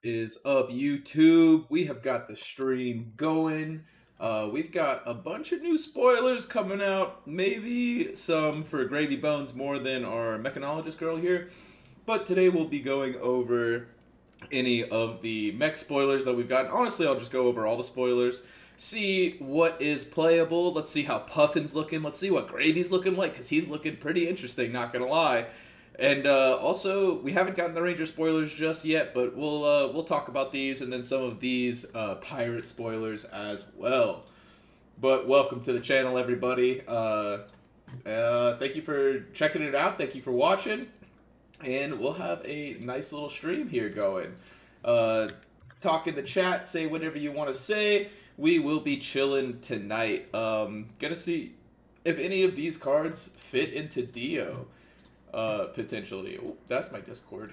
Is up, YouTube? We have got the stream going. We've got a bunch of new spoilers coming out. Maybe some for Gravy Bones more than our mechanologist girl here. But today we'll be going over any of the mech spoilers that we've got. Honestly, I'll just go over all the spoilers. See what is playable. Let's see how Puffin's looking. Let's see what Gravy's looking like, because he's looking pretty interesting, not gonna lie. And also, we haven't gotten the Ranger spoilers just yet, but we'll talk about these and then some of these pirate spoilers as well. But welcome to the channel, everybody. Thank you for checking it out. Thank you for watching, and we'll have a nice little stream here going. Talk in the chat, say whatever you want to say. We will be chilling tonight. Gonna see if any of these cards fit into Dio. Potentially. Oh, that's my Discord.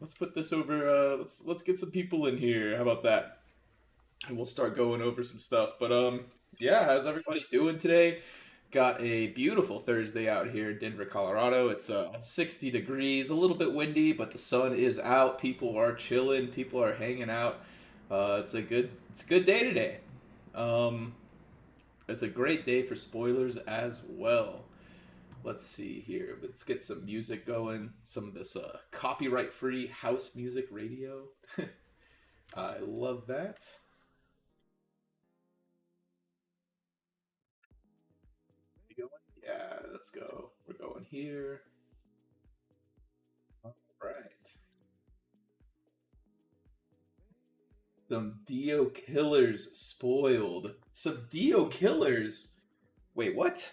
Let's put this over. Let's get some people in here. How about that? And we'll start going over some stuff. But yeah. How's everybody doing today? Got a beautiful Thursday out here in Denver, Colorado. It's 60 degrees, a little bit windy, but the sun is out. People are chilling. People are hanging out. It's a good day today. It's a great day for spoilers as well. Let's see here. Let's get some music going. Some of this copyright-free house music radio. I love that. You going? Yeah, let's go. We're going here. All right. Some Dio killers spoiled. Some Dio killers. Wait, what?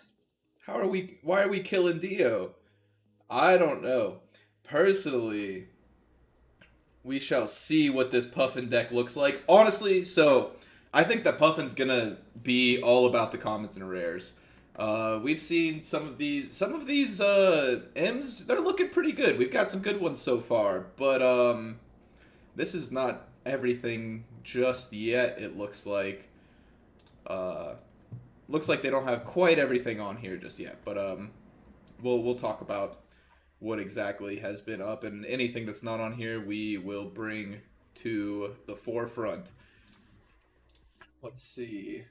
Why are we killing Dio? I don't know. Personally, we shall see what this Puffin deck looks like. Honestly, so I think that Puffin's gonna be all about the commons and rares. We've seen some of these M's. They're looking pretty good. We've got some good ones so far, but this is not everything just yet. It looks like. Looks like they don't have quite everything on here just yet, but we'll talk about what exactly has been up, and anything that's not on here we will bring to the forefront. Let's see.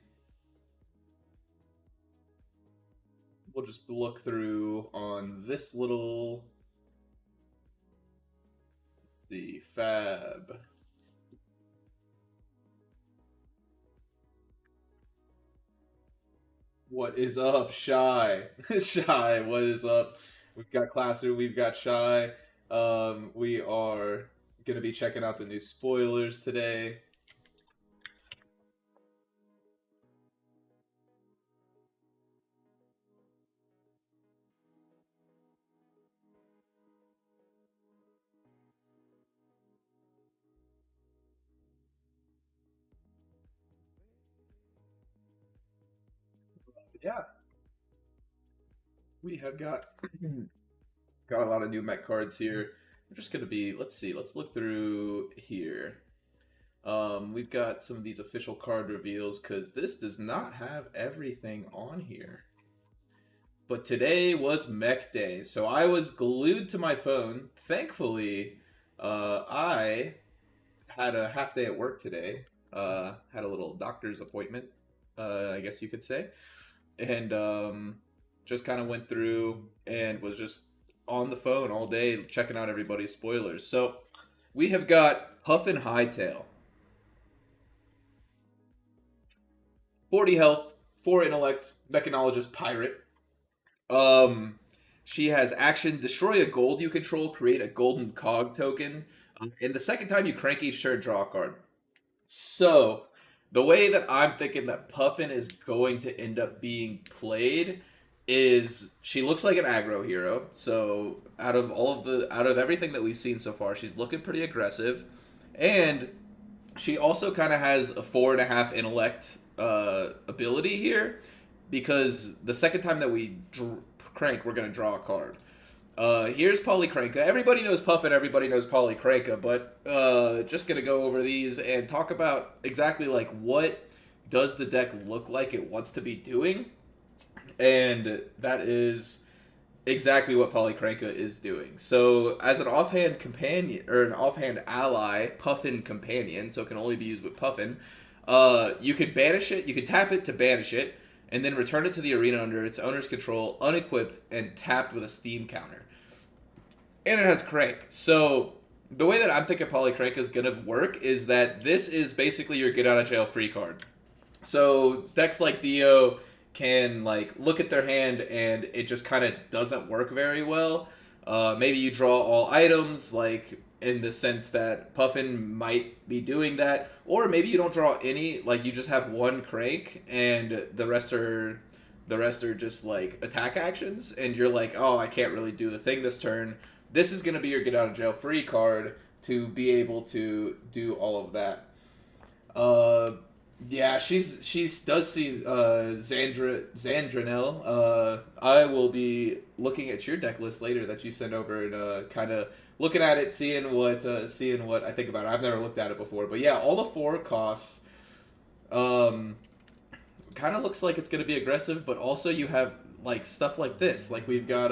We'll just look through on this little the fab. What is up, Shy? Shy, what is up? We've got Classer, we've got Shy. We are gonna be checking out the new spoilers today. Yeah, we have got got a lot of new mech cards here. We're just gonna be, let's see, let's look through here. We've got some of these official card reveals because this does not have everything on here. But today was mech day, so I was glued to my phone. Thankfully, I had a half day at work today. Had a little doctor's appointment, I guess you could say, and just kind of went through and was just on the phone all day checking out everybody's spoilers. So we have got Puffin Hightail. 40 health, 4 intellect, mechanologist pirate. She has action, destroy a gold you control, create a golden cog token. And the second time you crank each turn, draw a card. So, the way that I'm thinking that Puffin is going to end up being played is she looks like an aggro hero. So, out of everything that we've seen so far, she's looking pretty aggressive. And she also kind of has a 4.5 intellect ability here, because the second time that we crank, we're going to draw a card. Here's Polycranka. Everybody knows Puffin, everybody knows Polycranka, but just going to go over these and talk about exactly like what does the deck look like it wants to be doing. And that is exactly what Polycranka is doing. So, as an offhand companion or an offhand ally, Puffin companion, so it can only be used with Puffin. You could banish it. You could tap it to banish it, and then return it to the arena under its owner's control, unequipped and tapped with a steam counter. And it has crank. So the way that I'm thinking Polycrank is gonna work is that this is basically your get out of jail free card. So decks like Dio can like look at their hand and it just kind of doesn't work very well. Maybe you draw all items, like in the sense that Puffin might be doing that, or maybe you don't draw any, like you just have one crank and the rest are just like attack actions, and you're like, oh, I can't really do the thing this turn. This is gonna be your get out of jail free card to be able to do all of that. Uh, yeah, she does see Zandranel. I will be looking at your deck list later that you sent over and kind of looking at it, seeing what I think about it. I've never looked at it before, but yeah, all the four costs. Um, Kind of looks like it's gonna be aggressive, but also you have like stuff like this. Like we've got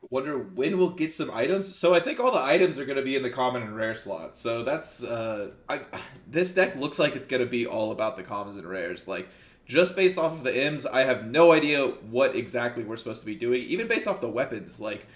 wonder when we'll get some items. So I think all the items are going to be in the common and rare slots. So that's this deck looks like it's going to be all about the commons and rares. Like just based off of the M's, I have no idea what exactly we're supposed to be doing. Even based off the weapons, like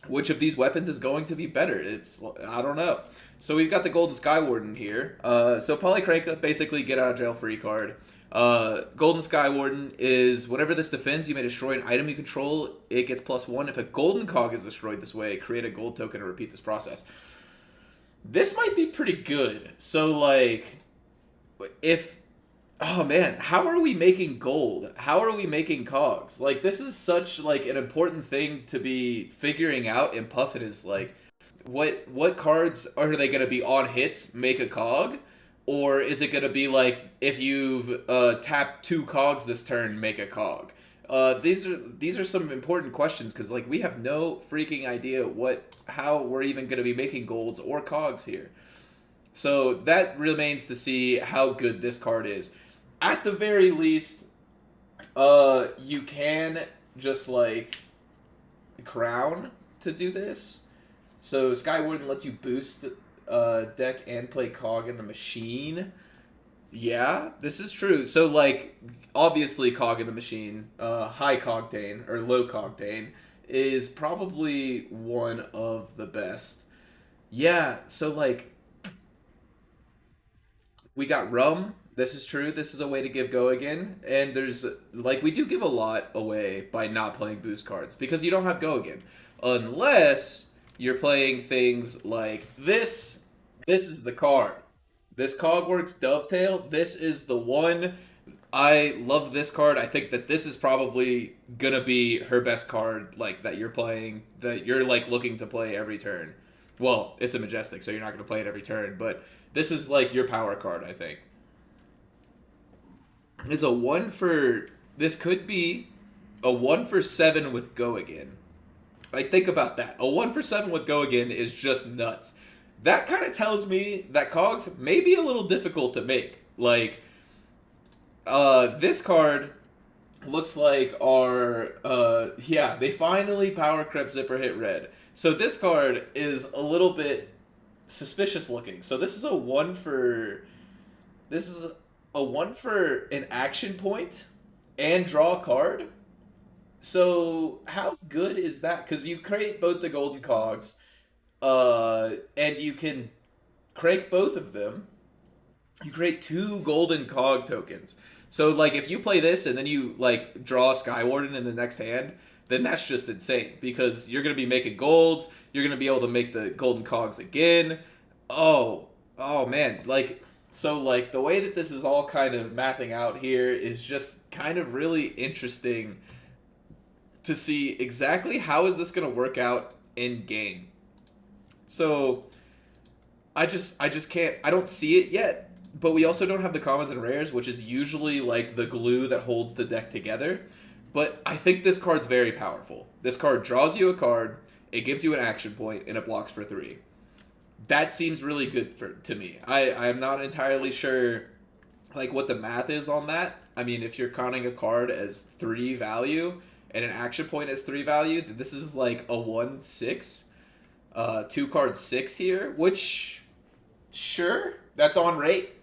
which of these weapons is going to be better? It's I don't know. So we've got the Golden Skywarden here. So Polycranka, basically get out of jail free card. Golden Skywarden is whenever this defends, you may destroy an item you control. It gets +1. If a golden cog is destroyed this way, create a gold token and repeat this process. This might be pretty good. So like, if oh man, how are we making gold? How are we making cogs? Like this is such like an important thing to be figuring out. And Puffin is like, what cards are they going to be on hits make a cog, or is it going to be like if you've tapped 2 cogs this turn make a cog? These are some important questions because like we have no freaking idea how we're even going to be making golds or cogs here. So that remains to see how good this card is. At the very least, you can just like crown to do this. So Skywarden lets you boost deck and play cog in the machine. Yeah, this is true. So like obviously cog in the machine, high cogdane or low cogdane is probably one of the best. Yeah, so like we got rum. This is true. This is a way to give go again. And there's like we do give a lot away by not playing boost cards because you don't have go again. Unless you're playing things like this. This is the card. This Cogworks Dovetail. This is the one. I love this card. I think that this is probably gonna be her best card, like that you're playing, that you're like looking to play every turn. Well, it's a majestic, so you're not gonna play it every turn, but this is like your power card, I think. Is a one for this could be a 1 for 7 with go again. Like think about that. A 1 for 7 with go again is just nuts. That kind of tells me that cogs may be a little difficult to make. Like this card looks like our yeah, they finally power crept zipper hit red. So this card is a little bit suspicious looking. So this is a 1 for an action point and draw a card. So how good is that? Because you create both the golden cogs, and you can crank both of them. You create 2 golden cog tokens. So like if you play this and then you like draw a Skywarden in the next hand, then that's just insane because you're gonna be making golds. You're gonna be able to make the golden cogs again. Oh man, like so like the way that this is all kind of mapping out here is just kind of really interesting to see exactly how is this going to work out in game. So I just can't, I don't see it yet, but we also don't have the commons and rares, which is usually like the glue that holds the deck together. But I think this card's very powerful. This card draws you a card, it gives you an action point, and it blocks for 3. That seems really good to me. I am not entirely sure like what the math is on that. I mean, if you're counting a card as 3 value and an action point as 3 value, this is like a 1/6, 2 card 6 here, which sure, that's on rate.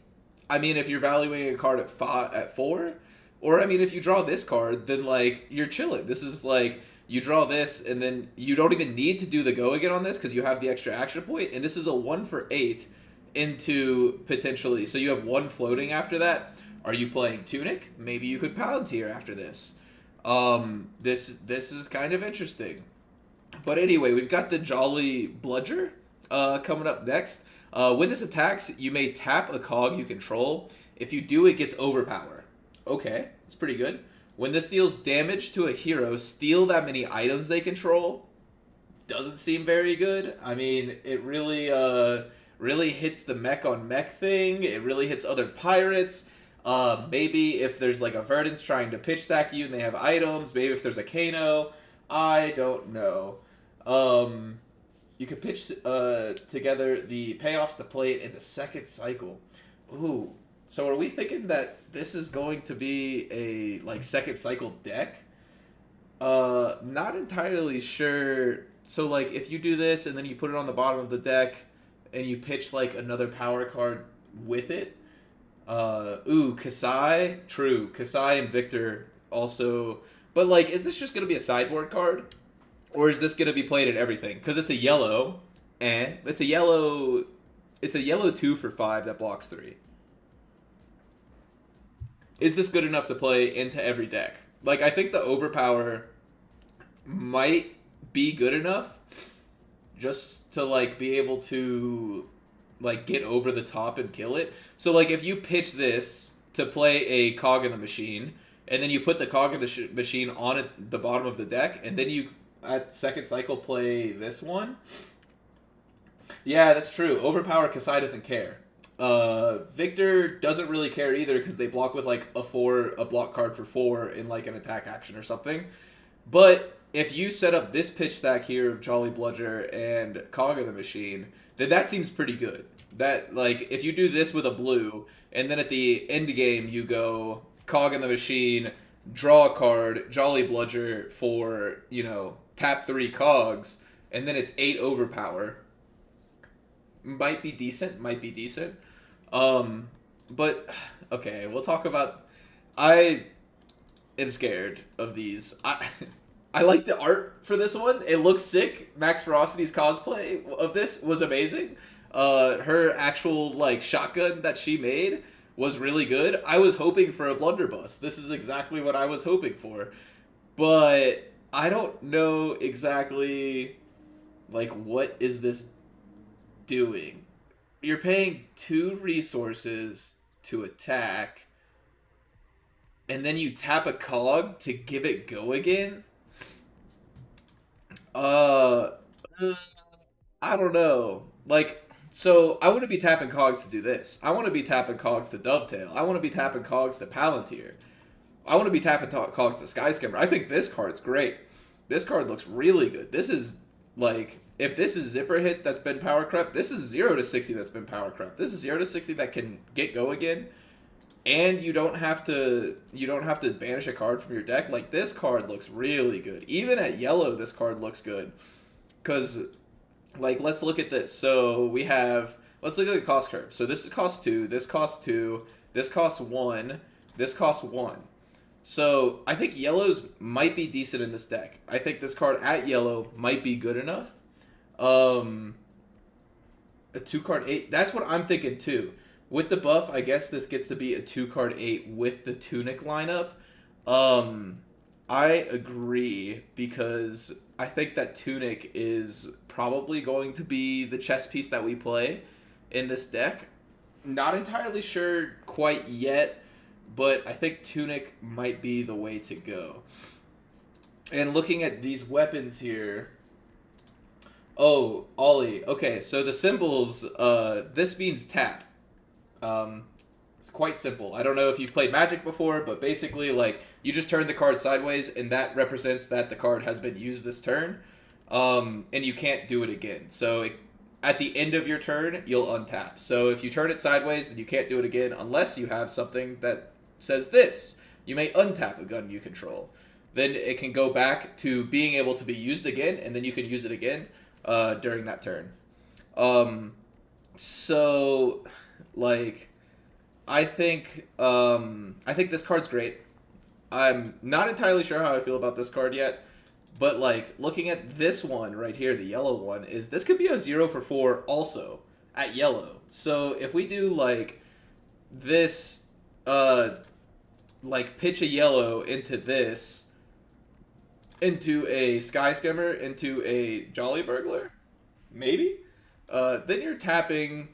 I mean, if you're valuing a card at 4, or I mean, if you draw this card, then like you're chilling. This is like you draw this, and then you don't even need to do the go again on this because you have the extra action point, and this is a 1 for 8 into potentially. So you have one floating after that. Are you playing Tunic? Maybe you could Palantir after this. This is kind of interesting. But anyway, we've got the Jolly Bludger coming up next. When this attacks, you may tap a cog you control. If you do, it gets overpower. Okay, it's pretty good. When this deals damage to a hero, steal that many items they control. Doesn't seem very good. I mean, it really hits the mech on mech thing. It really hits other pirates. Maybe if there's like a Verdance trying to pitch stack you and they have items. Maybe if there's a Kano. I don't know. You could pitch together the payoffs to play it in the second cycle. Ooh. So are we thinking that this is going to be a like second cycle deck? Not entirely sure. So like if you do this and then you put it on the bottom of the deck and you pitch like another power card with it. Kasai. True. Kasai and Victor also. But like, is this just gonna be a sideboard card? Or is this gonna be played in everything? Because it's a yellow. It's a yellow. It's a yellow 2 for 5 that blocks 3. Is this good enough to play into every deck? Like, I think the overpower might be good enough just to like be able to like get over the top and kill it. So like if you pitch this to play a cog in the machine and then you put the cog in the machine on the bottom of the deck and then you at second cycle play this one. Yeah, that's true. Overpower Kasai doesn't care. Victor doesn't really care either because they block with like a block card for 4 in like an attack action or something. But if you set up this pitch stack here of Jolly Bludger and Cog of the Machine, then that seems pretty good. That like if you do this with a blue and then at the end game you go Cog in the Machine, draw a card, Jolly Bludger for, tap 3 cogs, and then it's 8 overpower. Might be decent. But okay, we'll talk about. I am scared of these. I like the art for this one. It looks sick. Max Ferocity's cosplay of this was amazing. Her actual like shotgun that she made was really good. I was hoping for a blunderbuss. This is exactly what I was hoping for, but I don't know exactly like what is this doing. You're paying 2 resources to attack, and then you tap a cog to give it go again. I don't know. Like, so I want to be tapping cogs to do this. I want to be tapping cogs to dovetail. I want to be tapping cogs to Palantir. I want to be tapping cogs to Skyscammer. I think this card's great. This card looks really good. This is like, if this is Zipper Hit that's been power crept, this is 0 to 60 that's been power crept. This is 0 to 60 that can get go again, and you don't have to banish a card from your deck. Like, this card looks really good. Even at yellow, this card looks good. Cause like, let's look at this. So let's look at the cost curve. So this costs 2, this costs 2, this costs 1, this costs 1. So I think yellows might be decent in this deck. I think this card at yellow might be good enough. A 2-card 8. That's what I'm thinking too. With the buff, I guess this gets to be a 2-card 8 with the Tunic lineup. I agree because I think that Tunic is probably going to be the chess piece that we play in this deck. Not entirely sure quite yet, but I think Tunic might be the way to go. And looking at these weapons here. Oh, Ollie. Okay, so the symbols, this means tap. It's quite simple. I don't know if you've played Magic before, but basically, like, you just turn the card sideways, and that represents that the card has been used this turn, and you can't do it again. So at the end of your turn, you'll untap. So if you turn it sideways, then you can't do it again unless you have something that says this. You may untap a gun you control. Then it can go back to being able to be used again, and then you can use it again during that turn. Um, so, like, I think this card's great. I'm not entirely sure how I feel about this card yet, but like looking at this one right here, the yellow one, is this could be a 0 for 4 also at yellow. So if we do like this, like pitch a yellow into this, into a sky skimmer, into a jolly burglar, maybe, then you're tapping.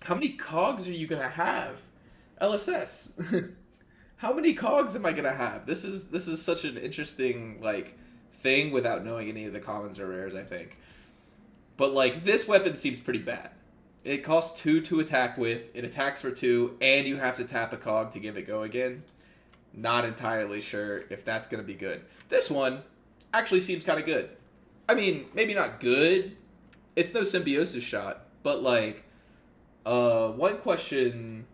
How many cogs are you gonna have? LSS. How many cogs am I gonna have? This is such an interesting like thing without knowing any of the commons or rares, I think. But like this weapon seems pretty bad. It costs 2 to attack with, it attacks for 2, and you have to tap a cog to give it go again. Not entirely sure if that's gonna be good. This one actually seems kinda good. I mean, maybe not good. It's no symbiosis shot, but like one question.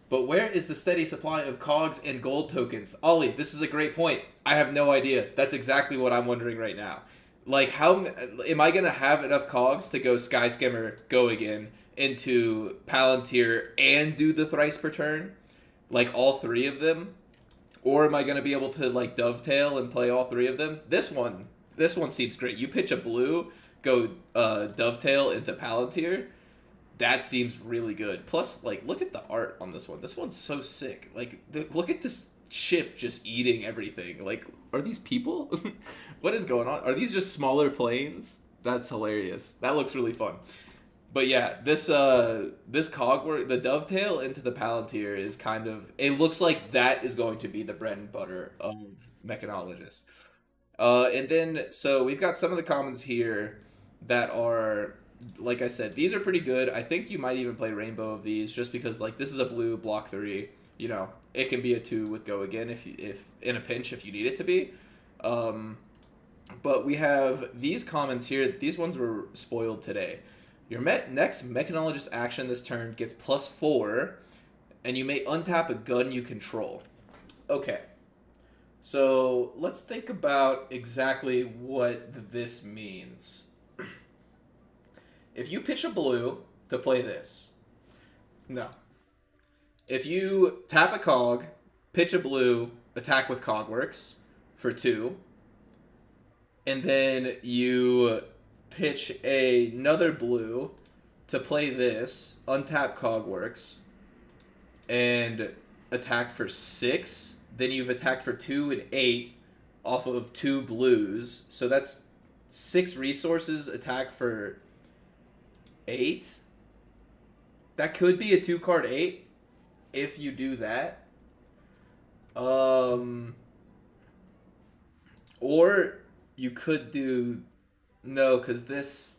But where is the steady supply of cogs and gold tokens? Ollie, this is a great point. I have no idea. That's exactly what I'm wondering right now. Like, how am I gonna have enough cogs to go Sky Skimmer, go again, into Palantir, and do the thrice per turn? Like all 3 of them? Or am I gonna be able to like dovetail and play all 3 of them? This one seems great. You pitch a blue, go dovetail into Palantir. That seems really good. Plus, like, look at the art on this one. This one's so sick. Like, look at this ship just eating everything. Like, are these people? What is going on? Are these just smaller planes? That's hilarious. That looks really fun. But yeah, this cog work, the dovetail into the Palantir is kind of. It looks like that is going to be the bread and butter of mechanologists. And then so we've got some of the commons here that are, like I said, these are pretty good. I think you might even play rainbow of these just because like this is a blue block 3. You know, it can be a 2 with go again if in a pinch if you need it to be. But we have these commons here. These ones were spoiled today. Your next mechanologist action this turn gets +4, and you may untap a gun you control. Okay. So let's think about exactly what this means. If you pitch a blue to play this, no. If you tap a cog, pitch a blue, attack with cogworks for 2, and then you pitch another blue to play this, untap cogworks, and attack for 6, then you've attacked for 2 and 8 off of 2 blues. So that's 6 resources, attack for 8. That could be a 2-card 8 if you do that. Or you could do no, because this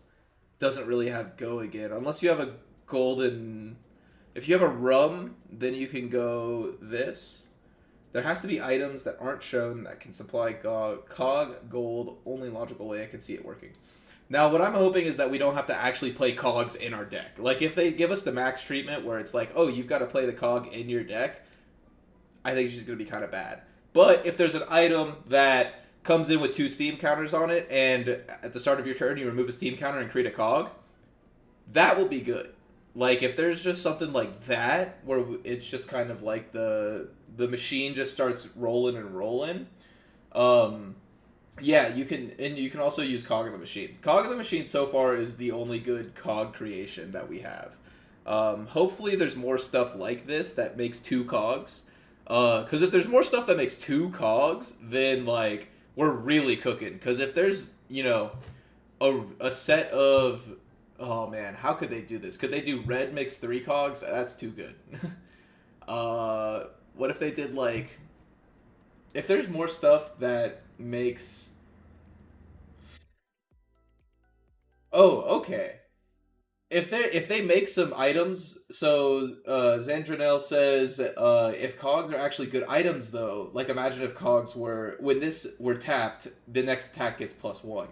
doesn't really have go again unless you have a golden. If you have a rum, then you can go this. There has to be items that aren't shown that can supply cog gold. Only logical way I can see it working. Now, what I'm hoping is that we don't have to actually play cogs in our deck. Like, if they give us the max treatment where it's like, oh, you've got to play the cog in your deck, I think she's going to be kind of bad. But if there's an item that comes in with 2 steam counters on it, and at the start of your turn you remove a steam counter and create a cog, that will be good. Like, if there's just something like that, where it's just kind of like the machine just starts rolling and rolling, yeah, you can, and you can also use Cog in the Machine. Cog in the Machine so far is the only good Cog creation that we have. Hopefully there's more stuff like this that makes 2 Cogs. Because if there's more stuff that makes 2 Cogs, then, like, we're really cooking. Because if there's, you know, a set of... Oh, man, how could they do this? Could they do red mix 3 Cogs? That's too good. What if they did, like... If there's more stuff that makes... Oh, okay. If they make some items, so Zandranel says if cogs are actually good items though, like imagine if cogs were when this were tapped, the next attack gets +1.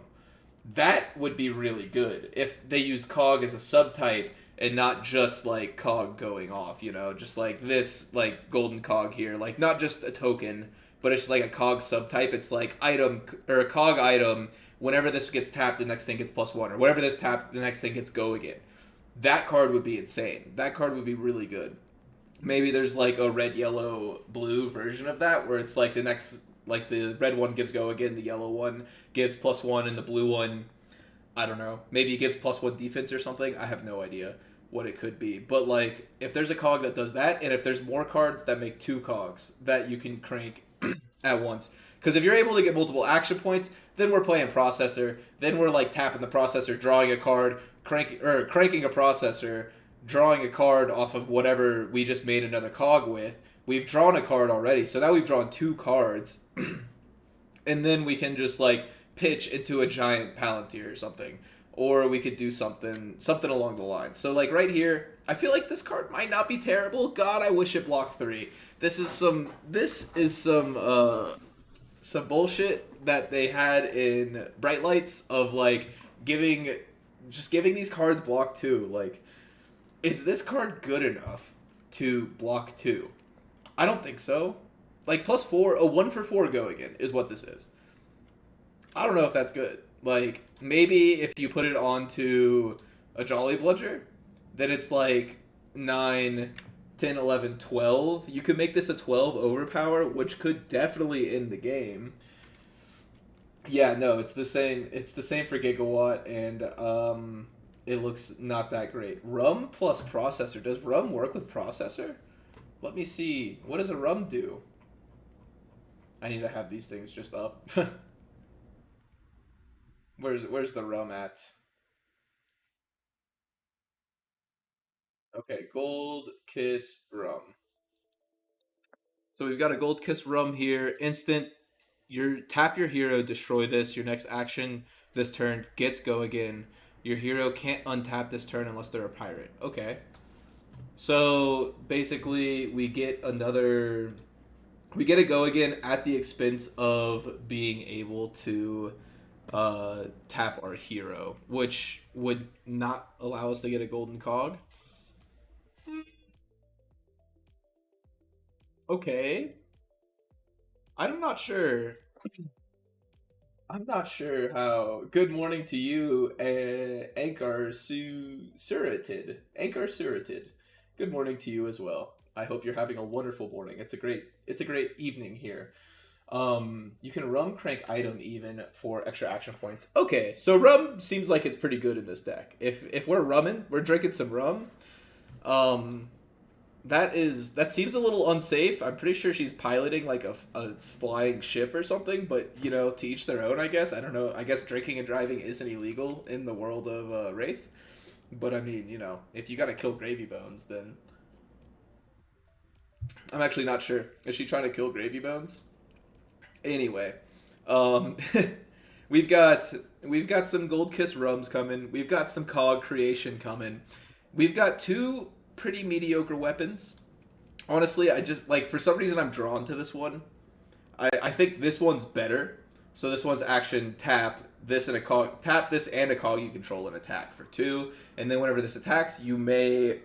That would be really good if they used cog as a subtype and not just like cog going off, just like this like golden cog here, like not just a token, but it's like a cog subtype. It's like item or a cog item. Whenever this gets tapped, the next thing gets +1, or whenever this tapped, the next thing gets go again. That card would be insane. That card would be really good. Maybe there's like a red, yellow, blue version of that where it's like the next, like the red one gives go again, the yellow one gives +1, and the blue one, I don't know, maybe it gives +1 defense or something. I have no idea what it could be. But like, if there's a cog that does that, and if there's more cards that make two cogs that you can crank at once. Because if you're able to get multiple action points, then we're playing processor. Then we're like tapping the processor, drawing a card, cranking a processor, drawing a card off of whatever we just made another cog with. We've drawn a card already, so now we've drawn two cards, and then we can just like pitch into a giant Palantir or something, or we could do something along the lines. So like right here, I feel like this card might not be terrible. God, I wish it blocked 3. This is some bullshit that they had in Bright Lights of like giving these cards block 2. Like, is this card good enough to block 2? I don't think so. Like +4, a 1 for 4 go again is what this is. I don't know if that's good. Like, maybe if you put it onto a Jolly Bludger, then it's like 9, 10, 11, 12. You could make this a 12 overpower, which could definitely end the game. Yeah, no, it's the same. It's the same for Gigawatt, and it looks not that great. Rum plus processor. Does rum work with processor? Let me see. What does a rum do? I need to have these things just up. Where's the rum at? Okay, gold kiss rum. So we've got a gold kiss rum here. Instant. You tap your hero, destroy this. Your next action this turn gets go again. Your hero can't untap this turn unless they're a pirate. Okay. So basically, we get a go again at the expense of being able to tap our hero, which would not allow us to get a golden cog. Okay, I'm not sure. I'm not sure how. Good morning to you, Ankar Surated. Good morning to you as well. I hope you're having a wonderful morning. It's a great evening here. You can rum crank item even for extra action points. Okay, so rum seems like it's pretty good in this deck. If we're drinking some rum. Um, that seems a little unsafe. I'm pretty sure she's piloting like a flying ship or something, but to each their own, I guess. I don't know. I guess drinking and driving isn't illegal in the world of Wraith. But I mean, if you gotta kill Gravy Bones, then I'm actually not sure. Is she trying to kill Gravy Bones? Anyway, um, we've got we've got some Gold Kiss rums coming. We've got some Cog creation coming. We've got two pretty mediocre weapons. Honestly, I just like for some reason I'm drawn to this one. I think this one's better. So this one's action tap this and a cog, tap this and a cog you control and attack for 2, and then whenever this attacks, you may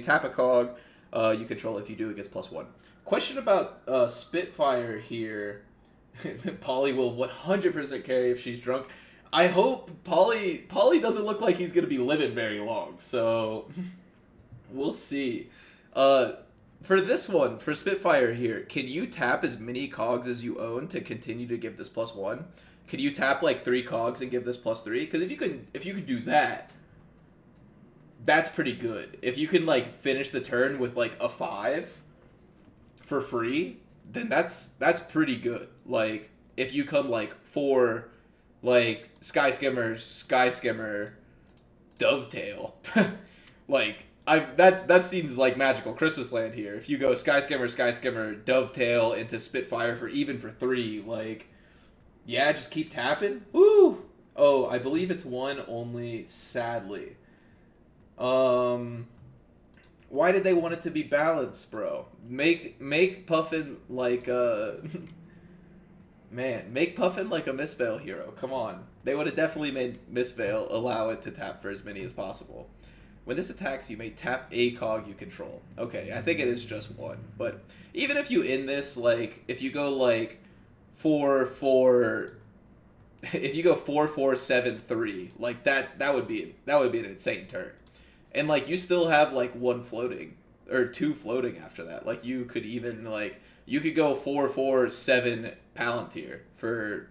tap a cog you control. If you do, it gets +1. Question about Spitfire here. Polly will 100% carry if she's drunk. I hope Polly doesn't look like he's gonna be living very long. So we'll see. For this one, for Spitfire here, can you tap as many cogs as you own to continue to give this +1? Can you tap like 3 cogs and give this +3? Because if you could do that, that's pretty good. If you can like finish the turn with like a 5 for free, then that's pretty good. Like if you come like 4 like Sky Skimmer, Dovetail, like that seems like magical Christmas land here. If you go Sky Skimmer, Dovetail into Spitfire for 3, like yeah, just keep tapping. Woo! Oh, I believe it's one only, sadly. Um why did they want it to be balanced, bro? Make Puffin like Man, make Puffin like a Mistveil hero. Come on. They would have definitely made Mistveil allow it to tap for as many as possible. When this attacks, you may tap a cog you control. Okay, I think it is just one. But even if you end this, like, if you go like 4-4, if you go 4-4-7-3, like that would be an insane turn. And like you still have like one floating or two floating after that. Like you could even like you could go 4-4-7 Palantir for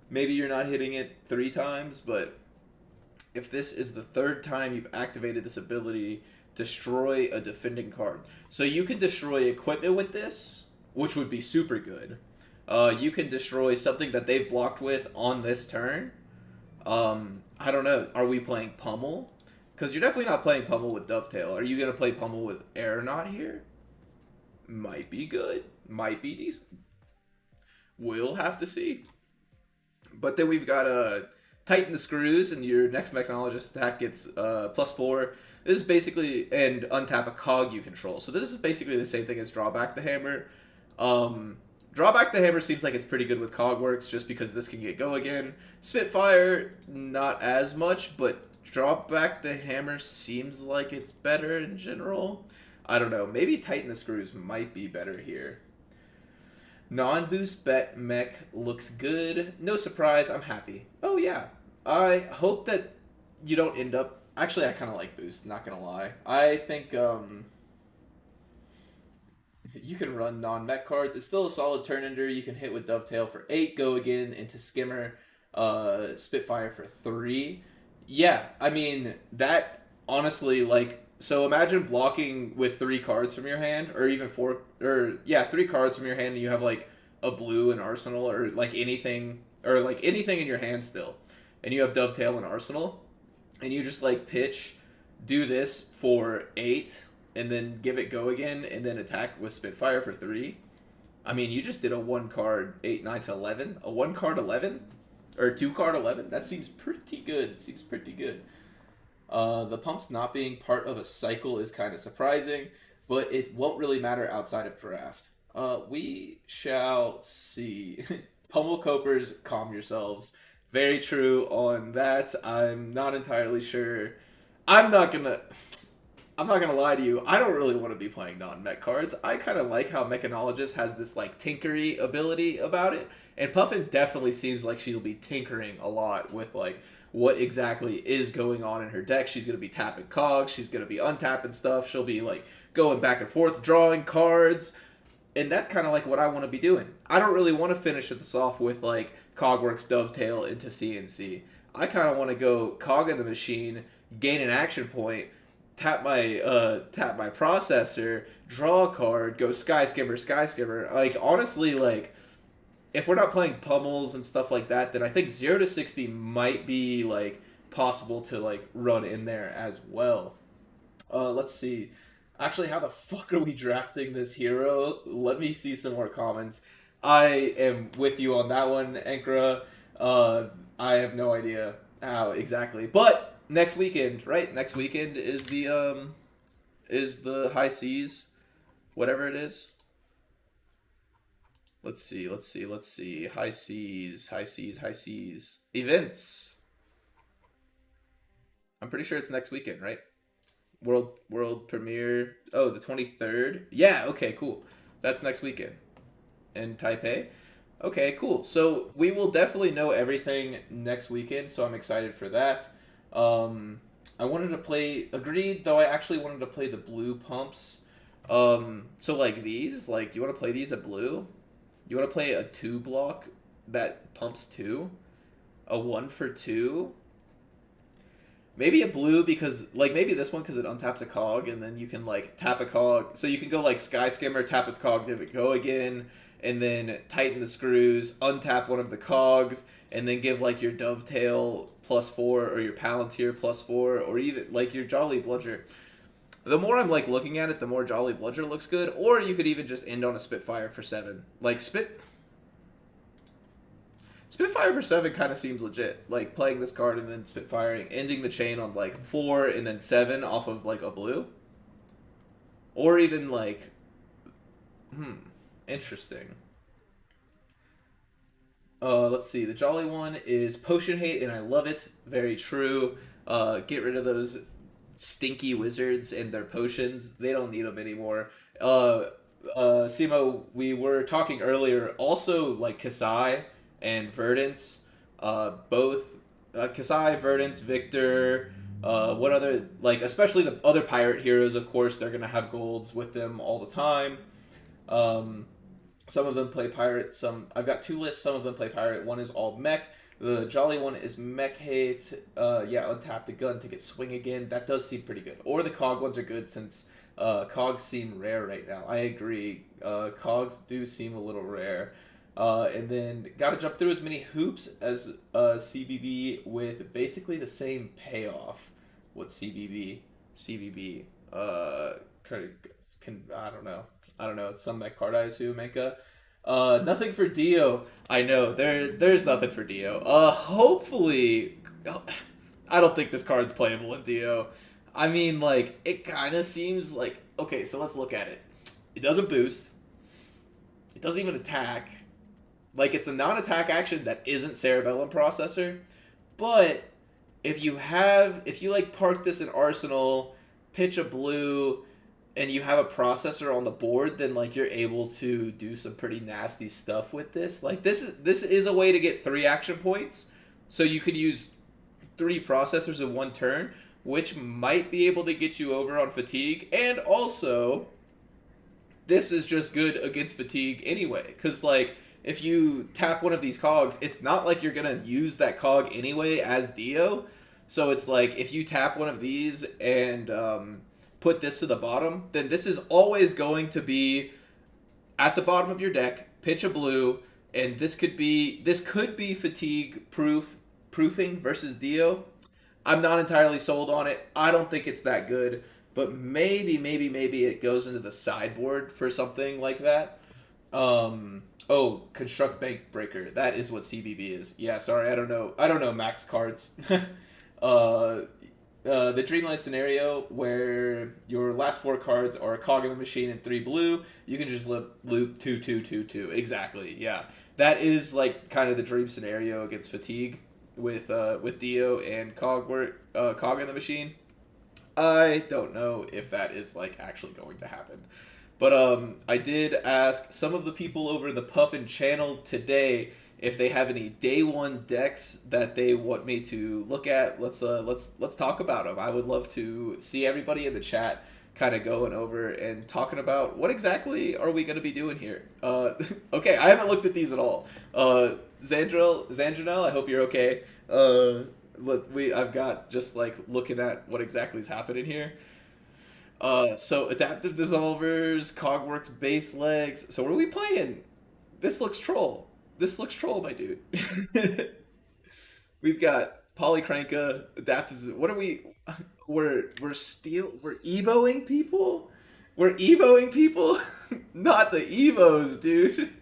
maybe you're not hitting it three times, but if this is the third time you've activated this ability, destroy a defending card. So you can destroy equipment with this, which would be super good. You can destroy something that they've blocked with on this turn. I don't know. Are we playing Pummel? Because you're definitely not playing Pummel with Dovetail. Are you going to play Pummel with Aeronaut here? Might be good. Might be decent. We'll have to see. But then we've got tighten the screws, and your next Mechanologist attack gets +4. This is basically, and untap a cog you control. So this is basically the same thing as drawback the hammer. Drawback the hammer seems like it's pretty good with Cogworks just because this can get go again. Spitfire, not as much, but drawback the hammer seems like it's better in general. I don't know. Maybe tighten the screws might be better here. Non-boost bet mech looks good. No surprise, I'm happy. Oh yeah. I hope that you don't end up... Actually, I kind of like boost, not gonna lie. I think you can run non-mech cards. It's still a solid turn ender. You can hit with Dovetail for 8, go again into Skimmer, Spitfire for 3. Yeah, I mean, that honestly, like, so imagine blocking with 3 cards from your hand, or even 4, or yeah, 3 cards from your hand, and you have like a blue in Arsenal, or like anything in your hand still, and you have Dovetail and Arsenal, and you just like pitch, do this for 8, and then give it go again, and then attack with Spitfire for 3. I mean, you just did a 1 card 8, 9, 10, 11. A 1 card 11? Or 2 card 11? That seems pretty good. It seems pretty good. The pumps not being part of a cycle is kind of surprising, but it won't really matter outside of draft. We shall see. Pummel Copers, calm yourselves. Very true on that. I'm not entirely sure. I'm not gonna lie to you. I don't really want to be playing non-mech cards. I kind of like how Mechanologist has this like tinkery ability about it, and Puffin definitely seems like she'll be tinkering a lot with like what exactly is going on in her deck. She's gonna be tapping cogs. She's gonna be untapping stuff. She'll be like going back and forth, drawing cards, and that's kind of like what I want to be doing. I don't really want to finish this off with like Cogworks Dovetail into CNC. I kind of want to go cog in the machine, gain an action point, tap my processor, draw a card, go Sky Skimmer. Like honestly, like if we're not playing pummels and stuff like that, then I think 0 to 60 might be like possible to like run in there as well. Let's see. Actually, how the fuck are we drafting this hero? Let me see some more comments. I am with you on that one, Ankara. I have no idea how exactly, but next weekend, right? Next weekend is the high seas, whatever it is. Let's see. High seas. Events. I'm pretty sure it's next weekend, right? World premiere. Oh, the 23rd. Yeah. Okay. Cool. That's next weekend in Taipei. Okay. Cool. So we will definitely know everything next weekend. So I'm excited for that. I wanted to play, agreed, though I actually wanted to play the blue pumps. So like these, like you want to play these at blue? You want to play a 2 block that pumps 2? A 1 for 2? Maybe a blue because, like maybe this one because it untaps a cog and then you can like tap a cog. So you can go like Sky Skimmer, tap a cog, give it go again, and then tighten the screws, untap one of the cogs, and then give like your Dovetail +4 or your Palantir +4 or even like your Jolly Bludger. The more I'm like looking at it, the more Jolly Bludger looks good. Or you could even just end on a Spitfire for 7. Like Spitfire for 7 kind of seems legit. Like playing this card and then Spitfiring, ending the chain on like 4 and then 7 off of like a blue. Or even like, interesting. Let's see. The Jolly One is Potion Hate, and I love it. Very true. Get rid of those stinky wizards and their potions. They don't need them anymore. Uh, Simo, we were talking earlier. Also, like Kasai and Verdance, both Kasai, Verdance, Victor. What other like especially the other pirate heroes? Of course, they're gonna have golds with them all the time. Um, some of them play pirate. Some I've got two lists. Some of them play pirate. One is all mech. The jolly one is mech hate. Yeah, untap the gun, take it swing again. That does seem pretty good. Or the cog ones are good since cogs seem rare right now. I agree. Cogs do seem a little rare. And then got to jump through as many hoops as CBB with basically the same payoff. What CBB? CBB. I don't know. I don't know. It's some mech card I assume. Mecha. Nothing for Dio. I know there's nothing for Dio. Hopefully, I don't think this card's playable in Dio. I mean, like it kind of seems like okay. So let's look at it. It doesn't boost. It doesn't even attack. Like it's a non-attack action that isn't Cerebellum Processor. But if you like park this in Arsenal, pitch a blue, and you have a processor on the board, then like you're able to do some pretty nasty stuff with this. Like this is a way to get 3 action points. So you could use 3 processors in one turn, which might be able to get you over on fatigue. And also, this is just good against fatigue anyway. Because, like, if you tap one of these cogs, it's not like you're going to use that cog anyway as Dio. So it's like, if you tap one of these and put this to the bottom, then this is always going to be at the bottom of your deck, pitch a blue, and this could be fatigue proofing versus Dio. I'm not entirely sold on it. I don't think it's that good, but maybe it goes into the sideboard for something like that. Oh, construct bank breaker. That is what CBB is. Yeah, sorry, I don't know. I don't know max cards. uh, the Dreamland scenario where your last 4 cards are a cog in the machine and 3 blue, you can just loop 2 2 2 2. Exactly. Yeah, that is like kind of the dream scenario against fatigue with Dio and cog in the machine. I don't know if that is like actually going to happen. But I did ask some of the people over in the Puffin channel today if they have any day one decks that they want me to look at. Let's talk about them. I would love to see everybody in the chat kind of going over and talking about what exactly are we going to be doing here. Okay, I haven't looked at these at all. Zandrinel, I hope you're okay. I've got just like looking at what exactly is happening here. So adaptive dissolvers, Cogworks base legs. So what are we playing? This looks troll. This looks troll, my dude. We've got Polycranka, adaptive. What are we? We're evoing people. We're evoing people, not the evos, dude.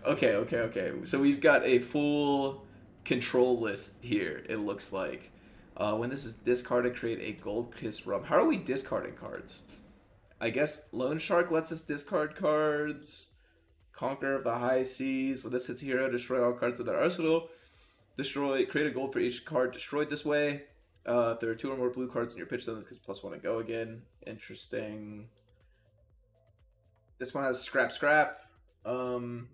Okay. So we've got a full control list here. It looks like. When this is discarded, create a Gold Kiss Rum. How are we discarding cards? I guess Loan Shark lets us discard cards. Conqueror of the High Seas. When this hits hero, destroy all cards in their arsenal. Create a gold for each card destroyed this way. If there are 2 or more blue cards in your pitch, then it's +1 to go again. Interesting. This one has scrap. Um,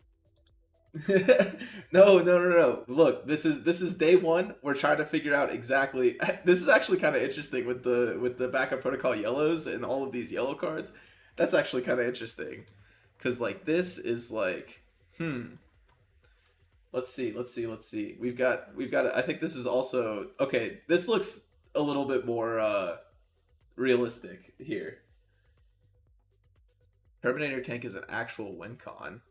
no. Look, this is day one. We're trying to figure out exactly. This is actually kind of interesting with the backup protocol yellows and all of these yellow cards. That's actually kind of interesting, because like this is like, Let's see. We've got. I think this is also okay. This looks a little bit more realistic here. Terminator Tank is an actual win con.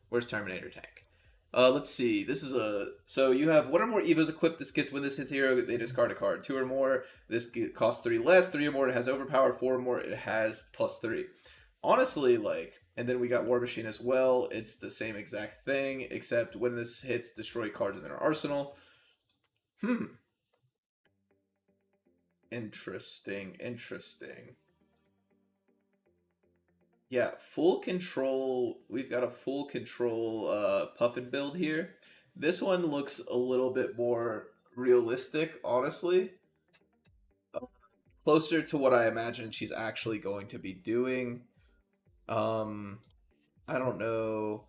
Where's Terminator Tank? Let's see. This is a so you have 1 or more Evos equipped. This gets when this hits hero, they discard a card. 2 or more, costs 3 less. 3 or more, it has overpower. 4 or more, it has +3. Honestly, like, and then we got War Machine as well. It's the same exact thing, except when this hits, destroy cards in their arsenal. Interesting. Yeah, full control. We've got a full control Puffin build here. This one looks a little bit more realistic, honestly. Closer to what I imagine she's actually going to be doing. Um, I don't know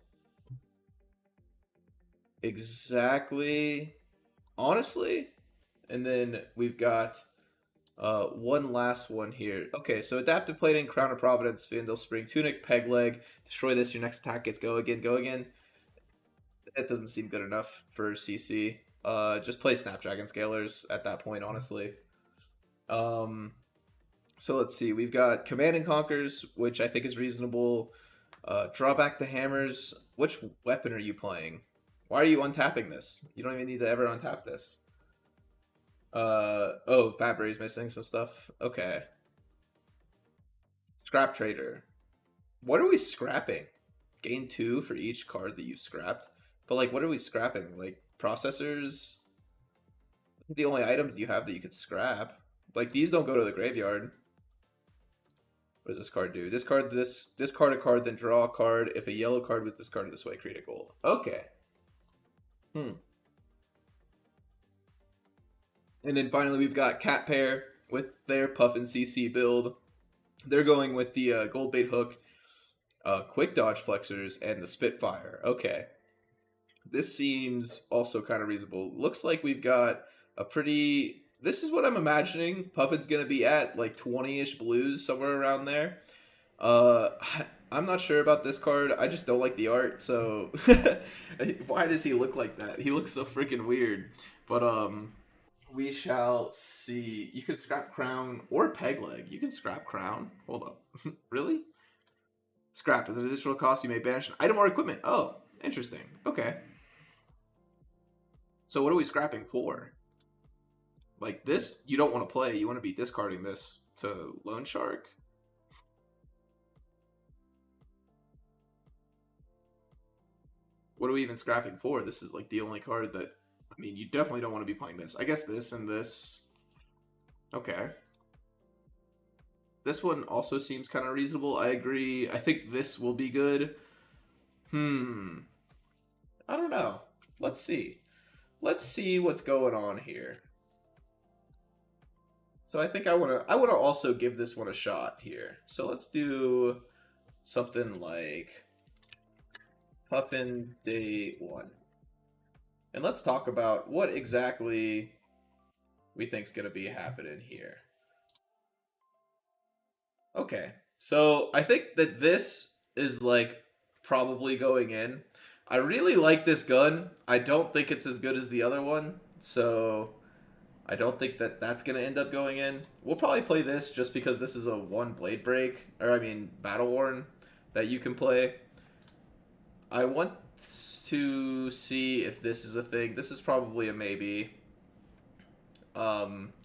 exactly, honestly. And then we've got one last one here. Okay, so adaptive plating, Crown of Providence, Vandal Spring, Tunic, Peg Leg. Destroy this, your next attack gets go again, go again. That doesn't seem good enough for CC. Just play Snapdragon Scalers at that point, honestly. Um, so let's see. We've got Command and Conquers, which I think is reasonable. Draw back the hammers. Which weapon are you playing? Why are you untapping this? You don't even need to ever untap this. Oh, Fabry's missing some stuff. Okay. Scrap Trader. What are we scrapping? Gain 2 for each card that you scrapped. But like, what are we scrapping? Like processors? The only items you have that you could scrap. Like these don't go to the graveyard. What does this card do? This card, discard a card, then draw a card. If a yellow card was discarded this way, create a gold. Okay. And then finally we've got Cat Pair with their Puffin CC build. They're going with the gold bait hook, quick dodge flexors, and the Spitfire. Okay. This seems also kind of reasonable. Looks like we've got a pretty. This is what I'm imagining. Puffin's gonna be at like 20-ish blues, somewhere around there. Uh, I'm not sure about this card. I just don't like the art. So why does he look like that? He looks so freaking weird. But we shall see. You can scrap Crown or Peg Leg. You can scrap Crown. Hold up. Really? Scrap is an additional cost. You may banish an item or equipment. Oh, interesting. Okay. So what are we scrapping for? Like this, you don't want to play. You want to be discarding this to Loan Shark. What are we even scrapping for? This is like the only card that, I mean, you definitely don't want to be playing this. I guess this and this. Okay. This one also seems kind of reasonable. I agree. I think this will be good. I don't know. Let's see. Let's see what's going on here. So I think I wanna also give this one a shot here. So let's do something like Puffin Day 1. And let's talk about what exactly we think's gonna be happening here. Okay. So I think that this is like probably going in. I really like this gun. I don't think it's as good as the other one. So I don't think that that's going to end up going in. We'll probably play this just because this is a one blade break, or I mean battle worn that you can play. I want to see if this is a thing. This is probably a maybe.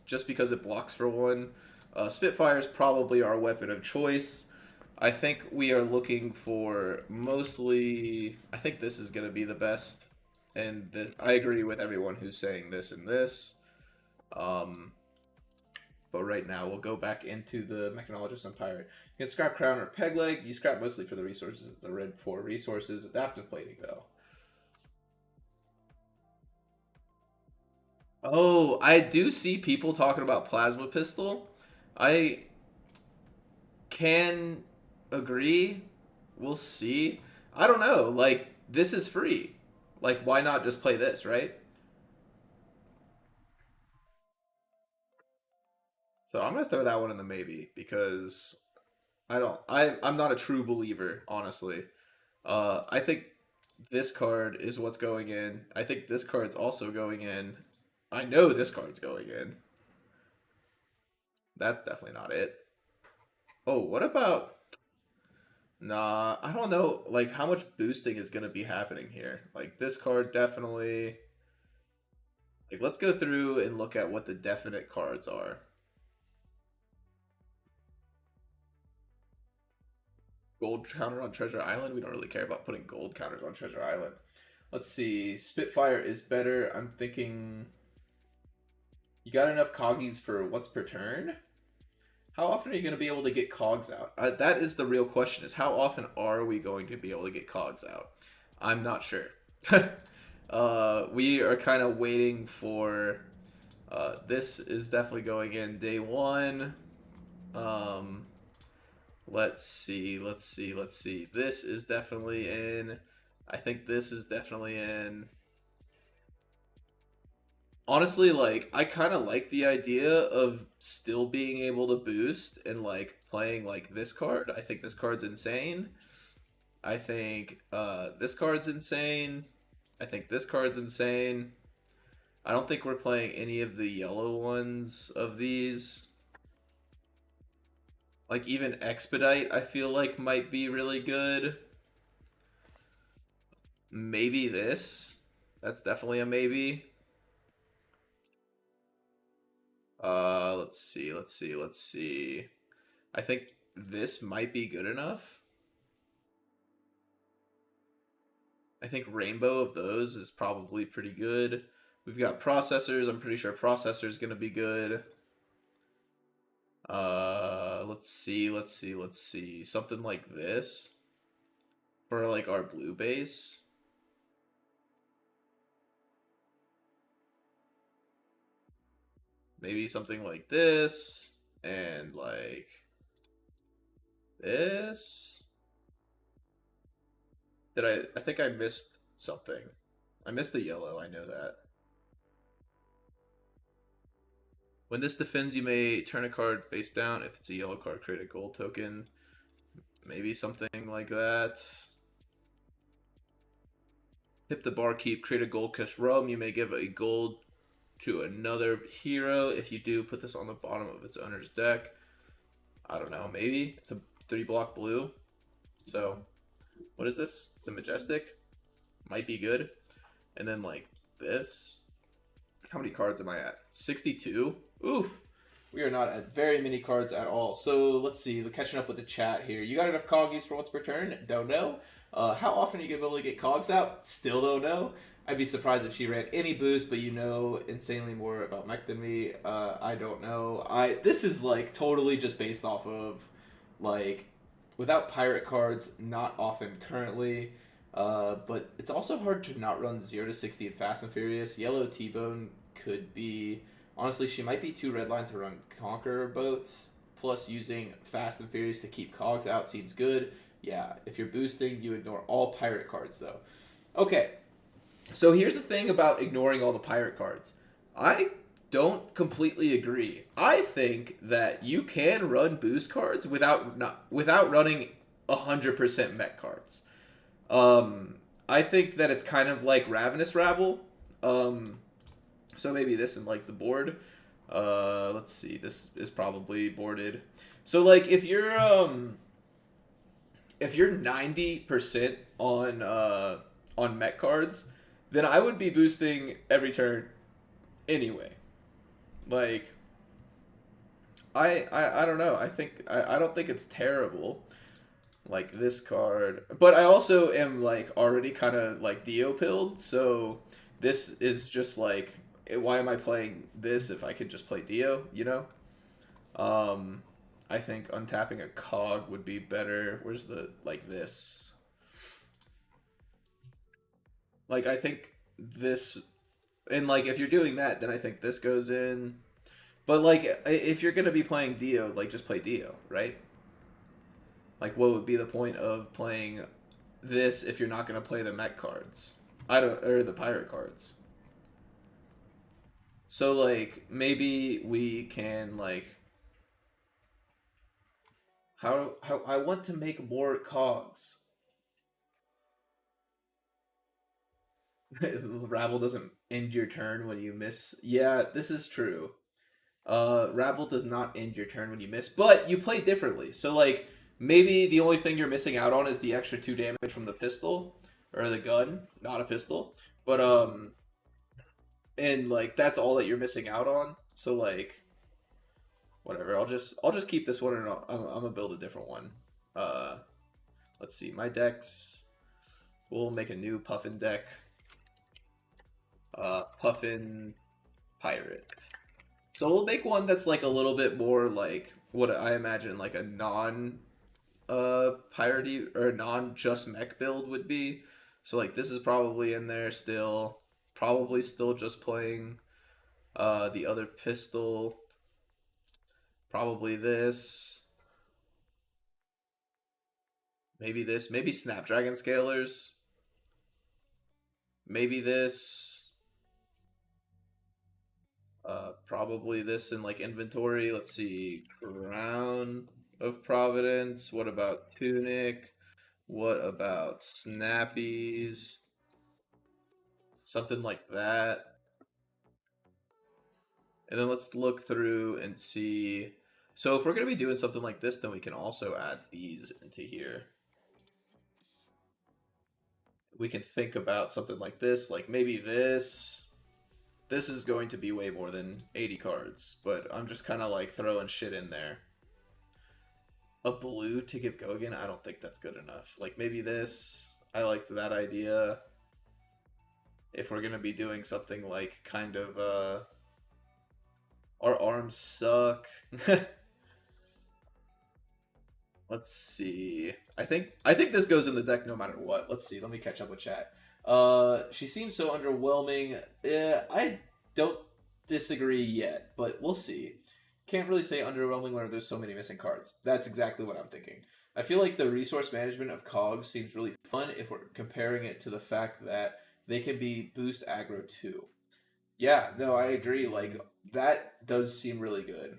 Just because it blocks for one. Spitfire is probably our weapon of choice. I think we are looking for mostly. I think this is going to be the best, and I agree with everyone who's saying this and this. But right now we'll go back into the Mechanologist and Pirate. You can scrap Crown or Peg Leg. You scrap mostly for the resources. The red 4 resources. Adaptive plating though. Oh, I do see people talking about Plasma Pistol. I can agree. We'll see. I don't know. Like, this is free. Like, why not just play this, right? So I'm gonna throw that one in the maybe because I'm not a true believer, honestly. I think this card is what's going in. I think this card's also going in. I know this card's going in. That's definitely not it. Oh, what about Nah, I don't know like how much boosting is gonna be happening here. Like this card definitely like let's go through and look at what the definite cards are. Gold counter on Treasure Island. We don't really care about putting gold counters on Treasure Island. Let's see. Spitfire is better. I'm thinking you got enough coggies for once per turn? How often are you going to be able to get cogs out? That is the real question is how often are we going to be able to get cogs out? I'm not sure. We are kind of waiting for. This is definitely going in day one. Um, let's see. This is definitely in. I think this is definitely in. Honestly, like I kind of like the idea of still being able to boost and like playing like this card. I think this card's insane. I think this card's insane. I think this card's insane. I don't think we're playing any of the yellow ones of these. Like even Expedite, I feel like might be really good. Maybe this. That's definitely a maybe. Let's see. I think this might be good enough. I think Rainbow of those is probably pretty good. We've got processors. I'm pretty sure processor is gonna be good. Let's see. Something like this for like our blue base. Maybe something like this and like this. I think I missed something. I missed the yellow, I know that. When this defends, you may turn a card face down. If it's a yellow card, create a gold token. Maybe something like that. Tip the barkeep, create a gold cush rum. You may give a gold to another hero. If you do, put this on the bottom of its owner's deck. I don't know, maybe. It's a 3-block blue. So, what is this? It's a majestic. Might be good. And then like this. How many cards am I at? 62? Oof. We are not at very many cards at all. So let's see. Catching up with the chat here. You got enough Coggies for once per turn? Don't know. How often are you going to be able to get Cogs out? Still don't know. I'd be surprised if she ran any boost, but you know insanely more about mech than me. I don't know. This is like totally just based off of like without pirate cards, not often currently. But it's also hard to not run 0 to 60 in Fast and Furious. Yellow T-Bone could be... Honestly, she might be too redline to run Conqueror boats. Plus, using Fast and Furious to keep Cogs out seems good. Yeah, if you're boosting, you ignore all pirate cards, though. Okay, so here's the thing about ignoring all the pirate cards. I don't completely agree. I think that you can run boost cards without running 100% mech cards. I think that it's kind of like Ravenous Rabble. So maybe this in like the board. Let's see. This is probably boarded. So like if you're 90% on mech cards, then I would be boosting every turn anyway. Like I don't know. I don't think it's terrible. Like this card, but I also am like already kind of like Dio pilled, so this is just like, why am I playing this if I could just play Dio, you know? I think untapping a cog would be better. Where's the, like this? Like I think this, and like if you're doing that, then I think this goes in. But like if you're gonna be playing Dio, like just play Dio, right? Like, what would be the point of playing this if you're not going to play the mech cards? Or the pirate cards. So, like, maybe we can, like, how I want to make more cogs. Rabble doesn't end your turn when you miss. Yeah, this is true. Rabble does not end your turn when you miss, but you play differently. So, like, maybe the only thing you're missing out on is the extra 2 damage from the pistol or the gun, not a pistol. But and like that's all that you're missing out on. So like, whatever. I'll just keep this one, and I'm gonna build a different one. Let's see. My decks. We'll make a new Puffin deck. Puffin Pirate. So we'll make one that's like a little bit more like what I imagine like a non piratey or non just mech build would be. So like this is probably in there still. Probably still just playing the other pistol. Probably this. Maybe this. Maybe Snapdragon Scalers. Maybe this. Probably this in like inventory. Let's see. Crown of Providence. What about Tunic? What about Snappies? Something like that. And then let's look through and see. So if we're going to be doing something like this, then we can also add these into here. We can think about something like this, like maybe this. This is going to be way more than 80 cards, but I'm just kind of like throwing shit in there. A blue to give go again? I don't think that's good enough. Like maybe this. I like that idea. If we're going to be doing something like kind of, our arms suck. Let's see. I think this goes in the deck no matter what. Let's see. Let me catch up with chat. She seems so underwhelming. I don't disagree yet, but we'll see. Can't really say underwhelming when there's so many missing cards. That's exactly what I'm thinking. I feel like the resource management of Cogs seems really fun if we're comparing it to the fact that they can be boost aggro too. Yeah, no, I agree. Like that does seem really good.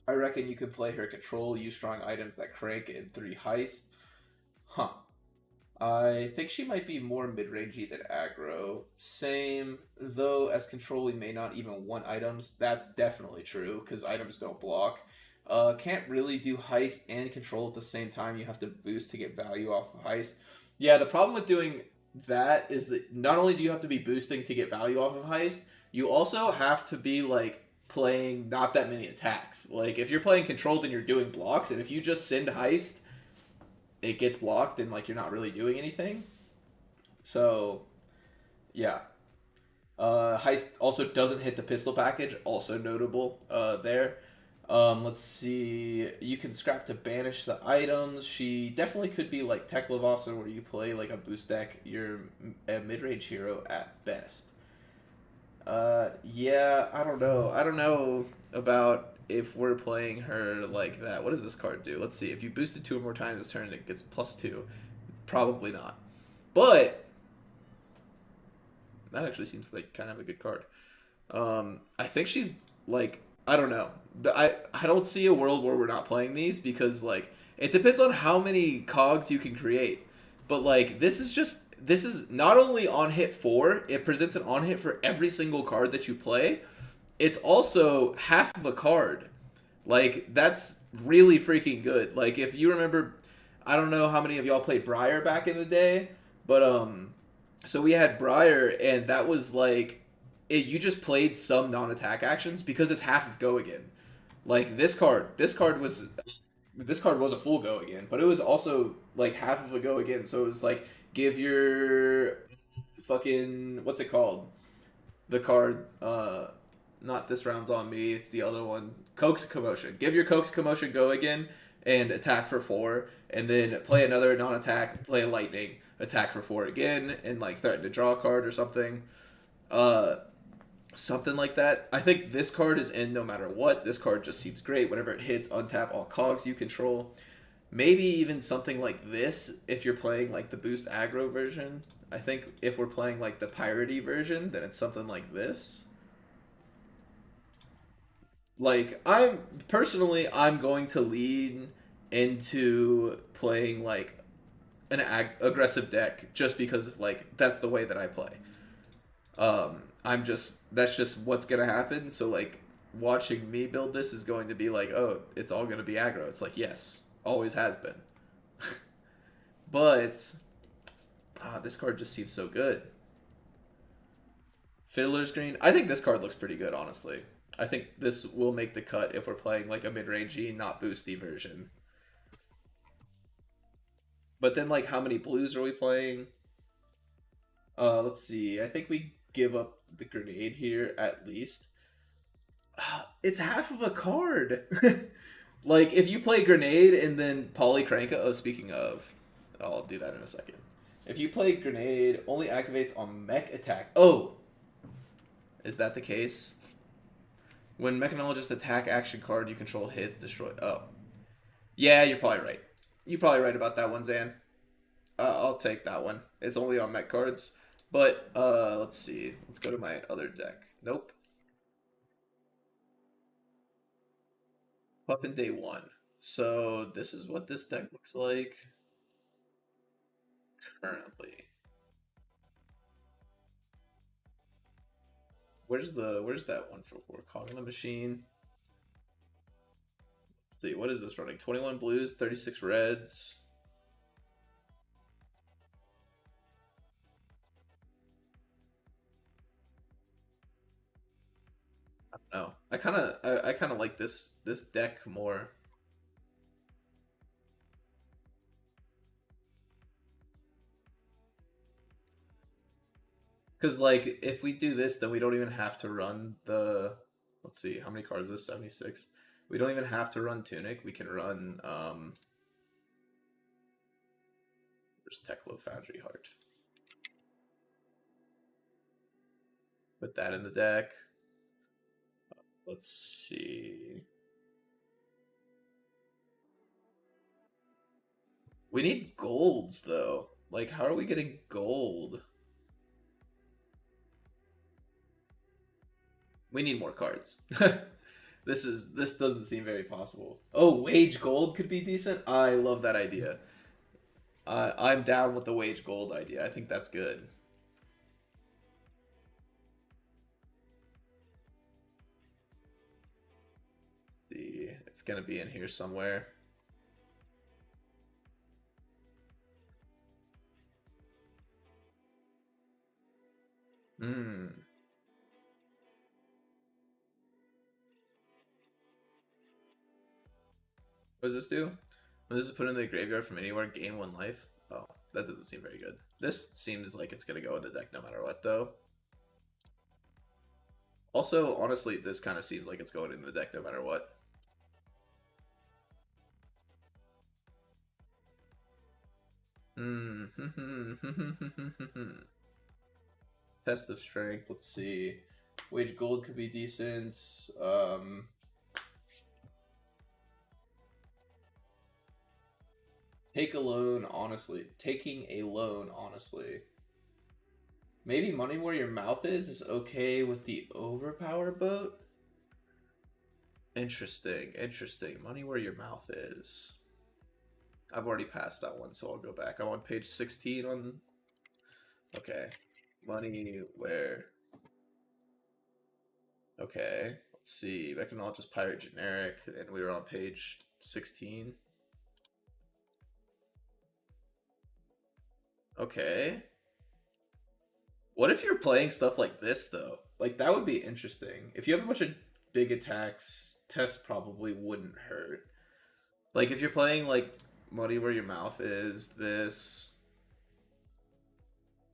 I reckon you could play her control, use strong items that crank in 3 heist. Huh. I think she might be more mid-rangey than aggro. Same, though, as control we may not even want items. That's definitely true, because items don't block. Can't really do heist and control at the same time. You have to boost to get value off of heist. Yeah, the problem with doing that is that not only do you have to be boosting to get value off of heist, you also have to be, like, playing not that many attacks. Like, if you're playing controlled and you're doing blocks, and if you just send heist, it gets blocked and, like, you're not really doing anything. So, yeah. Heist also doesn't hit the pistol package, also notable there. Let's see. You can scrap to banish the items. She definitely could be like Tech Lavasa, where you play like a boost deck. You're a mid-range hero at best. Yeah, I don't know. I don't know about if we're playing her like that. What does this card do? Let's see. If you boost it 2 or more times this turn, it gets +2. Probably not. But that actually seems like kind of a good card. I think she's like, I don't know. I don't see a world where we're not playing these because like it depends on how many cogs you can create. But like this is not only on hit 4, it presents an on hit for every single card that you play. It's also half of a card. Like that's really freaking good. Like if you remember, I don't know how many of y'all played Briar back in the day, but so we had Briar, and that was like, you just played some non-attack actions because it's half of go again. Like this card was a full go again, but it was also like half of a go again. So it was like give your fucking what's it called? The card, not this round's on me. It's the other one. Coax Commotion. Give your Coax Commotion go again and attack for 4, and then play another non-attack. Play a Lightning, attack for 4 again, and like threaten to draw a card or something. Something like that. I think this card is in no matter what. This card just seems great. Whenever it hits, untap all cogs you control. Maybe even something like this if you're playing like the boost aggro version. I think if we're playing like the piratey version, then it's something like this. Like I'm going to lean into playing like an aggressive deck just because of like that's the way that I play. That's just what's gonna happen. So like watching me build this is going to be like, oh, it's all gonna be aggro. It's like, yes, always has been. But this card just seems so good. Fiddler's Green. I think this card looks pretty good, honestly. I think this will make the cut if we're playing like a mid-rangey, not boosty version. But then like how many blues are we playing? Let's see. I think we give up the grenade here at least. It's half of a card. Like if you play grenade and then Polycranka. Oh, speaking of, I'll do that in a second. If you play grenade, only activates on mech attack. Oh, is that the case? When mechanologist attack action card you control hits, destroy. Oh, yeah, you're probably right. You're probably right about that one, Zan. I'll take that one. It's only on mech cards. But let's see. Let's go to my other deck. Nope. Puffin day one. So this is what this deck looks like currently. Where's that one for Cog in the Machine? Let's see, what is this running? 21 blues, 36 reds. I don't know. I kinda like this deck more. Cause like if we do this, then we don't even have to run the. Let's see, how many cards is this? 76. We don't even have to run Tunic. We can run There's Teklo Foundry Heart. Put that in the deck. Let's see. We need golds though. Like, how are we getting gold? We need more cards. This doesn't seem very possible. Oh, wage gold could be decent. I love that idea. I'm down with the wage gold idea. I think that's good. See, it's gonna be in here somewhere. Hmm. What does this do? When this is put in the graveyard from anywhere, gain 1 life. Oh, that doesn't seem very good. This seems like it's gonna go in the deck no matter what, though. Also, honestly, this kind of seems like it's going in the deck no matter what. Test of strength. Let's see. Wage gold could be decent. Take a loan, honestly. Taking a loan, honestly. Maybe money where your mouth is okay with the overpower boat. Interesting, interesting. Money where your mouth is. I've already passed that one, so I'll go back. I'm on page 16 on. Okay. Money where. Okay. Let's see. Mechanologist Pirate Generic, and we were on page 16. Okay. What if you're playing stuff like this, though? Like, that would be interesting. If you have a bunch of big attacks, test probably wouldn't hurt. Like, if you're playing, like, Money Where Your Mouth Is, this.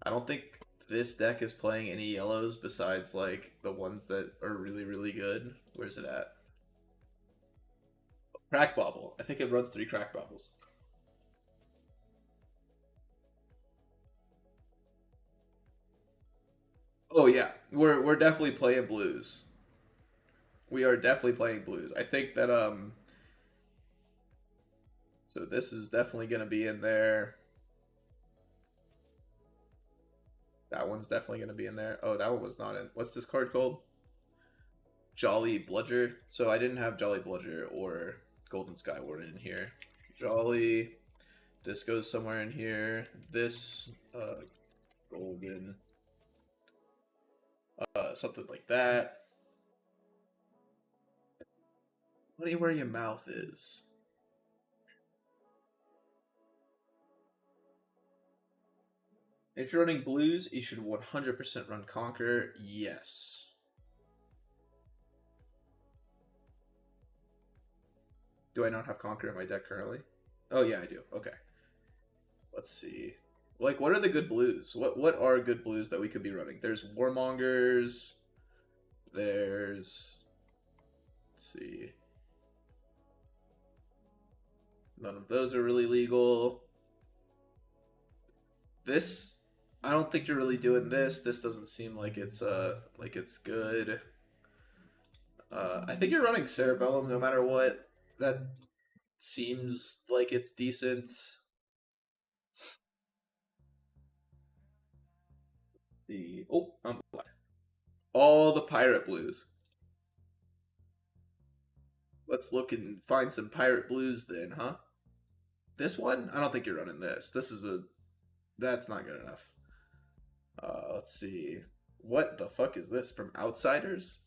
I don't think this deck is playing any yellows besides, like, the ones that are really, really good. Where's it at? Crack Bobble. I think it runs 3 Crack Bobbles. Oh, yeah. We're definitely playing blues. We are definitely playing blues. I think that, so this is definitely going to be in there. That one's definitely going to be in there. Oh, that one was not in. What's this card called? Jolly Bludger. So I didn't have Jolly Bludger or Golden Skyward in here. Jolly. This goes somewhere in here. This, Golden. Something like that. Money where your mouth is. If you're running blues, you should 100% run Conquer. Yes. Do I not have Conquer in my deck currently? Oh, yeah, I do. Okay. Let's see. Like, what are the good blues? What are good blues that we could be running? There's Warmongers. There's... Let's see. None of those are really legal. This, I don't think you're really doing this. This doesn't seem like it's good. I think you're running Cerebellum no matter what. That seems like it's decent. The I'm black. All the pirate blues. Let's look and find some pirate blues then, huh? This one? I don't think you're running this. This is a that's not good enough. Let's see. What the fuck is this from Outsiders?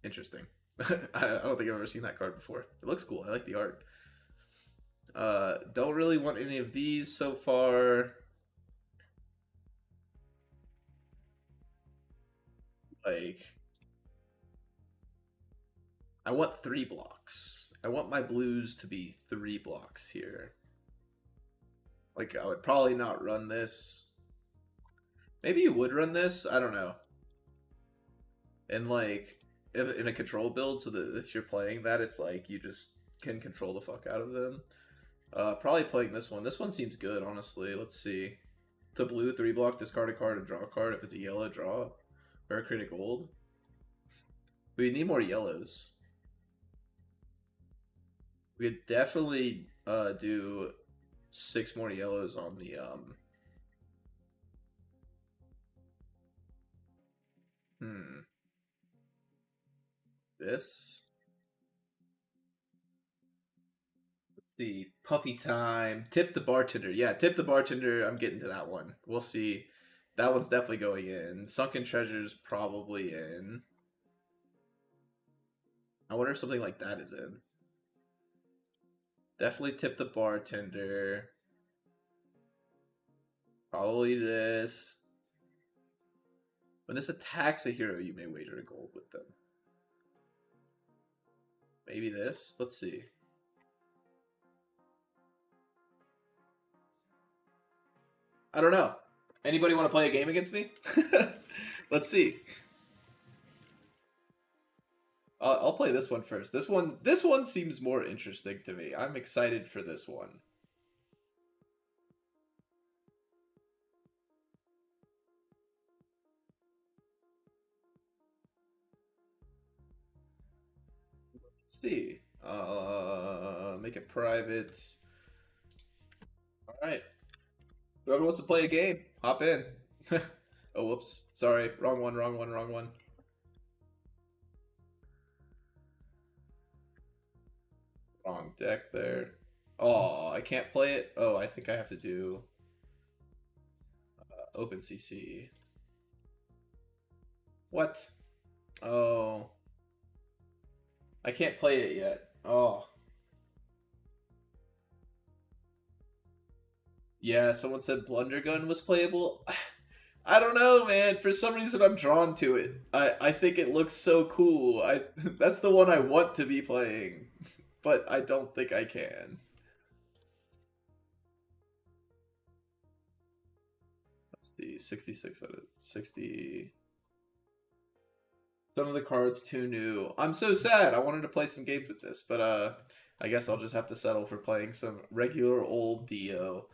Interesting. I don't think I've ever seen that card before. It looks cool. I like the art. Don't really want any of these so far. Like, I want 3 blocks. I want my blues to be 3 blocks here. Like, I would probably not run this. Maybe you would run this. I don't know. And like, in a control build, so that if you're playing that, it's like you just can control the fuck out of them. Probably playing this one. This one seems good, honestly. Let's see. To blue, 3 block, discard a card and draw a card. If it's a yellow, draw. Or a critic gold. We need more yellows. We could definitely do 6 more yellows on the this. The puffy time. Tip the bartender. Yeah, tip the bartender. I'm getting to that one. We'll see. That one's definitely going in. Sunken treasure's probably in. I wonder if something like that is in. Definitely tip the bartender. Probably this. When this attacks a hero, you may wager a gold with them. Maybe this? Let's see. I don't know. Anybody want to play a game against me? Let's see. I'll play this one first. This one seems more interesting to me. I'm excited for this one. Let's see. Make it private. All right. Whoever wants to play a game, hop in. Oh, whoops. Sorry. Wrong one, wrong one, wrong one. Wrong deck there. Oh, I can't play it. Oh, I think I have to do OpenCC. What? Oh. I can't play it yet. Oh. Yeah, someone said Blundergun was playable. I don't know, man. For some reason, I'm drawn to it. I think it looks so cool. That's the one I want to be playing, but I don't think I can. Let's see, 66 out of 60. Some of the cards too new. I'm so sad. I wanted to play some games with this, but I guess I'll just have to settle for playing some regular old Dio.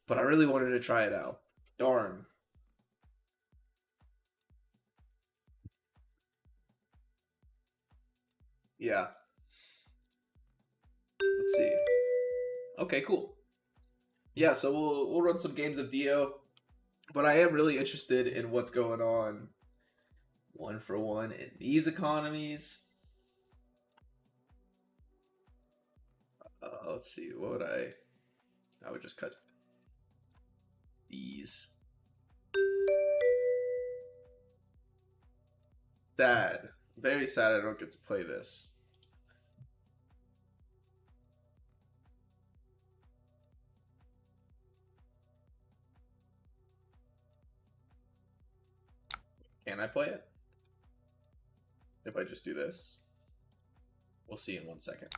But I really wanted to try it out. Darn. Yeah. Let's see. Okay, cool. Yeah, so we'll run some games of Dio, but I am really interested in what's going on 1-for-1 in these economies. Let's see. What would I would just cut these. Sad. Very sad I don't get to play this. Can I play it? If I just do this? We'll see in 1 second.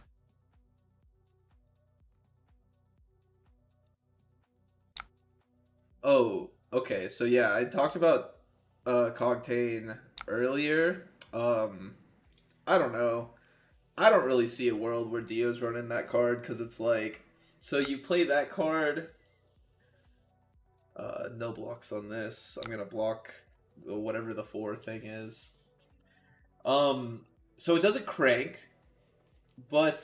Oh, okay. So yeah, I talked about Cogtane earlier. I don't know. I don't really see a world where Dio's running that card because it's like, so you play that card, No blocks on this. I'm gonna block whatever the 4 thing is. So it doesn't crank, but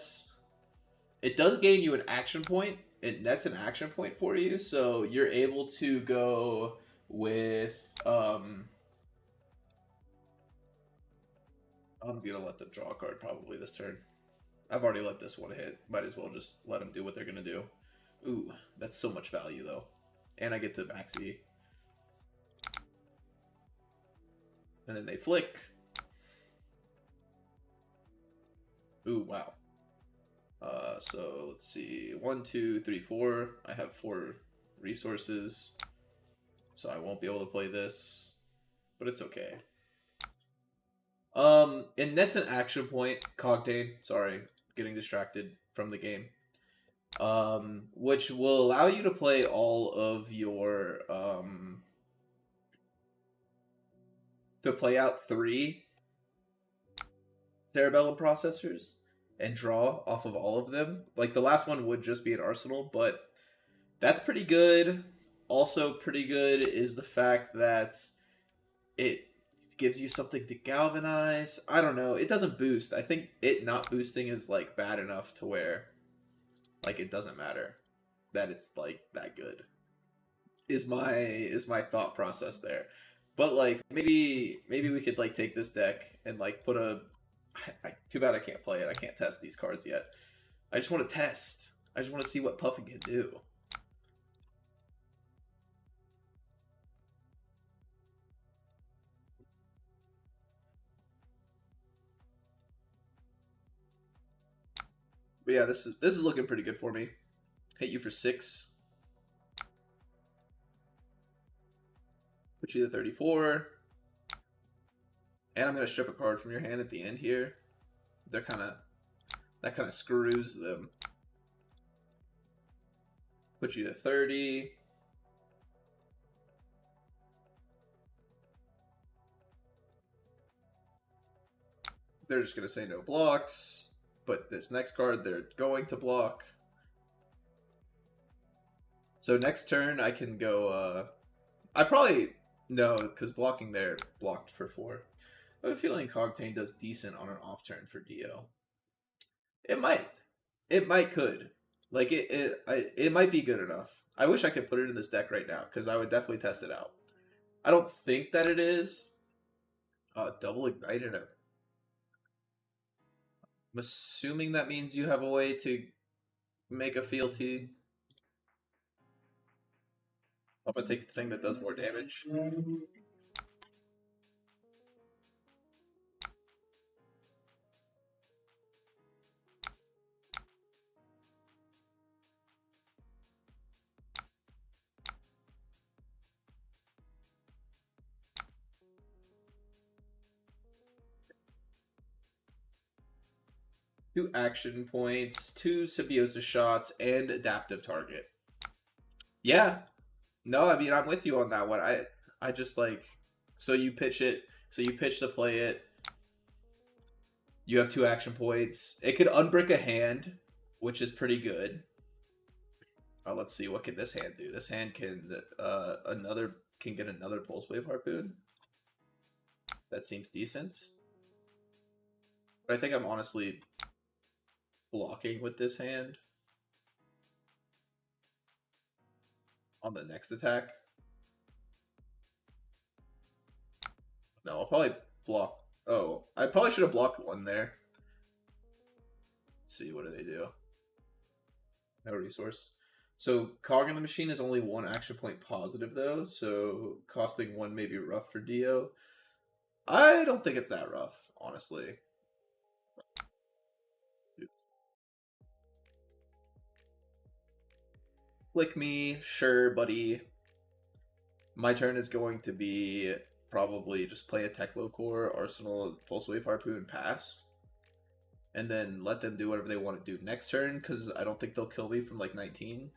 it does gain you an action point. That's an action point for you, so you're able to go with I'm gonna let them draw a card probably this turn. I've already let this one hit. Might as well just let them do what they're gonna do. Ooh, that's so much value though. And I get to maxi. And then they flick. Ooh, wow. So let's see. 1, 2, 3, 4. I have 4 resources. So I won't be able to play this. But it's okay. And that's an action point. Cogtane, sorry, getting distracted from the game. Which will allow you to play all of your to play out 3 cerebellum processors and draw off of all of them. Like the last one would just be an arsenal, but that's pretty good. Also pretty good is the fact that it gives you something to galvanize. I don't know. It doesn't boost. I think it not boosting is like bad enough to where like it doesn't matter that it's like that good. Is my thought process there. But like maybe we could like take this deck and like put a too bad I can't play it. I can't test these cards yet. I just want to test. I just want to see what Puffin can do. But yeah, this is looking pretty good for me. Hit you for 6. Put you to 34. And I'm gonna strip a card from your hand at the end here. That kind of screws them. Put you to 30. They're just gonna say no blocks. But this next card they're going to block. So next turn I can go I probably no, because blocking there blocked for 4. I have a feeling Cogtane does decent on an off turn for Dio. It might. It might could. Like it might be good enough. I wish I could put it in this deck right now because I would definitely test it out. I don't think that it is. Double ignited him. I'm assuming that means you have a way to make a fealty. I'm gonna take the thing that does more damage. Two action points, 2 symbiosis shots, and adaptive target. Yeah. No, I mean I'm with you on that one. I just like so you pitch it, so you pitch to play it. You have 2 action points. It could unbrick a hand, which is pretty good. Let's see, what can this hand do? This hand can get another pulse wave harpoon. That seems decent. But I think I'm honestly blocking with this hand on the next attack. No, I'll probably block. Oh, I probably should have blocked 1 there. Let's see, what do they do? No resource. So Cog in the Machine is only 1 action point positive though, so costing 1 may be rough for Dio. I don't think it's that rough, honestly. Flick me, sure, buddy. My turn is going to be probably just play a Techlo Core, Arsenal, Pulse Wave Harpoon, pass. And then let them do whatever they want to do next turn, because I don't think they'll kill me from like 19.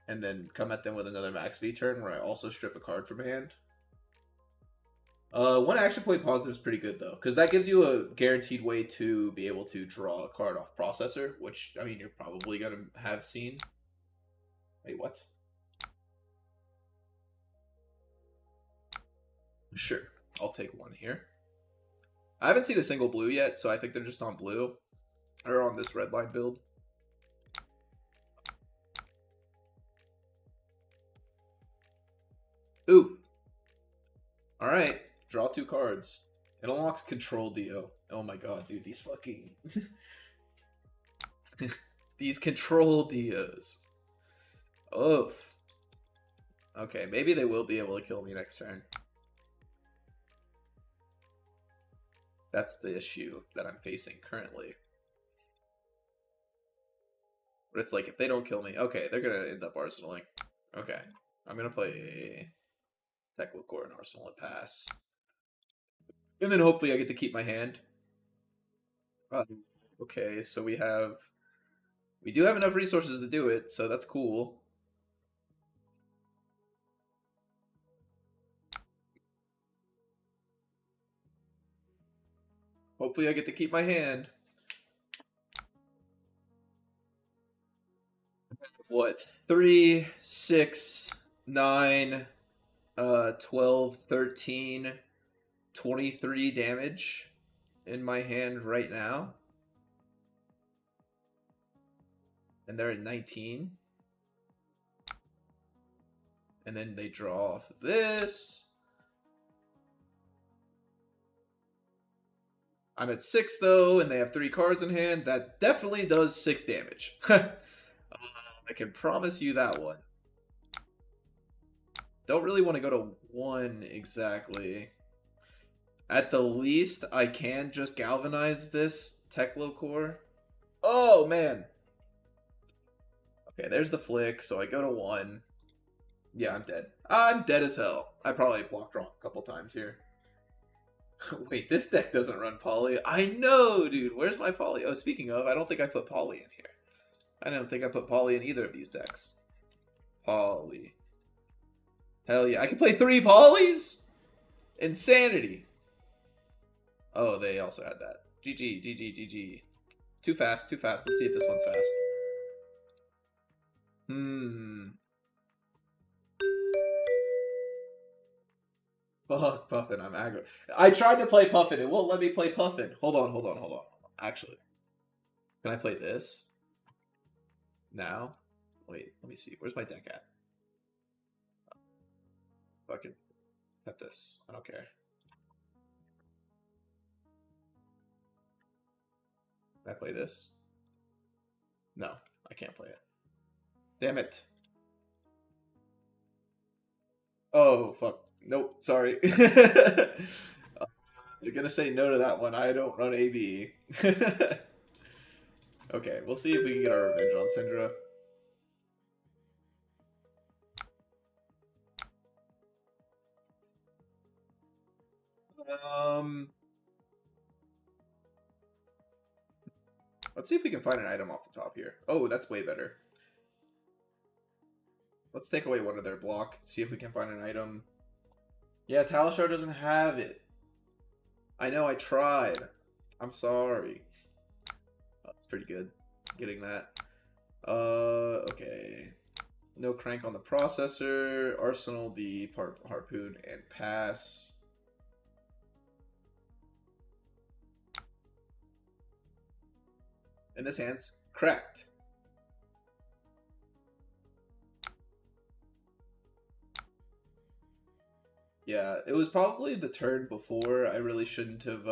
And then come at them with another max V turn where I also strip a card from hand. 1 action point positive is pretty good though, because that gives you a guaranteed way to be able to draw a card off processor, which I mean you're probably gonna have seen. Wait, what? Sure, I'll take one here. I haven't seen a single blue yet, so I think they're just on blue. Or on this red line build. Ooh. Alright. Draw 2 cards. It unlocks Control Dio. Oh my god, dude. These fucking... these Control Dios. Oof. Okay, maybe they will be able to kill me next turn. That's the issue that I'm facing currently. But it's like, if they don't kill me... Okay, they're gonna end up arsenaling. Okay. I'm gonna play Technical Core and Arsenal at pass. And then hopefully I get to keep my hand. Okay, so we do have enough resources to do it, so that's cool. Hopefully I get to keep my hand. What? 3, 6, 9, 12, 13, 23 damage in my hand right now. And they're at 19. And then they draw off this. I'm at 6 though, and they have 3 cards in hand. That definitely does 6 damage. I can promise you that one. Don't really want to go to 1 exactly. At the least, I can just galvanize this Techlo Core. Oh, man. Okay, there's the flick, so I go to 1. Yeah, I'm dead. I'm dead as hell. I probably blocked wrong a couple times here. Wait, this deck doesn't run Poly. I know, dude. Where's my Poly? Oh, speaking of, I don't think I put Poly in here. I don't think I put Poly in either of these decks. Poly. Hell yeah. I can play 3 Polys? Insanity. Oh, they also had that. GG, GG, GG. Too fast, too fast. Let's see if this one's fast. Fuck Puffin, I'm aggro. I tried to play Puffin. It won't let me play Puffin. Hold on, hold on, hold on. Actually. Can I play this? Now? Wait, let me see. Where's my deck at? Fucking cut this. I don't care. Can I play this? No, I can't play it. Damn it. Oh, fuck. Nope, sorry. You're gonna say no to that one. I don't run AB. Okay, we'll see if we can get our revenge on Syndra. Let's see if we can find an item off the top here. Oh, that's way better. Let's take away one of their block, see if we can find an item. Yeah, Talishar doesn't have it. I know, I tried. I'm sorry. Oh, that's pretty good. Getting that. Okay. No crank on the processor. Arsenal, the harpoon, and pass. And this hand's cracked. Yeah, it was probably the turn before. I really shouldn't have,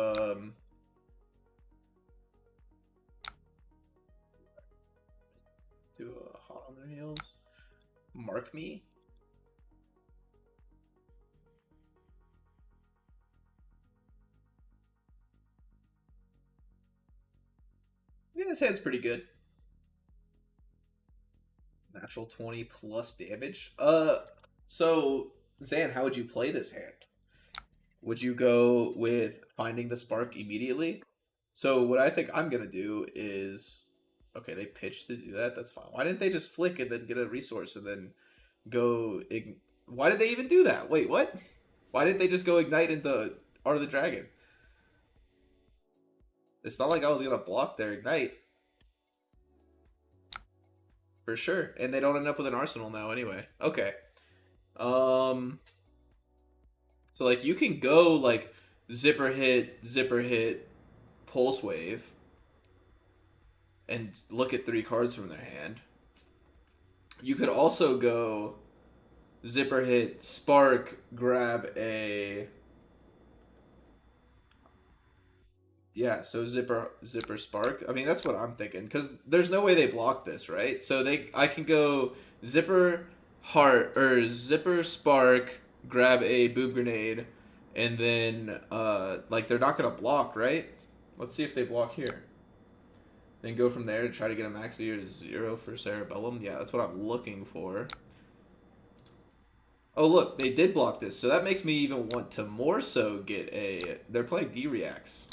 do a hot on their heels. Mark me? Yeah, this hand's pretty good. Natural 20 plus damage. So, Zan, how would you play this hand? Would you go with finding the spark immediately? So what I think I'm gonna do is, okay, they pitched to do that. That's fine. Why didn't they just flick and then get a resource and then go? Why did they even do that? Wait, what? Why didn't they just go ignite into Art of the Dragon? It's not like I was gonna block their ignite. For sure. And they don't end up with an arsenal now anyway. Okay. So So like you can go like zipper hit, pulse wave, and look at 3 cards from their hand. You could also go zipper hit, spark, grab a yeah, so zipper spark. I mean that's what I'm thinking because there's no way they block this, right? So I can go zipper heart or zipper spark, grab a boob grenade, and then like they're not gonna block, right? Let's see if they block here. Then go from there to try to get a max V or 0 for Cerebellum. Yeah, that's what I'm looking for. Oh look, they did block this, so that makes me even want to more so get a. They're playing D reacts.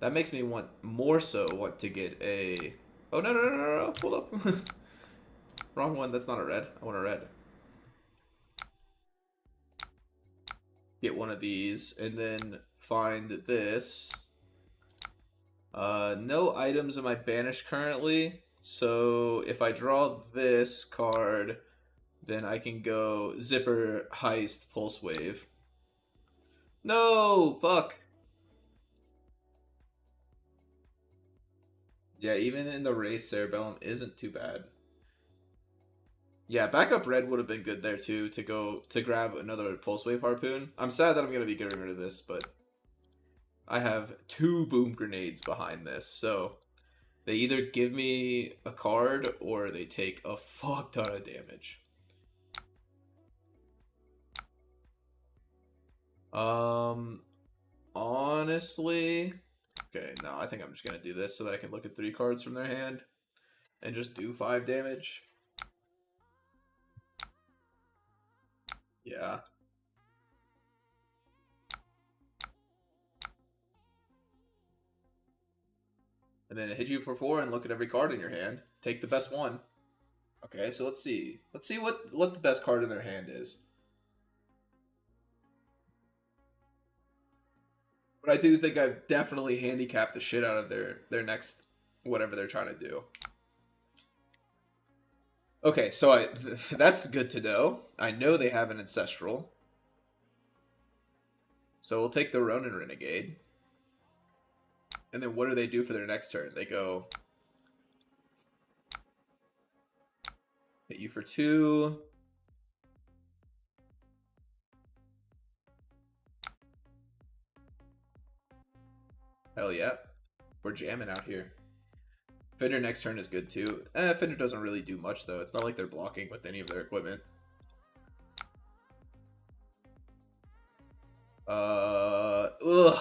That makes me more so want to get a. Oh no! Hold up. Wrong one. That's not a red. I want a red. Get one of these and then find this. No items in my banish currently. So if I draw this card, then I can go zipper heist pulse wave. No, fuck. Yeah, even in the race, Cerebellum isn't too bad. Yeah, backup red would have been good there too to grab another pulse wave harpoon. I'm sad that I'm gonna be getting rid of this, but I have 2 boom grenades behind this, so they either give me a card or they take a fuck ton of damage. Honestly, okay, no, I think I'm just gonna do this so that I can look at 3 cards from their hand and just do 5 damage. Yeah. And then it hit you for 4 and look at every card in your hand. Take the best one. Okay, so let's see. Let's see what the best card in their hand is. But I do think I've definitely handicapped the shit out of their next whatever they're trying to do. Okay, so that's good to know. I know they have an Ancestral. So we'll take the Ronin Renegade. And then what do they do for their next turn? They go hit you for 2. Hell yeah. We're jamming out here. Fender next turn is good too. Fender doesn't really do much though. It's not like they're blocking with any of their equipment. Ugh.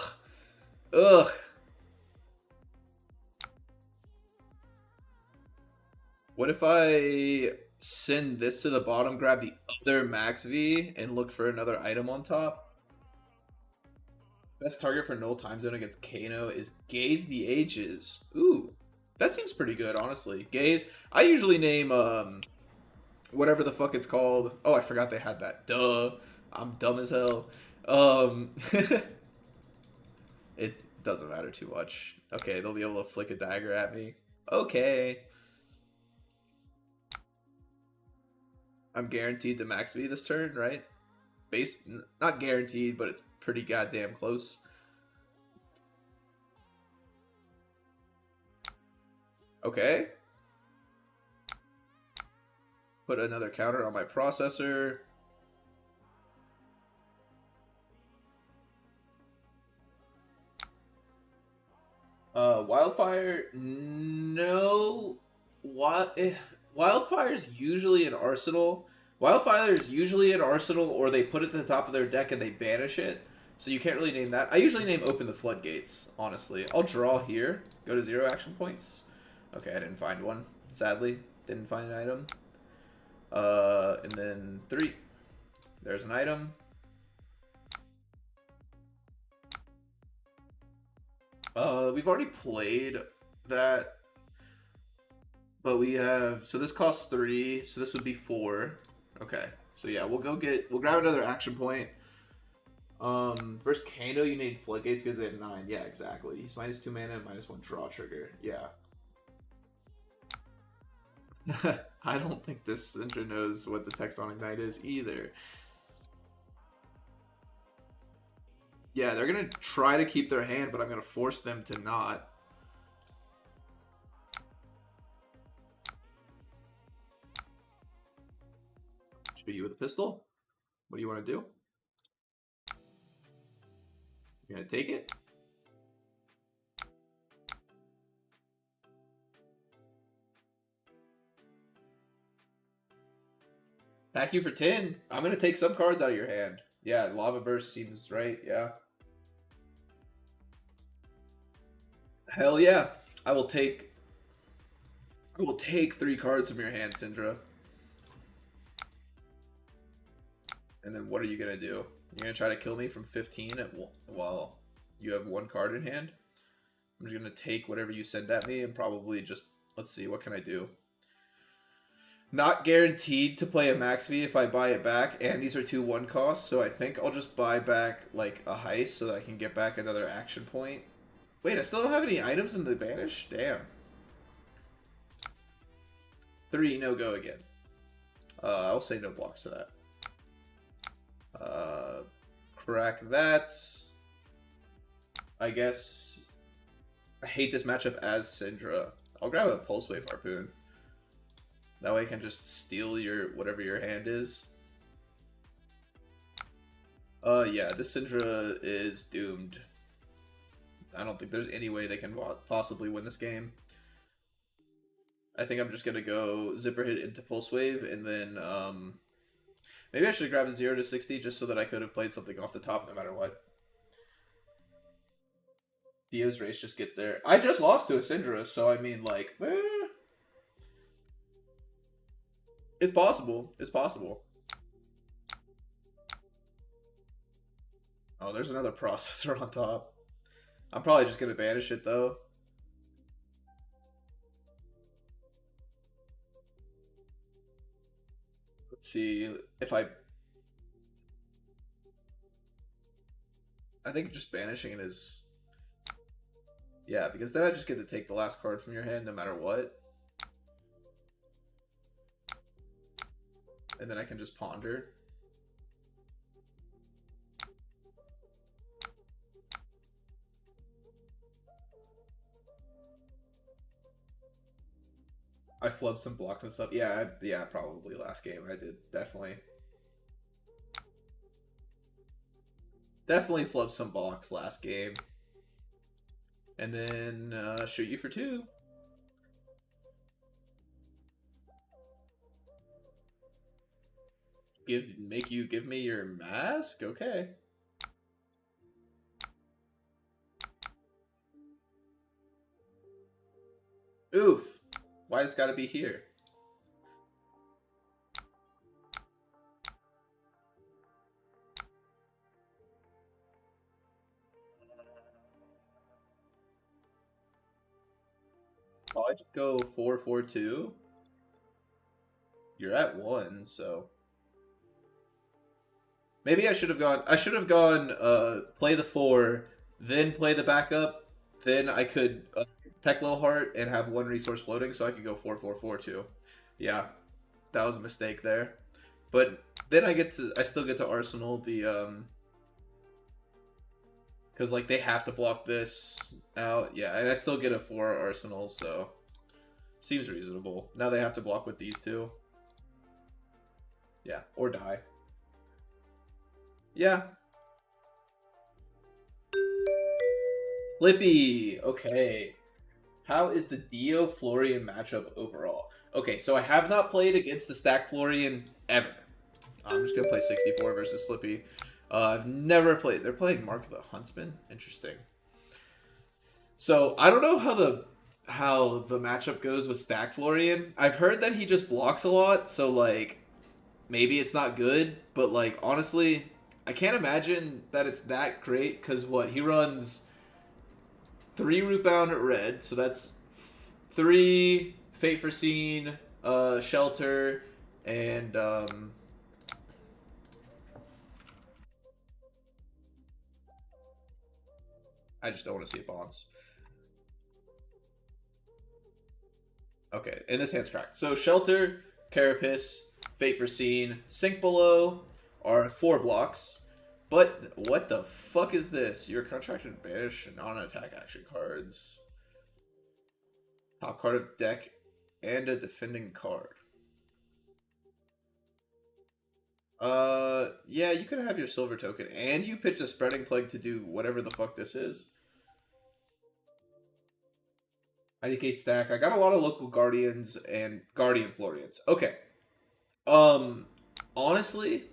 What if I send this to the bottom, grab the other max V, and look for another item on top? Best target for null time zone against Kano is Gaze the Ages. Ooh, that seems pretty good, honestly. Gaze. I usually name whatever the fuck it's called. Oh, I forgot they had that. Duh. I'm dumb as hell. It doesn't matter too much. Okay, they'll be able to flick a dagger at me. Okay. I'm guaranteed to max V this turn, right? Not guaranteed, but it's pretty goddamn close. Okay. Put another counter on my processor. Wildfire, no. What? Wildfire's usually an arsenal. Wildfire is usually an arsenal, or they put it to the top of their deck and they banish it. So you can't really name that. I usually name Open the Floodgates, honestly. I'll draw here. Go to 0 action points. Okay, I didn't find one. Sadly, didn't find an item. And then 3. There's an item. We've already played that, but we have, so this costs 3, so this would be 4. Okay, so yeah, we'll grab another action point. Versus Kano, you need Floodgates because they have 9. Yeah, exactly. He's -2 mana and -1 draw trigger. Yeah. I don't think this Syndra knows what the Texonic Knight is either. Yeah, they're gonna try to keep their hand, but I'm gonna force them to not. Shoot you with a pistol? What do you want to do? You're gonna take it? Pack you for 10. I'm gonna take some cards out of your hand. Yeah, Lava Burst seems right, yeah. Hell yeah. I will take 3 cards from your hand, Syndra. And then what are you gonna do? You're gonna try to kill me from 15 while you have 1 card in hand? I'm just gonna take whatever you send at me and probably just, let's see, what can I do? Not guaranteed to play a max V if I buy it back, and these are 2 1 costs, so I think I'll just buy back like a heist so that I can get back another action point. Wait, I still don't have any items in the banish? Damn. 3, no go again. I'll say no blocks to that. Crack that. I guess I hate this matchup as Syndra. I'll grab a Pulse Wave Harpoon. That way I can just steal your whatever your hand is. Yeah, this Syndra is doomed. I don't think there's any way they can possibly win this game. I think I'm just gonna go Zipper Hit into Pulse Wave, and then maybe I should grab a 0 to 60 just so that I could have played something off the top no matter what. Dio's Race just gets there. I just lost to a Syndra, so I mean, like, it's possible. It's possible. Oh, there's another processor on top. I'm probably just gonna banish it though. Let's see if I think just banishing it is... Yeah, because then I just get to take the last card from your hand no matter what. And then I can just ponder. I flubbed some blocks and stuff. Yeah, yeah, probably last game I did. Definitely flubbed some blocks last game. And then shoot you for 2. Make you give me your mask? Okay. Oof. Why it's gotta be here? Oh, I just go 4-4-2. You're at 1, so maybe I should have gone play the 4, then play the backup, then I could Tech Low Heart and have 1 resource floating so I could go 4-4-4-2. Yeah. That was a mistake there. But then I still get to Arsenal the because like they have to block this out. Yeah, and I still get a 4 Arsenal, so seems reasonable. Now they have to block with these 2. Yeah, or die. Yeah. Flippy. Okay. How is the Dio Florian matchup overall? Okay, so I have not played against the Stack Florian ever. I'm just gonna play 64 versus Slippy. I've never played. They're playing Mark the Huntsman. Interesting. So I don't know how the matchup goes with Stack Florian. I've heard that he just blocks a lot, so like maybe it's not good. But like honestly, I can't imagine that it's that great because what he runs 3 Rootbound Red, so that's 3 Fate Foreseen, Shelter, and I just don't want to see it bonds. Okay, and this hand's cracked. So Shelter, Carapace, Fate Foreseen, Sink Below are 4 blocks, But what the fuck is this? You're contracted to banish non-attack action cards. Top card of deck and a defending card. Yeah, you could have your silver token, and you pitch a spreading plague to do whatever the fuck this is. IDK stack. I got a lot of local guardians and guardian Florians. Okay. Um, honestly,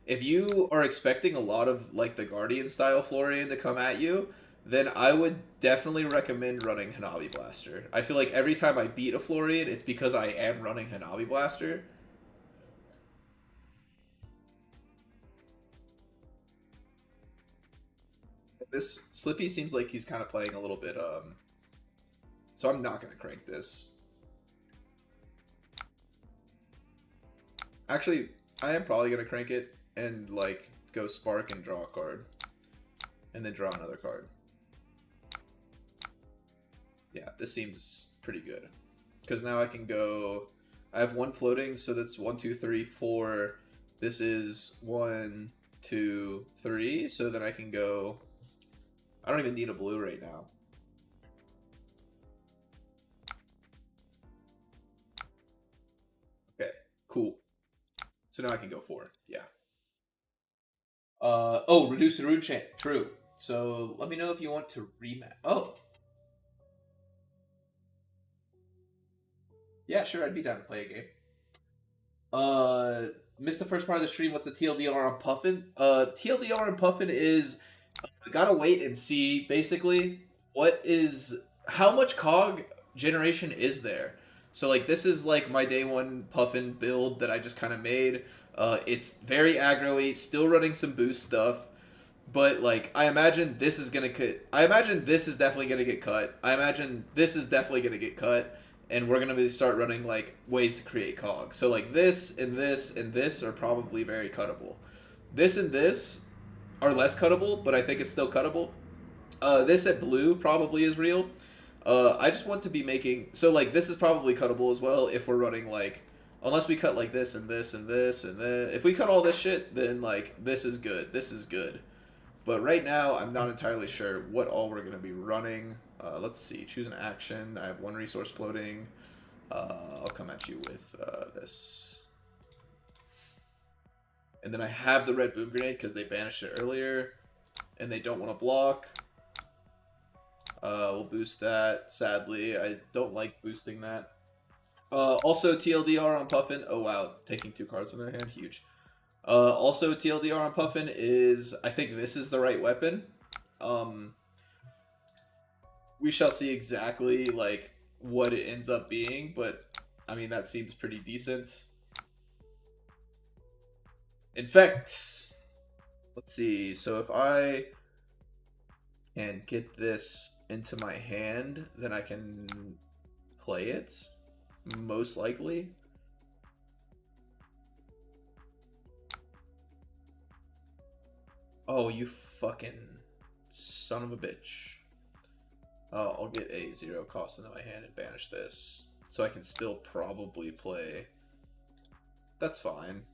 if you are expecting a lot of like the guardian style Florian to come at you, then I would definitely recommend running Hanabi Blaster. I feel like every time I beat a Florian, it's because I am running Hanabi Blaster. This Slippy seems like he's kind of playing a little bit, so I'm not going to crank this. Actually, I am probably going to crank it and, like, go Spark and draw a card. And then draw another card. Yeah, this seems pretty good. Because now I can go... I have one floating, so that's 1, 2, 3, 4. This is 1, 2, 3. So then I can go... I don't even need a blue right now. Okay, cool. So now I can go 4. Yeah. Oh, reduce the rune chant. True. So let me know if you want to rematch. Oh. Yeah, sure. I'd be down to play a game. Missed the first part of the stream. What's the TLDR on Puffin? TLDR on Puffin is gotta wait and see basically how much cog generation is there. So like this is like my day one Puffin build that I just kind of made. It's very aggro-y, still running some boost stuff, but like I imagine this is gonna cut. I imagine this is definitely gonna get cut. I imagine this is definitely gonna get cut, and we're gonna start running like ways to create cog. So like this and this and this are probably very cuttable. This and this are less cuttable, but I think it's still cuttable. This at blue probably is real. I just want to be making... So, like, this is probably cuttable as well if we're running, like... Unless we cut, like, this and this and this and then... If we cut all this shit, then, like, this is good. This is good. But right now, I'm not entirely sure what all we're going to be running. Let's see. Choose an action. I have one resource floating. I'll come at you with this. And then I have the red boom grenade because they banished it earlier. And they don't want to block. We'll boost that. Sadly, I don't like boosting that. Also, TLDR on Puffin. Oh, wow. Taking 2 cards from their hand. Huge. Also, TLDR on Puffin is... I think this is the right weapon. We shall see exactly, like, what it ends up being. But, I mean, that seems pretty decent. Infect. Let's see. So if I can get this into my hand, then I can play it. Most likely. Oh, you fucking son of a bitch. Oh, I'll get a 0 cost into my hand and banish this. So I can still probably play. That's fine.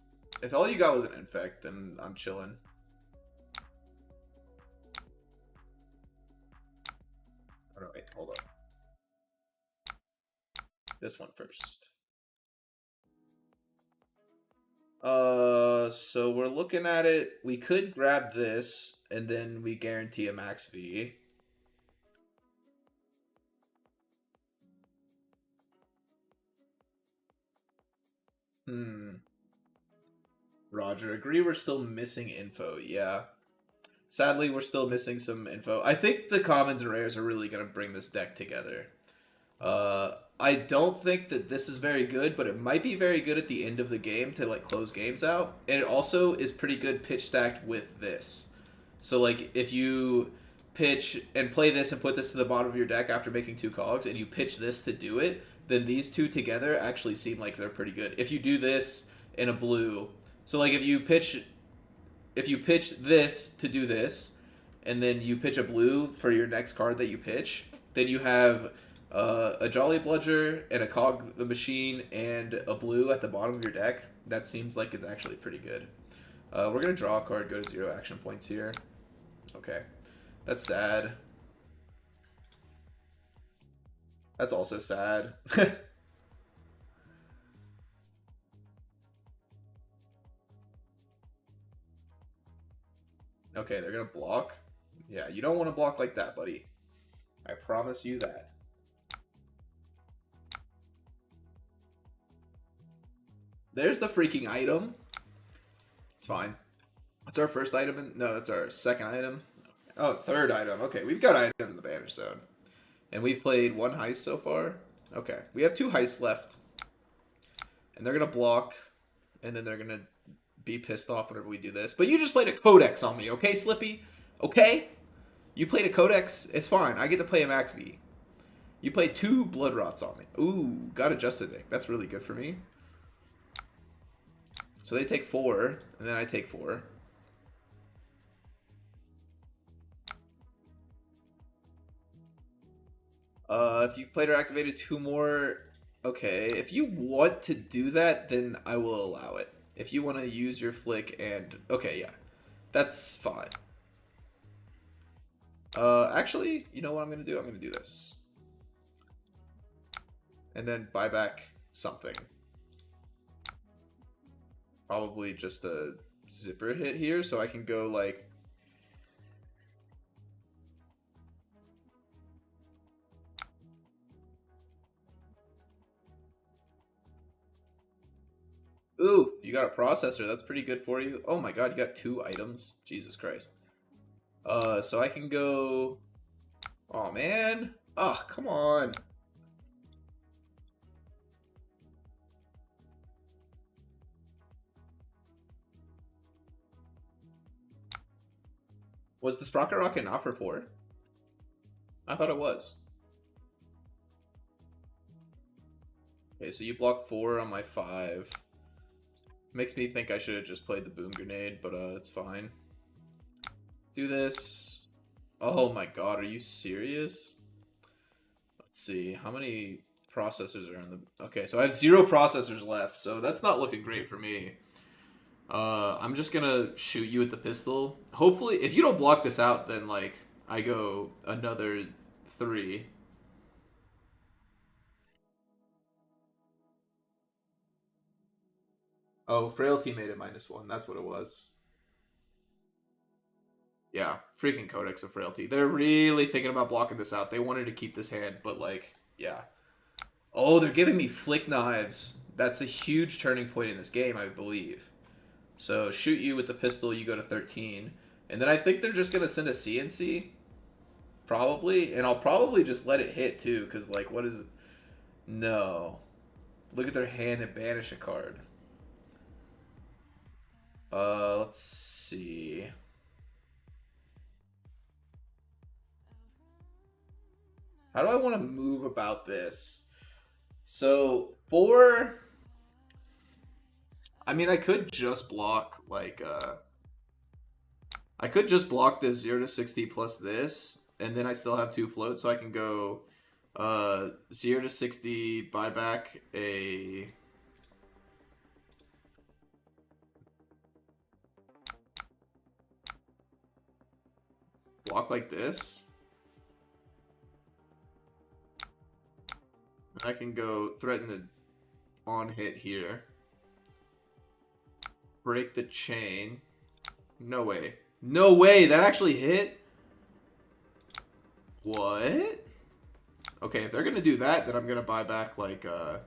If all you got was an infect, then I'm chilling. Oh, no, wait, hold up. This one first. So we're looking at it. We could grab this, and then we guarantee a max V. Roger. Agree we're still missing info. Yeah. Sadly, we're still missing some info. I think the commons and rares are really going to bring this deck together. I don't think that this is very good, but it might be very good at the end of the game to like close games out. And it also is pretty good pitch stacked with this. So like if you pitch and play this and put this to the bottom of your deck after making 2 cogs and you pitch this to do it, then these two together actually seem like they're pretty good. If you do this in a blue, so like if you pitch this to do this, and then you pitch a blue for your next card that you pitch, then you have a Jolly Bludger and a Cog the Machine and a blue at the bottom of your deck. That seems like it's actually pretty good. We're gonna draw a card, go to 0 action points here. Okay. That's sad. That's also sad. Okay, they're gonna block. Yeah, you don't want to block like that, buddy. I promise you that. There's the freaking item. It's fine. That's our first item. No, that's our second item. Oh, third item. Okay, we've got items in the banner zone. And we've played 1 heist so far. Okay, we have 2 heists left. And they're going to block. And then they're going to be pissed off whenever we do this. But you just played a Codex on me, okay, Slippy? Okay? You played a Codex. It's fine. I get to play a Max V. You played 2 Blood Rots on me. Ooh, got adjusted deck. That's really good for me. So they take 4, and then I take 4. If you've played or activated 2 more, okay. If you want to do that, then I will allow it. If you want to use your flick and... Okay, yeah. That's fine. Actually, you know what I'm going to do? I'm going to do this. And then buy back something. Probably just a zipper hit here, so I can go, like... Ooh, you got a processor. That's pretty good for you. Oh my god, you got 2 items. Jesus Christ. So I can go... Oh, man. Oh, come on. Was the Sprocket Rocket not for 4? I thought it was. Okay, so you block 4 on my 5. Makes me think I should have just played the Boom Grenade, but it's fine. Do this. Oh my god, are you serious? Let's see, how many processors are in the... Okay, so I have 0 processors left, so that's not looking great for me. I'm just gonna shoot you with the pistol. Hopefully, if you don't block this out, then, like, I go another 3. Oh, Frailty made it -1. That's what it was. Yeah, freaking Codex of Frailty. They're really thinking about blocking this out. They wanted to keep this hand, but, like, yeah. Oh, they're giving me Flick Knives. That's a huge turning point in this game, I believe. So, shoot you with the pistol, you go to 13. And then I think they're just going to send a CNC. Probably. And I'll probably just let it hit, too, because, like, what is it? No. Look at their hand and banish a card. Let's see. How do I want to move about this? So, I mean, I could just block, like, I could just block this 0 to 60 plus this, and then I still have 2 floats, so I can go, 0 to 60, buy back a... Block like this. And I can go threaten the on hit here. Break the chain. No way. No way! That actually hit? What? Okay, if they're gonna do that, then I'm gonna buy back like a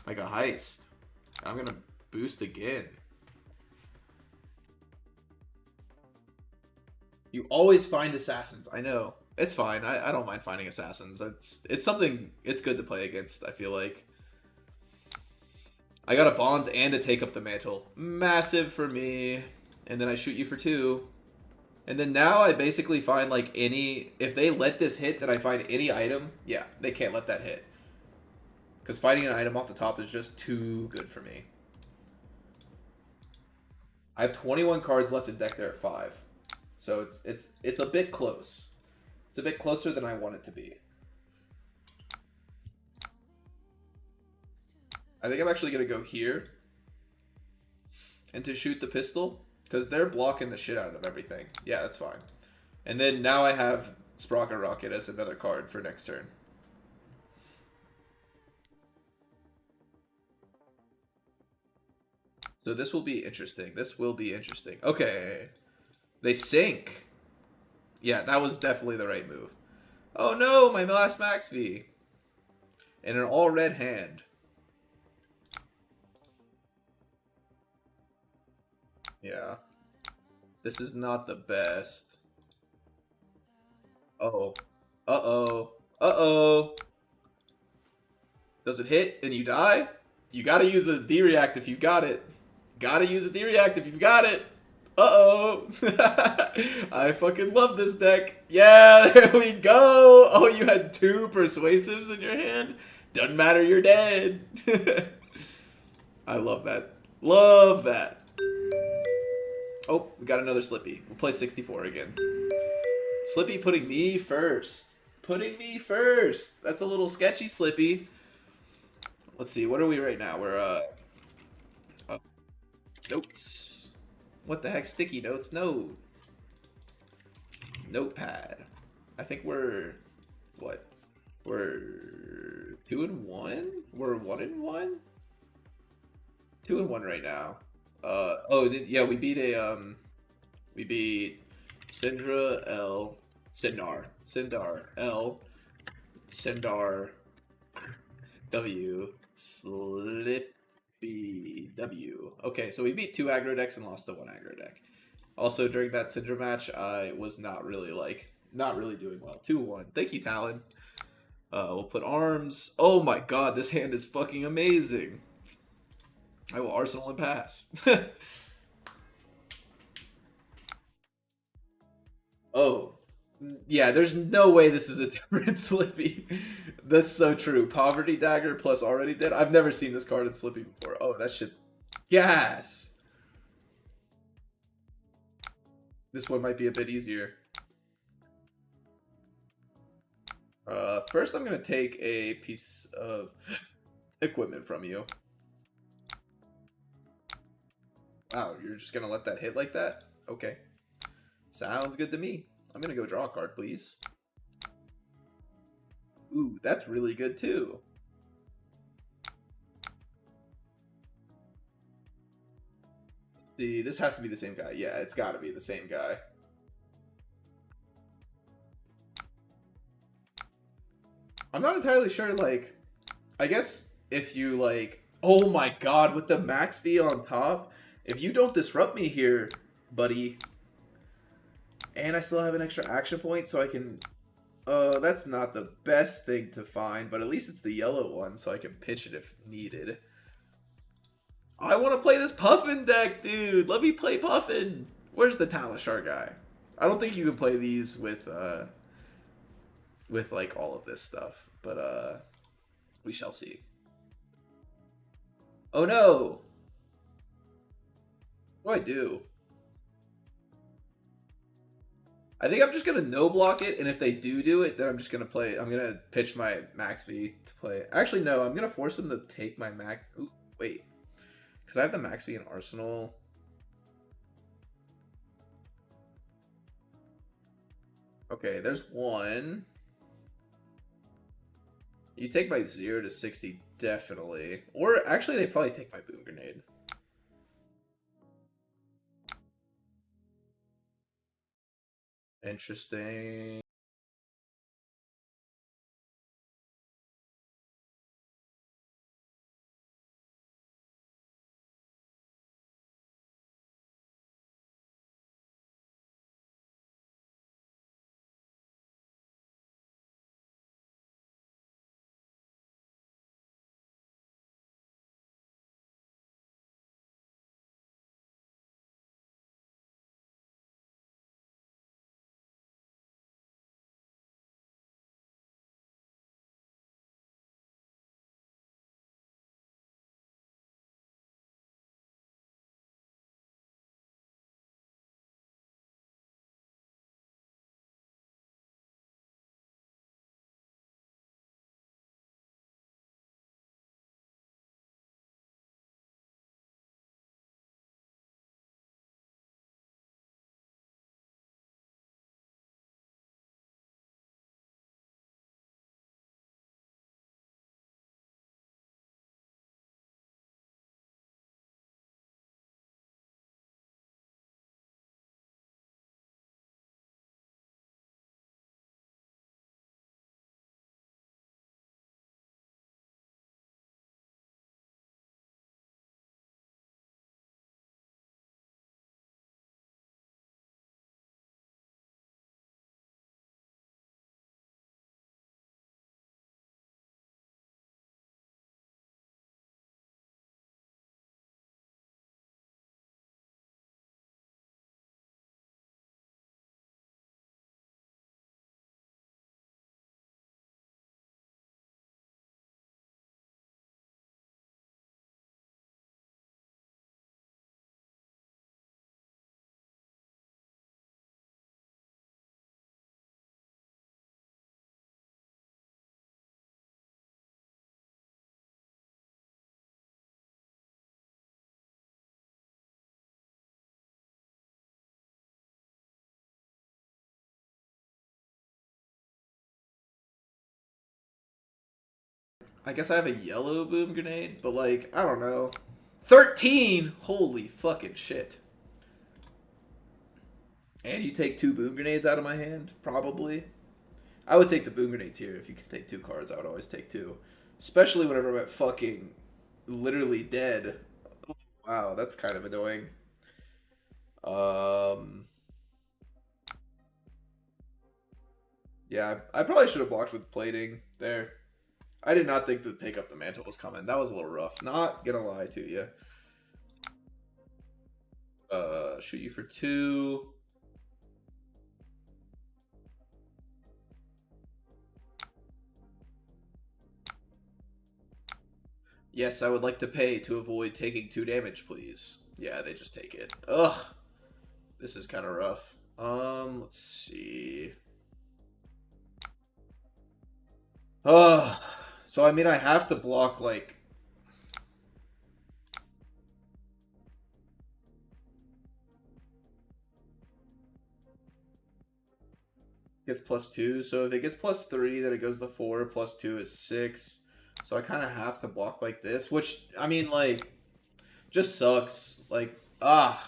heist. I'm gonna boost again. You always find assassins. I know. It's fine. I don't mind finding assassins. It's something it's good to play against, I feel like. I got a bonds and a take up the mantle. Massive for me. And then I shoot you for 2. And then now I basically find like any... If they let this hit, then I find any item. Yeah, they can't let that hit. Because finding an item off the top is just too good for me. I have 21 cards left in deck there at 5. So it's a bit close. It's a bit closer than I want it to be. I think I'm actually going to go here. And to shoot the pistol. Because they're blocking the shit out of everything. Yeah, that's fine. And then now I have Sprocket Rocket as another card for next turn. So this will be interesting. This will be interesting. Okay. They sink. Yeah, that was definitely the right move. Oh no, my last Max V. And an all red hand. Yeah. This is not the best. Uh-oh. Uh-oh. Uh-oh. Does it hit and you die? You gotta use a D-React if you got it. Gotta use a D-React if you've got it. Uh-oh. I fucking love this deck. Yeah, there we go. Oh, you had 2 persuasives in your hand? Doesn't matter, you're dead. I love that. Love that. Oh, we got another Slippy. We'll play 64 again. Slippy putting me first. Putting me first. That's a little sketchy, Slippy. Let's see, what are we right now? We're, notes. What the heck? Sticky notes? No. Notepad. I think we're, what? We're 2-1? We're 1-1? 2-1 right now. Oh, yeah, we beat we beat Syndra L, Sindar L, Sindar W, Slippy W. Okay, so we beat 2 aggro decks and lost the 1 aggro deck. Also, during that Syndra match, I was not really doing well. 2-1. Thank you, Talon. We'll put arms. Oh my god, this hand is fucking amazing. I will Arsenal and pass. Oh. Yeah, there's no way this is a different Slippy. That's so true. Poverty Dagger plus already dead. I've never seen this card in Slippy before. Oh, that shit's gas. This one might be a bit easier. First I'm going to take a piece of equipment from you. Wow, you're just going to let that hit like that? Okay. Sounds good to me. I'm going to go draw a card, please. Ooh, that's really good too. See, this has to be the same guy. Yeah, it's got to be the same guy. I'm not entirely sure, like, I guess if you, like, oh my god, with the max V on top, if you don't disrupt me here, buddy, and I still have an extra action point, so I can, that's not the best thing to find, but at least it's the yellow one, so I can pitch it if needed. I want to play this Puffin deck, dude. Let me play Puffin. Where's the Talishar guy? I don't think you can play these with like all of this stuff, but we shall see. Oh no! What do I do? I think I'm just gonna no block it, and if they do it, then I'm just gonna play. I'm gonna pitch my Max V to play. Actually, no, I'm gonna force them to take my Max. Ooh, wait, because I have the Max V in Arsenal. Okay, there's one. You take my 0 to 60, definitely. Or actually, they probably take my Boom Grenade. Interesting. I guess I have a yellow boom grenade, but like, I don't know. 13! Holy fucking shit. And you take 2 boom grenades out of my hand? Probably. I would take the boom grenades here. If you could take 2 cards, I would always take 2. Especially whenever I'm at fucking literally dead. Wow, that's kind of annoying. Um, yeah, I probably should have blocked with plating there. I did not think the take up the mantle was coming. That was a little rough. Not gonna lie to you. Shoot you for 2. Yes, I would like to pay to avoid taking 2 damage, please. Yeah, they just take it. Ugh. This is kind of rough. Let's see. So I mean, I have to block, like... Gets +2, so if it gets +3, then it goes to 4, +2 is 6. So I kind of have to block like this, which, I mean, like, just sucks. Like, can't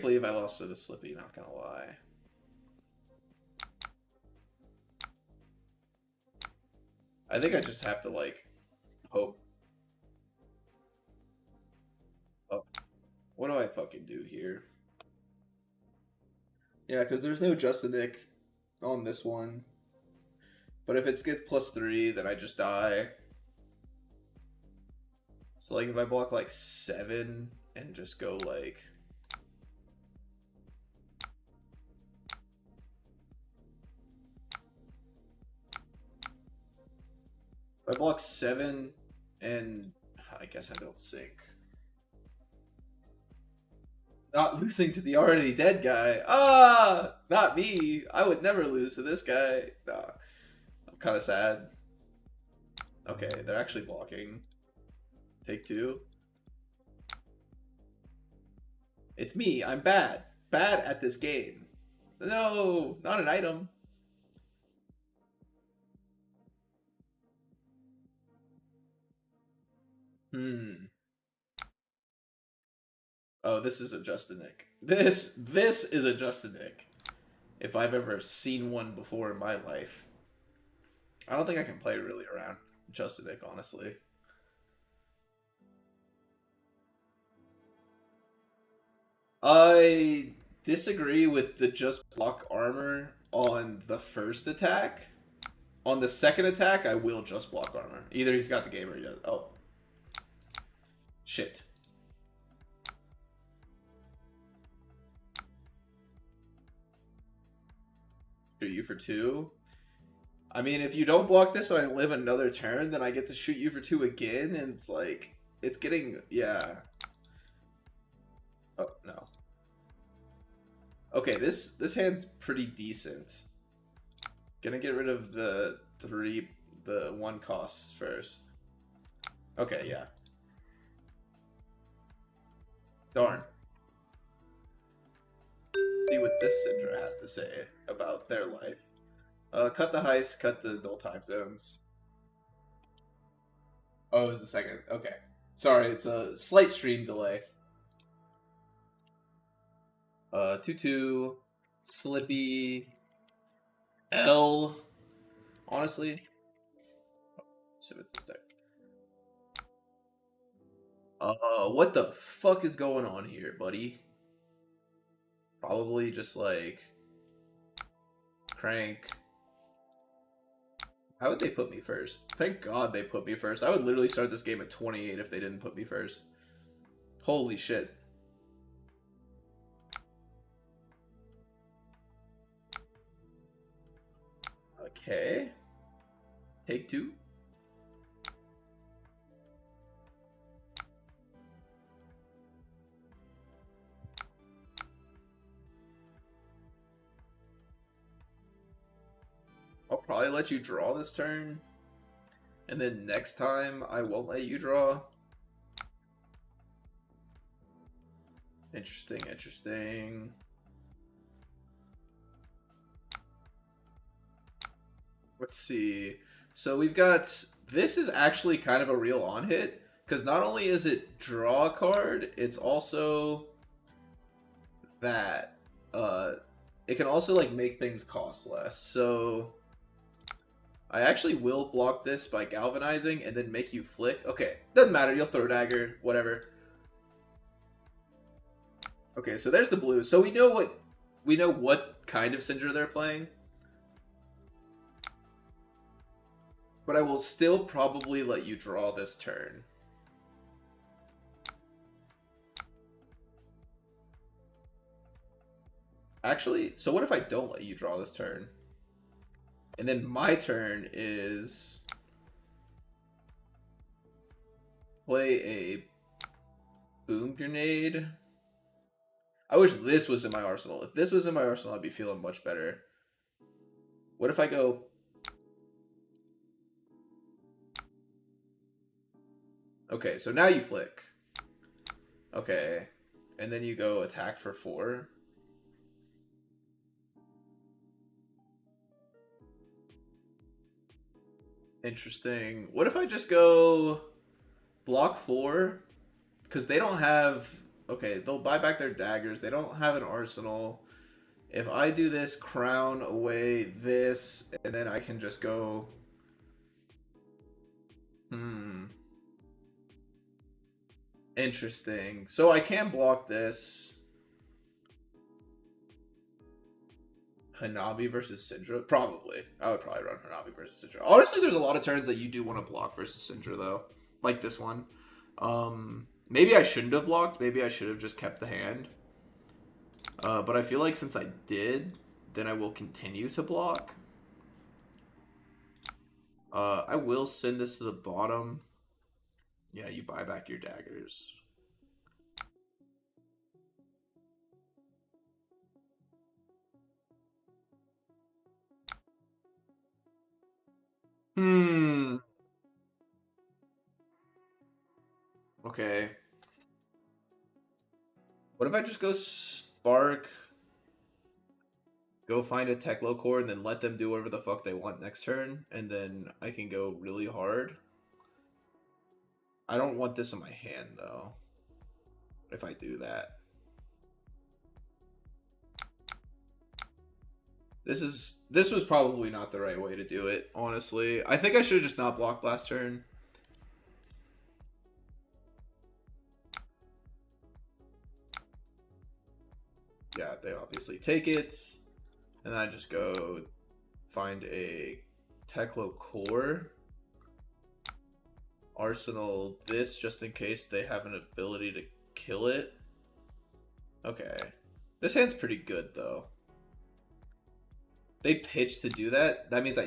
believe I lost to the Slippy, not gonna lie. I think I just have to, like, hope. Oh, what do I fucking do here? Yeah, because there's no Justin Nick on this one. But if it gets +3, then I just die. So, like, if I block, like, 7 and just go, like... If I block 7 and... I guess I don't sink. Not losing to the already dead guy. Not me. I would never lose to this guy. Nah, I'm kind of sad. Okay, they're actually blocking. Take 2. It's me. I'm bad. Bad at this game. No, not an item. Oh, this is a Justin Nick. This is a Justin Nick. If I've ever seen one before in my life. I don't think I can play really around Justin Nick, honestly. I disagree with the just block armor on the first attack. On the second attack, I will just block armor. Either he's got the game or he does. Oh. Shit. Shoot you for 2. I mean, if you don't block this and I live another turn, then I get to shoot you for 2 again, and it's like, it's getting, yeah. Oh, no. Okay, this hand's pretty decent. Gonna get rid of the 1 costs first. Okay, yeah. Darn. See what this Syndra has to say about their life. Cut the heist, cut the dual time zones. Oh, it was the second. Okay. Sorry, it's a slight stream delay. 2-2, Slippy, L. Honestly, sit with this deck. What the fuck is going on here, buddy? Probably just like crank. How would they put me first? Thank God they put me first. I would literally start this game at 28 if they didn't put me first. Holy shit. Okay. Take 2. I'll probably let you draw this turn. And then next time, I won't let you draw. Interesting, interesting. Let's see. So we've got this is actually kind of a real on hit, because not only is it draw a card, it's also that it can also like make things cost less. So I actually will block this by galvanizing and then make you flick. Okay, doesn't matter. You'll throw dagger, whatever. Okay, so there's the blue. So we know what kind of Syndra they're playing. But I will still probably let you draw this turn. Actually, so what if I don't let you draw this turn? And then my turn is play a boom grenade. I wish this was in my arsenal. If this was in my arsenal, I'd be feeling much better. What if I go... Okay, so now you flick. Okay. And then you go attack for 4. Interesting. What if I just go block 4? Because they don't have... Okay, they'll buy back their daggers. They don't have an arsenal. If I do this, crown away this, and then I can just go... Interesting. So I can block this. Hanabi versus Syndra? Probably. I would probably run Hanabi versus Syndra. Honestly, there's a lot of turns that you do want to block versus Syndra, though. Like this one. Maybe I shouldn't have blocked. Maybe I should have just kept the hand. But I feel like since I did, then I will continue to block. I will send this to the bottom. Yeah, you buy back your daggers. Okay. What if I just go Spark, go find a Teklo core, and then let them do whatever the fuck they want next turn, and then I can go really hard? I don't want this in my hand, though, if I do that. This was probably not the right way to do it, honestly. I think I should have just not blocked last turn. Yeah, they obviously take it. And then I just go find a Teklo core. Arsenal this just in case they have an ability to kill it. Okay. This hand's pretty good, though. They pitch to do that. That means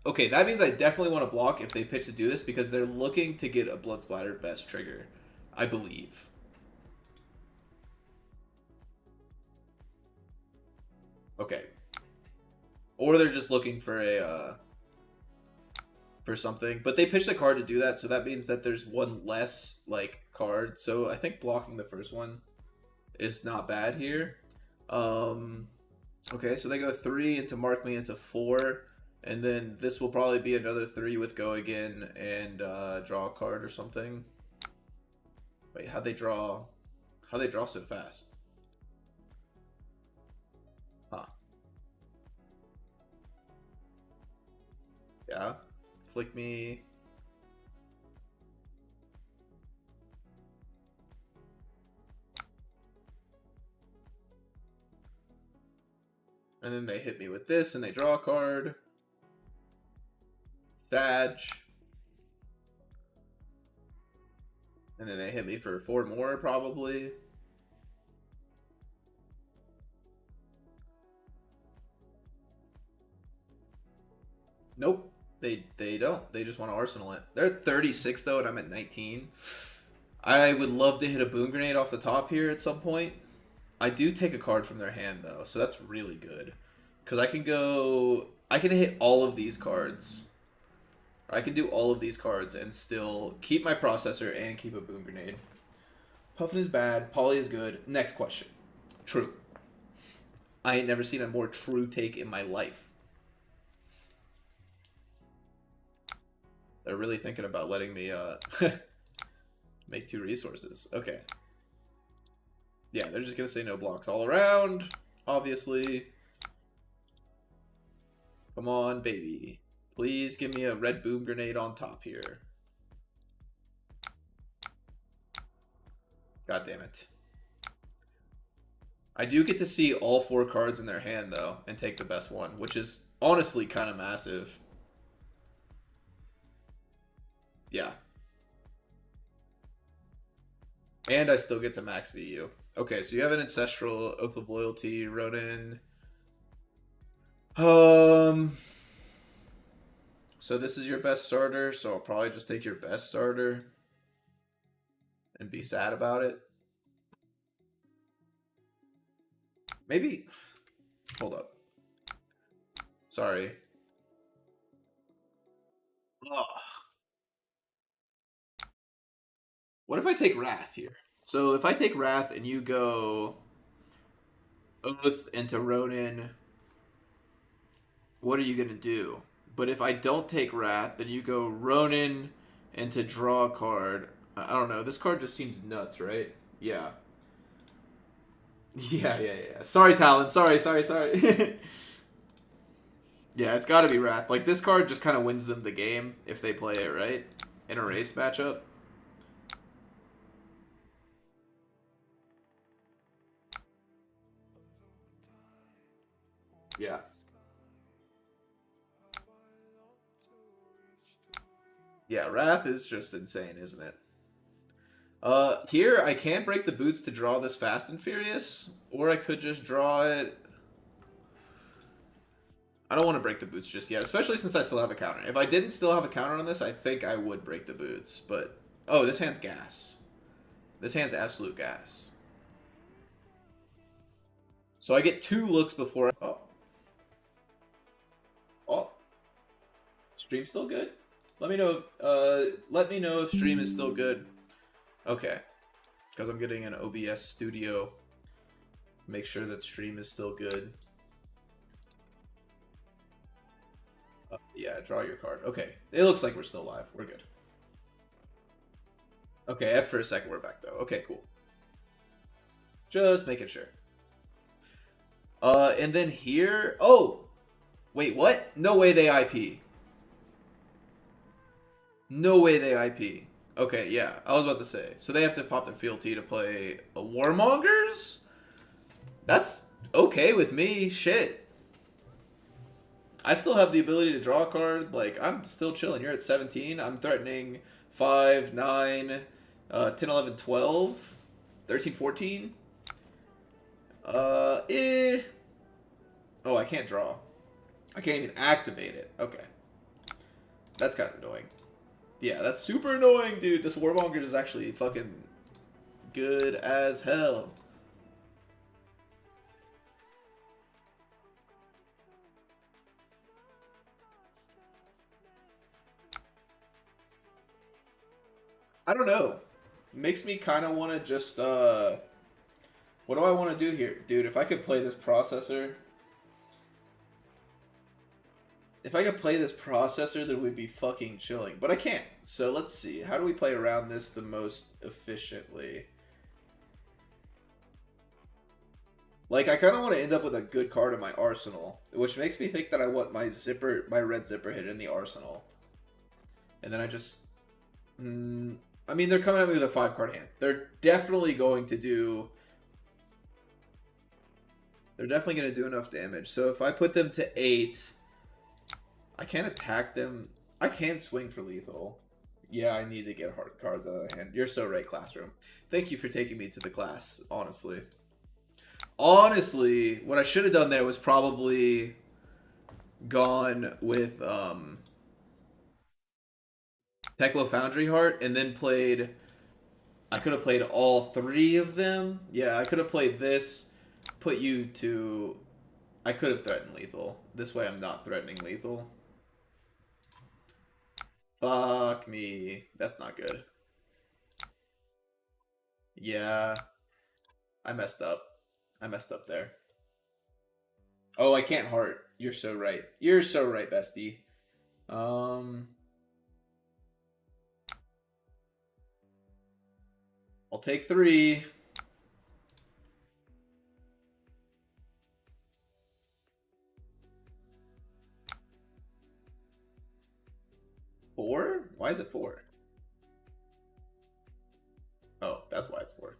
okay, that means I definitely want to block if they pitch to do this because they're looking to get a Blood Splatter Vest trigger, I believe. Okay. Or they're just looking for a for something. But they pitched a card to do that, so that means that there's one less like card. So I think blocking the first one is not bad here. Okay, so they go 3 into mark me into 4, and then this will probably be another 3 with go again and draw a card or something. Wait, how'd they draw? How'd they draw so fast? Huh. Yeah. Flick me. And then they hit me with this and they draw a card. Sag. And then they hit me for 4 more probably. Nope. They don't. They just want to arsenal it. They're at 36 though, and I'm at 19. I would love to hit a boom grenade off the top here at some point. I do take a card from their hand though, so that's really good. Because I can hit all of these cards. I can do all of these cards and still keep my processor and keep a boom grenade. Puffin is bad. Poly is good. Next question. True. I ain't never seen a more true take in my life. They're really thinking about letting me make 2 resources. Okay. Yeah, they're just gonna say no blocks all around, obviously. Come on, baby. Please give me a red boom grenade on top here. God damn it. I do get to see all 4 cards in their hand, though, and take the best one, which is honestly kind of massive. Yeah. And I still get to max VU. Okay, so you have an Ancestral, Oath of Loyalty, Ronin. So this is your best starter, so I'll probably just take your best starter and be sad about it. Maybe... Hold up. Sorry. Ugh. What if I take Wrath here? So if I take Wrath and you go Oath into Ronin, what are you going to do? But if I don't take Wrath, then you go Ronin into draw a card. I don't know. This card just seems nuts, right? Yeah. Yeah. Sorry, Talon. Sorry. Yeah, it's got to be Wrath. Like, this card just kind of wins them the game if they play it, right? In a race matchup. Yeah. Yeah, Wrath is just insane, isn't it? Here I can't break the boots to draw this Fast and Furious, or I could just draw it. I don't want to break the boots just yet, especially since I still have a counter. If I didn't still have a counter on this, I think I would break the boots. But, oh, this hand's gas. This hand's absolute gas. So I get 2 looks before... Oh. Stream's still good? Let me know if stream is still good. Okay. Because I'm getting an OBS studio. Make sure that stream is still good. Yeah, draw your card. Okay. It looks like we're still live. We're good. Okay, F for a second, we're back though. Okay, cool. Just making sure. And then here... Oh! Wait, what? No way they IP. No way they IP. Okay, yeah, I was about to say. So they have to pop their fealty to play a Warmongers? That's okay with me. Shit. I still have the ability to draw a card. Like, I'm still chilling. You're at 17. I'm threatening 5, 9, 10, 11, 12, 13, 14. Oh, I can't draw. I can't even activate it. Okay. That's kind of annoying. Yeah, that's super annoying, dude. This Warmongers is actually fucking good as hell. I don't know. Makes me kind of want to just, what do I want to do here? Dude, if I could play this processor... If I could play this processor, then we'd be fucking chilling. But I can't. So let's see. How do we play around this the most efficiently? Like, I kind of want to end up with a good card in my arsenal. Which makes me think that I want my red zipper hit in the arsenal. And then I just... I mean, they're coming at me with a 5-card hand. They're definitely going to do... They're definitely going to do enough damage. So if I put them to 8... I can't attack them. I can swing for lethal. Yeah, I need to get hard cards out of the hand. You're so right, Classroom. Thank you for taking me to the class, honestly. Honestly, what I should have done there was probably gone with Teklo Foundry Heart and then played... I could have played all 3 of them. Yeah, I could have played this, put you to... I could have threatened lethal. This way I'm not threatening lethal. Fuck me. That's not good. Yeah. I messed up. I messed up there. Oh, I can't heart. You're so right. You're so right, bestie. I'll take 3. Four? Why is it 4? Oh, that's why it's 4.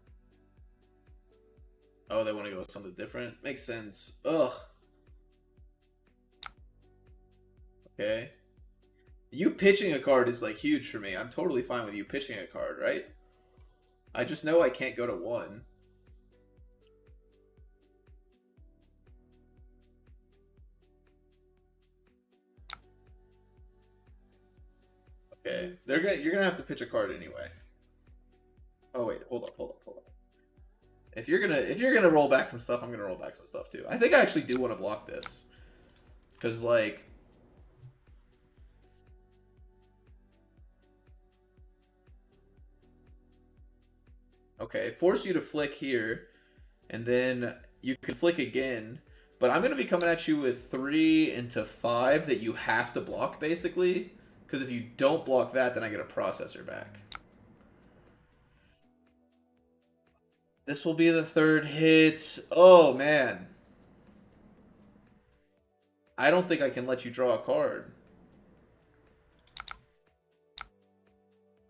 Oh, they want to go with something different? Makes sense. Ugh. Okay. You pitching a card is like huge for me. I'm totally fine with you pitching a card, right? I just know I can't go to 1. Okay. You're gonna have to pitch a card anyway. Oh wait, hold up. If you're gonna roll back some stuff, I'm gonna roll back some stuff too. I think I actually do want to block this. Cause like okay, force you to flick here, and then you can flick again. But I'm gonna be coming at you with 3 into 5 that you have to block basically. Because if you don't block that, then I get a processor back. This will be the 3rd hit. Oh man. I don't think I can let you draw a card.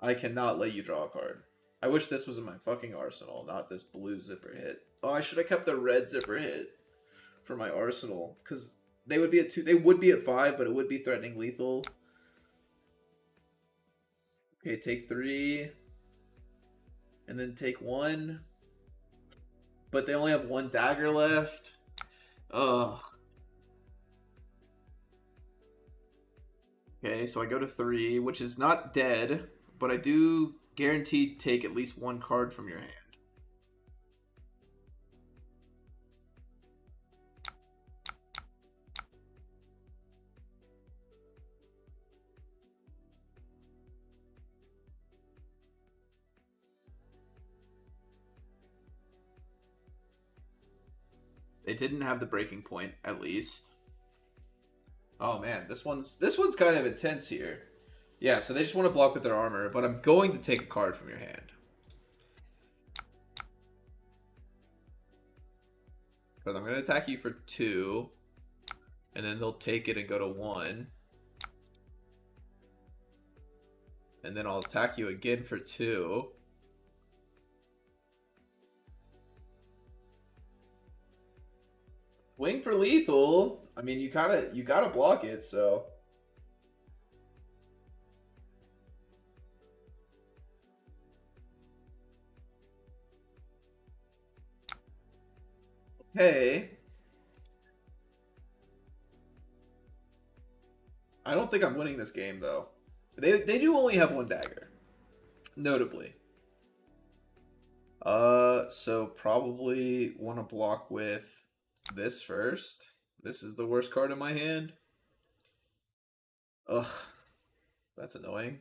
I cannot let you draw a card. I wish this was in my fucking arsenal, not this blue zipper hit. Oh, I should have kept the red zipper hit for my arsenal, because they would be at 2. They would be at 5, but it would be threatening lethal. Okay, take 3, and then take 1. But they only have 1 dagger left. Ugh. Okay, so I go to 3, which is not dead, but I do guarantee take at least 1 card from your hand. They didn't have the breaking point, at least. Oh man, this one's kind of intense here. Yeah, so they just want to block with their armor, but I'm going to take a card from your hand. Because I'm going to attack you for 2, and then they'll take it and go to 1. And then I'll attack you again for 2. Swing for lethal. I mean, you gotta block it, so. Okay. I don't think I'm winning this game though. They do only have 1 dagger, notably. So probably want to block with this first. This is the worst card in my hand. Ugh, that's annoying.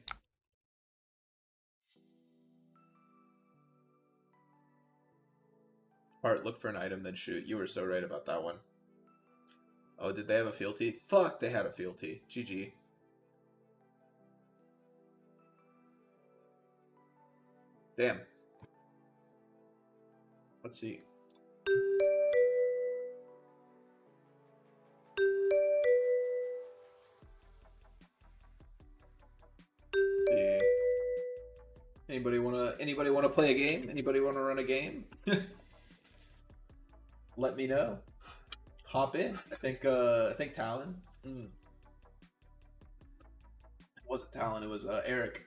Heart, look for an item, then shoot. You were so right about that one. Oh, did they have a fealty? Fuck, they had a fealty. GG. Damn. Let's see. Anybody wanna play a game? Anybody wanna run a game? Let me know. Hop in. I think Talon. It wasn't Talon, it was Eric.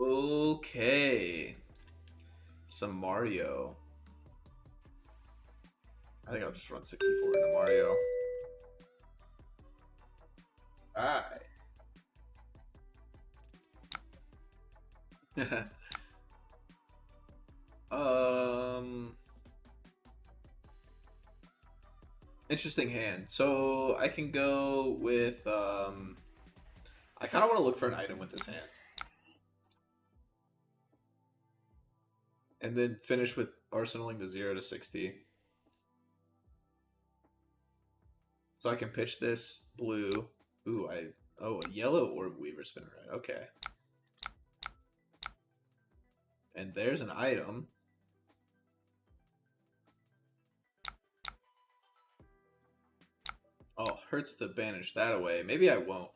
Okay. Some Mario. I think I'll just run 64 into Mario. Alright. Interesting hand. So I can go with I kind of want to look for an item with this hand. And then finish with arsenaling the 0 to 60. So I can pitch this blue. Ooh, Oh, a yellow orb weaver spinner. Okay. And there's an item. Oh, hurts to banish that away. Maybe I won't.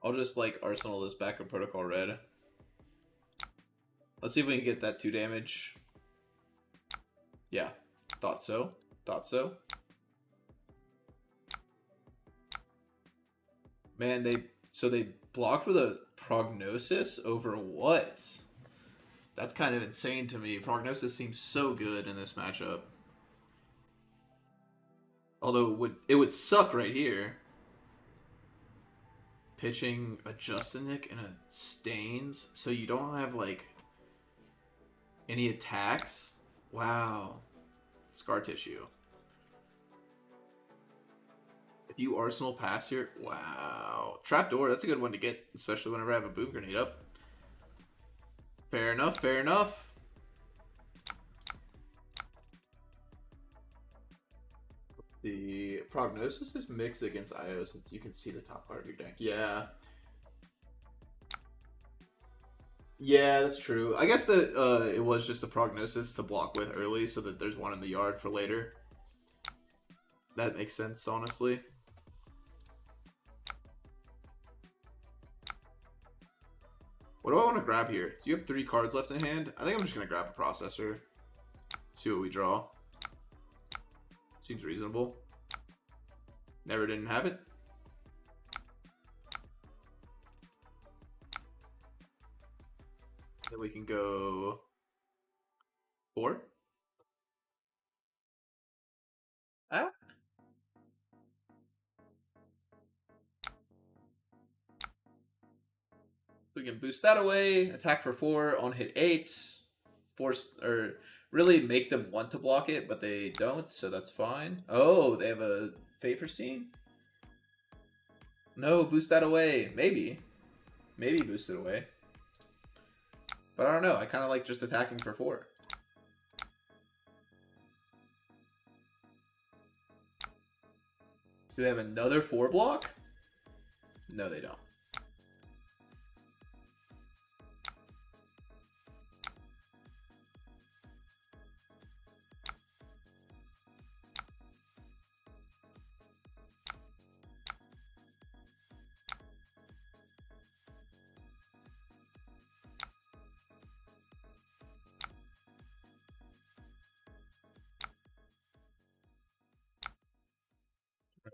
I'll just, like, arsenal this back of Protocol Red. Let's see if we can get that 2 damage. Yeah. Thought so. Thought so. Man, they blocked with a Prognosis over what? That's kind of insane to me. Prognosis seems so good in this matchup. Although it would suck right here. Pitching a Justinic and a Stains, so you don't have like any attacks. Wow. Scar tissue. If you Arsenal pass here, wow. Trapdoor, that's a good one to get, especially whenever I have a boom grenade up. Fair enough, fair enough. The Prognosis is mixed against IO since you can see the top part of your deck. Yeah. Yeah, that's true. I guess that it was just a Prognosis to block with early so that there's one in the yard for later. That makes sense, honestly. What do I want to grab here? Do you have 3 cards left in hand? I think I'm just going to grab a Processor. See what we draw. Seems reasonable. Never didn't have it. Then we can go 4. Ah. We can boost that away. Attack for 4 on hit 8s. Force or really make them want to block it, but they don't, so that's fine. Oh, they have a favor scene? No, boost that away. Maybe. Maybe boost it away. But I don't know. I kind of like just attacking for 4. Do they have another 4 block? No, they don't.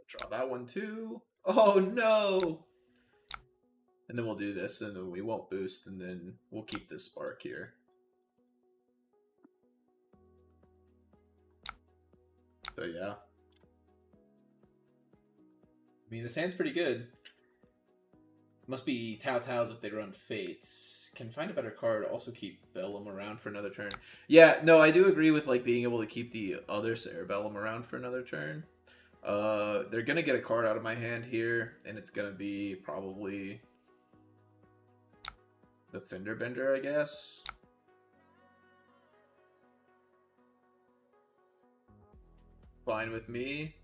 Draw that one too. Oh no! And then we'll do this, and then we won't boost, and then we'll keep this spark here. So yeah. I mean, this hand's pretty good. Must be Tao Tao's if they run Fates. Can find a better card, also keep Bellum around for another turn. Yeah, no, I do agree with like being able to keep the other Cerebellum around for another turn. They're gonna get a card out of my hand here, and it's gonna be probably the Fender Bender, I guess. Fine with me.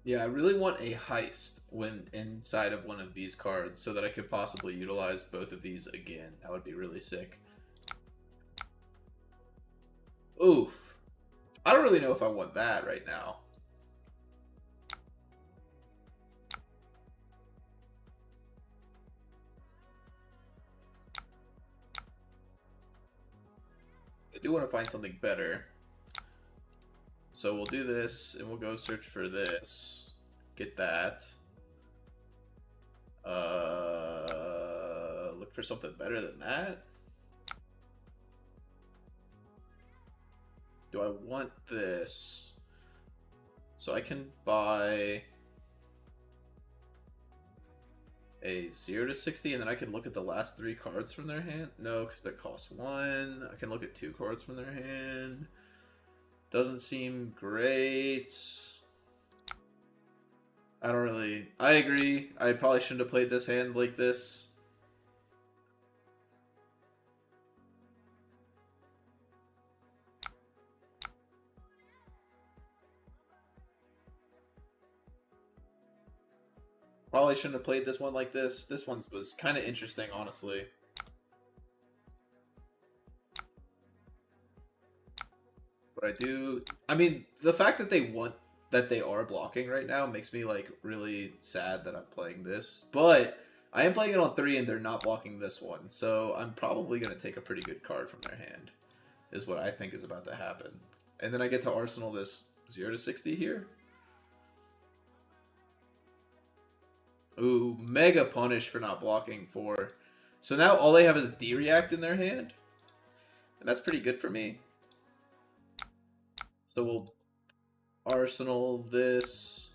Yeah, I really want a heist when inside of one of these cards so that I could possibly utilize both of these again. That would be really sick. Oof. I don't really know if I want that right now. I do want to find something better. So we'll do this, and we'll go search for this. Get that. Look for something better than that. Do I want this? So I can buy a 0 to 60, and then I can look at the last 3 cards from their hand. No, because that costs 1. I can look at 2 cards from their hand. Doesn't seem great. I don't really... I agree. I probably shouldn't have played this hand like this. Probably shouldn't have played this one like this. This one was kind of interesting, honestly. But I do. I mean, the fact that they are blocking right now makes me like really sad that I'm playing this. But I am playing it on 3 and they're not blocking this one, so I'm probably gonna take a pretty good card from their hand. Is what I think is about to happen. And then I get to Arsenal this 0 to 60 here. Ooh, mega punish for not blocking 4. So now all they have is D-React in their hand. And that's pretty good for me. So we'll Arsenal this.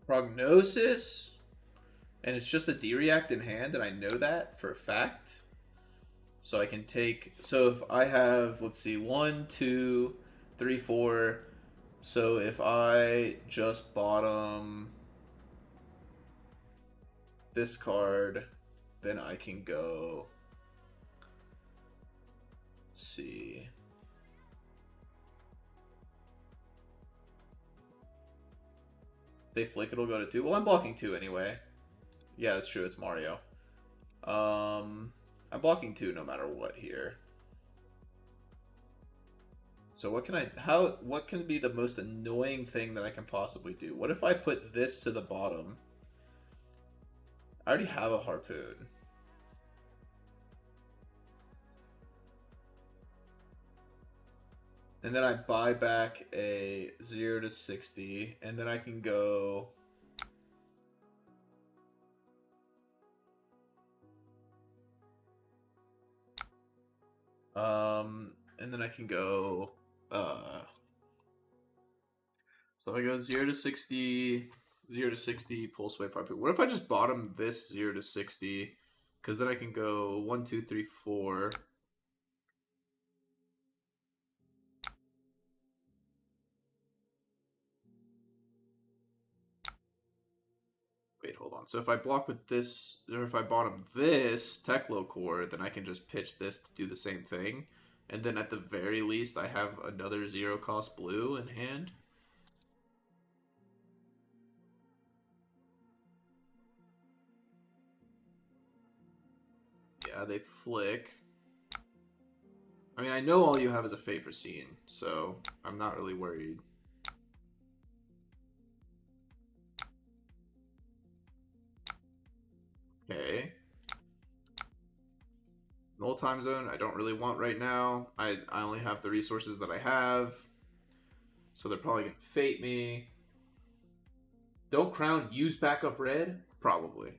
Prognosis. And it's just a D-React in hand, and I know that for a fact. So I can take... So if I have, let's see, 1, 2, 3, 4. So if I just bottom this card, then I can go... Let's see... They flick, it'll go to 2. Well, I'm blocking 2 anyway. Yeah, that's true. It's Mario. I'm blocking 2 no matter what here. So what can what can be the most annoying thing that I can possibly do? What if I put this to the bottom? I already have a harpoon. And then I buy back a 0 to 60, and then I can go... and then I can go... So I go 0 to 60, 0 to 60, pull swipe 5. What if I just bottom this 0 to 60? Because then I can go 1, 2, 3, 4... Wait, hold on. So if I block with this, or if I bottom this Teklo core, then I can just pitch this to do the same thing. And then at the very least, I have another 0 cost blue in hand. Yeah, they flick. I mean, I know all you have is a favor scene, so I'm not really worried. Okay. Null time zone, I don't really want right now. I only have the resources that I have. So they're probably going to fate me. Don't crown, use backup red? Probably.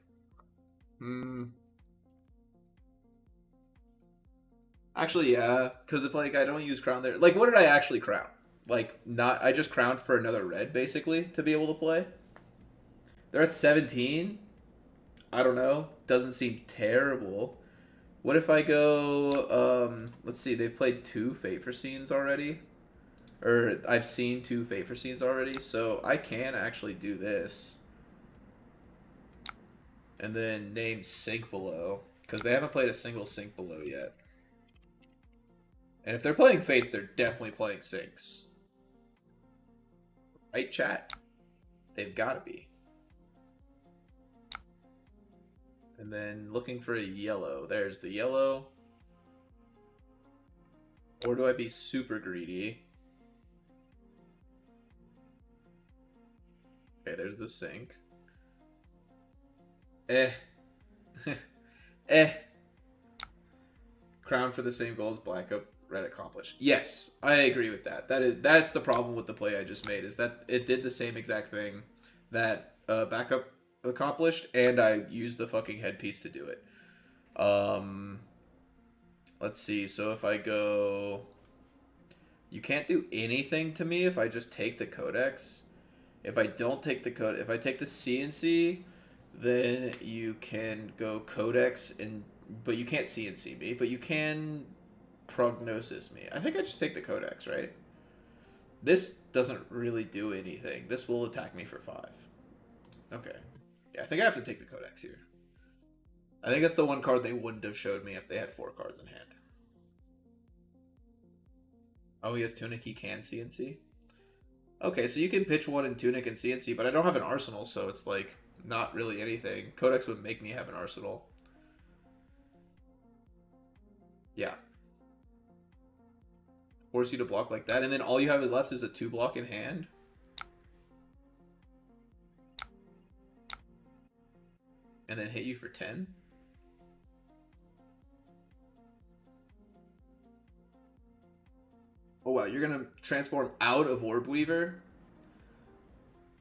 Actually, yeah. Because if, like, I don't use crown there... Like, what did I actually crown? Like, not... I just crowned for another red, basically, to be able to play. They're at 17. I don't know. Doesn't seem terrible. What if I go... let's see. They've played 2 Favor Scenes already. Or, I've seen 2 Favor Scenes already. So, I can actually do this. And then name Sink Below. Because they haven't played a single Sink Below yet. And if they're playing Faith, they're definitely playing Sinks. Right, chat? They've got to be. And then looking for a yellow. There's the yellow. Or do I be super greedy? Okay, there's the sink. Crown for the same goal as black up, red accomplished. Yes, I agree with that. That's the problem with the play I just made, is that it did the same exact thing that backup accomplished, and I used the fucking headpiece to do it. Let's see. So if I go, you can't do anything to me if I just take the codex. If I don't take the code, if I take the CNC, then you can go codex, and but you can't CNC me, but you can prognosis me. I think I just take the codex, right? This doesn't really do anything. This will attack me for 5. Okay. Yeah, I think I have to take the codex here. I think that's the one card they wouldn't have showed me if they had 4 cards in hand. Oh, he has Tunic, he can CNC. Okay, so you can pitch one in Tunic and CNC, but I don't have an Arsenal, so it's like not really anything. Codex would make me have an Arsenal. Yeah. Force you to block like that, and then all you have left is a 2-block in hand. And then hit you for 10. Oh wow, you're gonna transform out of Orb Weaver?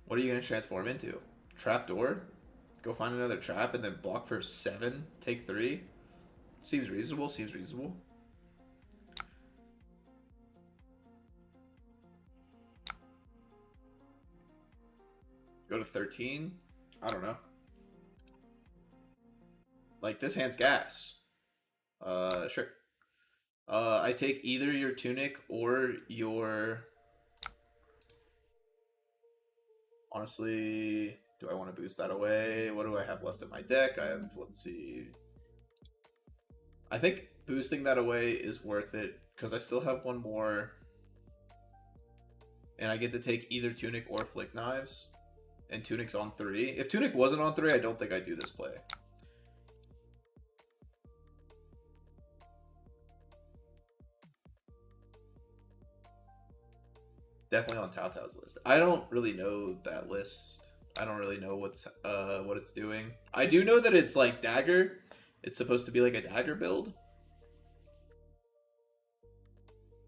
What are you gonna transform into? Trapdoor? Go find another trap and then block for 7, take 3? Seems reasonable, seems reasonable. Go to 13? I don't know. Like, this hand's gas. Sure. I take either your Tunic or your... Honestly, do I want to boost that away? What do I have left in my deck? I have, let's see... I think boosting that away is worth it, because I still have one more. And I get to take either Tunic or Flick Knives. And Tunic's on 3. If Tunic wasn't on 3, I don't think I'd do this play. Definitely on Tao Tao's list. I don't really know that list. I don't really know what it's doing. I do know that it's like dagger. It's supposed to be like a dagger build.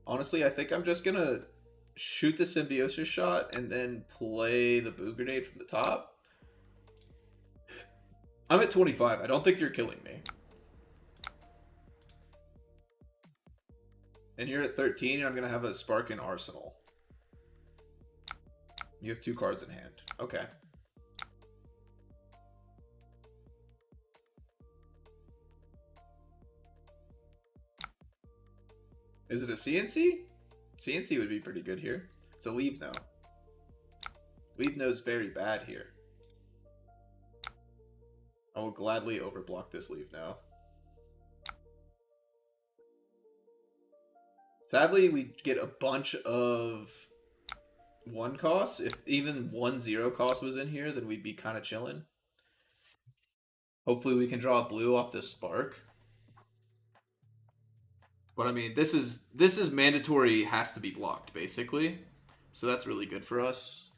Honestly, I think I'm just gonna shoot the symbiosis shot and then play the boo grenade from the top. I'm at 25. I don't think you're killing me. And you're at 13, and I'm gonna have a Spark in Arsenal. You have 2 cards in hand. Okay. Is it a CNC? CNC would be pretty good here. It's a Leave No. Leave No's very bad here. I will gladly overblock this Leave No. Sadly, we get a bunch of 1 costs. If even 1 0 cost was in here, then we'd be kind of chilling. Hopefully we can draw a blue off this Spark. But I mean, this is mandatory, has to be blocked, basically. So that's really good for us.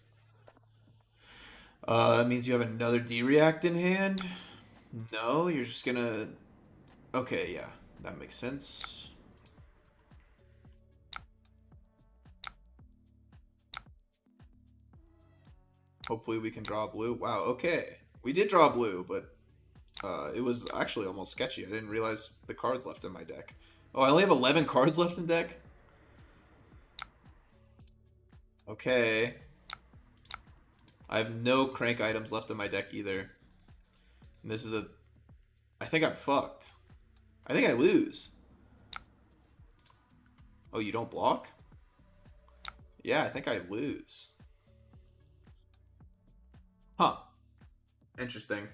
That means you have another D-React in hand? No, you're just gonna... Okay, yeah, that makes sense. Hopefully we can draw blue. Wow, okay. We did draw blue, but it was actually almost sketchy. I didn't realize the cards left in my deck. Oh, I only have 11 cards left in deck? Okay. I have no crank items left in my deck either. And this is a... I think I'm fucked. I think I lose. Oh, you don't block? Yeah, I think I lose. Huh. Interesting.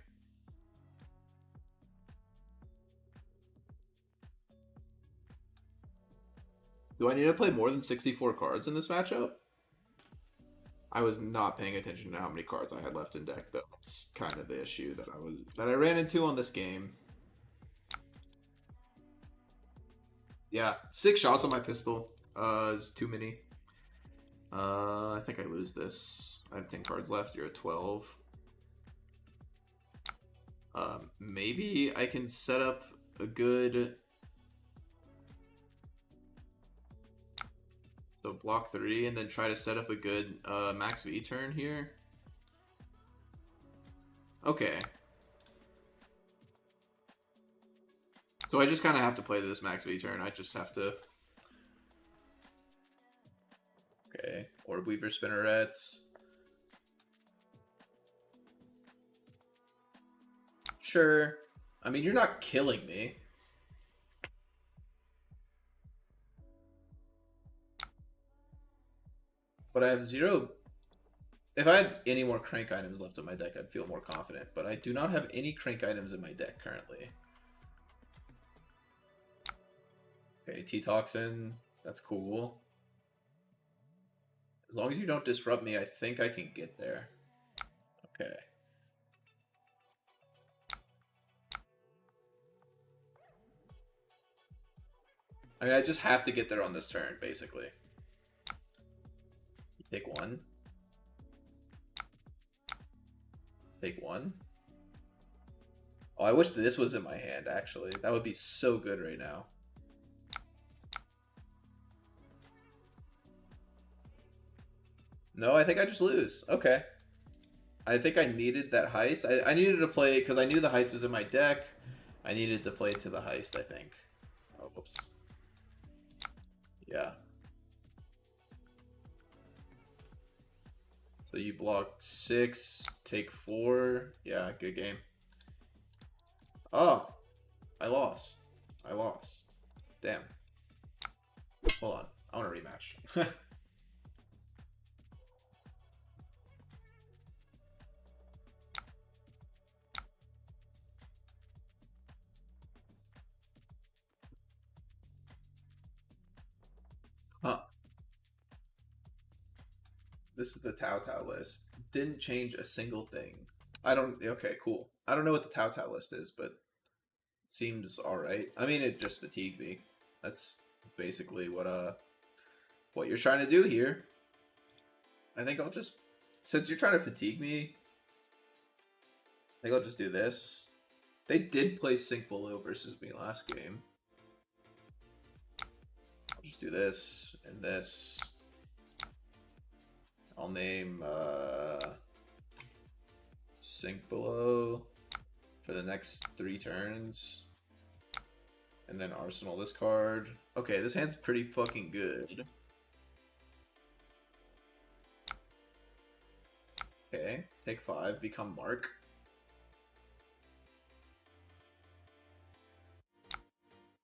Do I need to play more than 64 cards in this matchup? I was not paying attention to how many cards I had left in deck, though. It's kind of the issue that I ran into on this game. Yeah, 6 shots on my pistol is too many. I think I lose this. I have 10 cards left. You're at 12. Maybe I can set up a good... So block 3 and then try to set up a good max V turn here. Okay. So I just kind of have to play this max V turn. I just have to... Okay. Orb Weaver Spinnerets. Sure. I mean, you're not killing me. But I have 0... If I had any more crank items left in my deck, I'd feel more confident. But I do not have any crank items in my deck currently. Okay, T-Toxin. That's cool. As long as you don't disrupt me, I think I can get there. Okay. I mean, I just have to get there on this turn, basically. Take one. Take one. Oh, I wish this was in my hand, actually. That would be so good right now. No, I think I just lose. Okay. I think I needed that heist. I needed to play, because I knew the heist was in my deck. I needed to play to the heist, I think. Oh, whoops. Yeah. So you block 6, take 4. Yeah, good game. Oh, I lost. I lost. Damn. Hold on. I want a rematch. Huh. This is the Tao Tao list. Didn't change a single thing. I don't. Okay, cool. I don't know what the Tao Tao list is, but it seems alright. I mean, it just fatigued me. That's basically what you're trying to do here. I think I'll just, since you're trying to fatigue me, I think I'll just do this. They did play Sync Below versus me last game. I'll just do this and this. I'll name Sync Below for the next 3 turns. And then Arsenal this card. Okay, this hand's pretty fucking good. Okay, take 5, become Mark.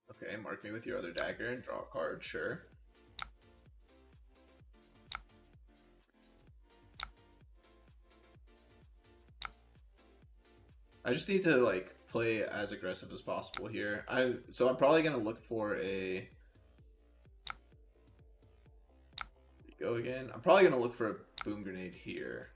Okay, mark me with your other dagger and draw a card, sure. I just need to like play as aggressive as possible here. So I'm probably gonna look for a. Go again. I'm probably gonna look for a boom grenade here.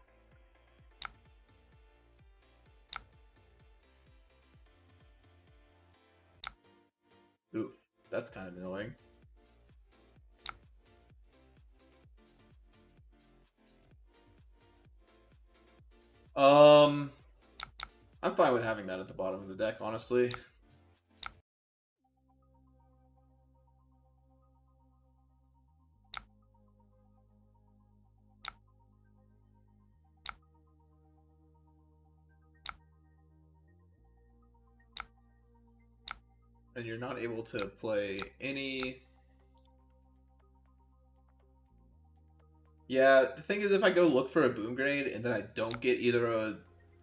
Oof, that's kind of annoying. I'm fine with having that at the bottom of the deck, honestly. And you're not able to play any. Yeah, the thing is, if I go look for a boom grenade and then I don't get either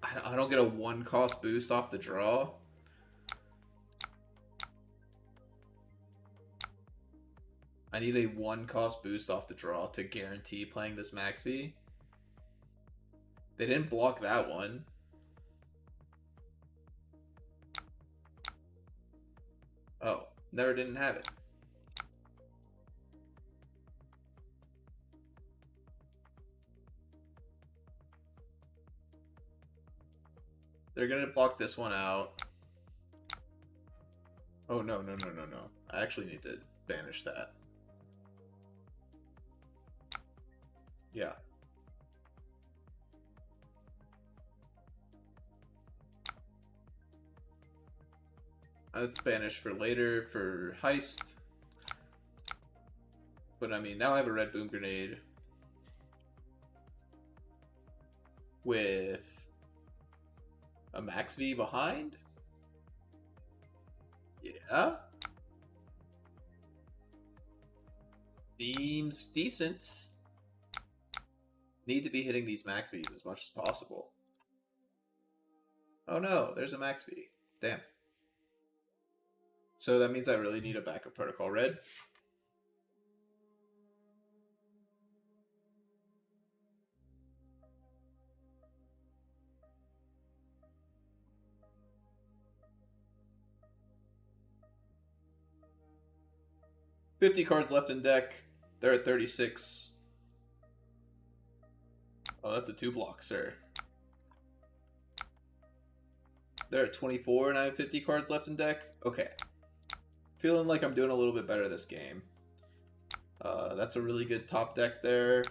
I don't get a 1-cost boost off the draw. I need a 1-cost boost off the draw to guarantee playing this max V. They didn't block that one. Oh, never didn't have it. They're gonna block this one out. Oh, no, no, no, no, no. I actually need to banish that. Yeah. That's banished for later for heist. But I mean, now I have a red boom grenade with a max V behind. Yeah. Seems decent. Need to be hitting these max Vs as much as possible. Oh no, there's a max V. Damn. So that means I really need a backup protocol red. $50 cards left in deck. They're at 36. Oh, that's a 2-block, sir. There are 24 and I have 50 cards left in deck. Okay. Feeling like I'm doing a little bit better this game. That's a really good top deck there.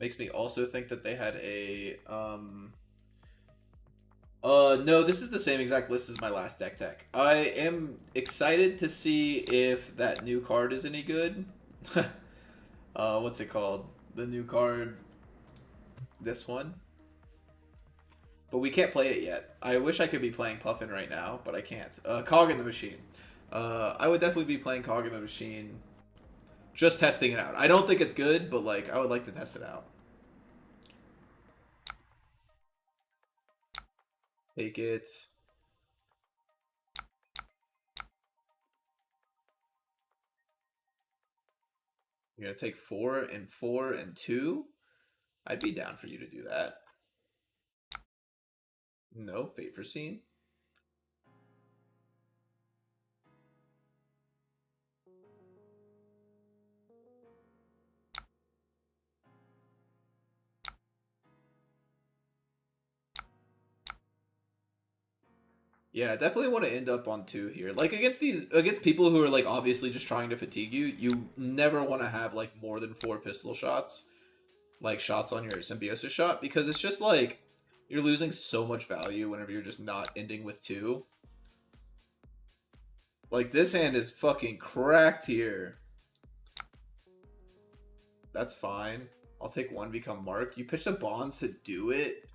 Makes me also think that they had a no, this is the same exact list as my last deck. I am excited to see if that new card is any good. What's it called? The new card. This one. But we can't play it yet. I wish I could be playing Puffin right now, but I can't. Cog in the Machine. I would definitely be playing Cog in the Machine. Just testing it out. I don't think it's good, but like I would like to test it out. Take it. You're gonna take 4 and 4 and 2. I'd be down for you to do that. No, favor scene. Yeah, definitely want to end up on 2 here. Like against people who are like obviously just trying to fatigue you, you never want to have like more than 4 pistol shots, like shots on your symbiosis shot, because it's just like you're losing so much value whenever you're just not ending with 2. Like this hand is fucking cracked here. That's fine. I'll take 1, become Mark. You pitch the bonds to do it.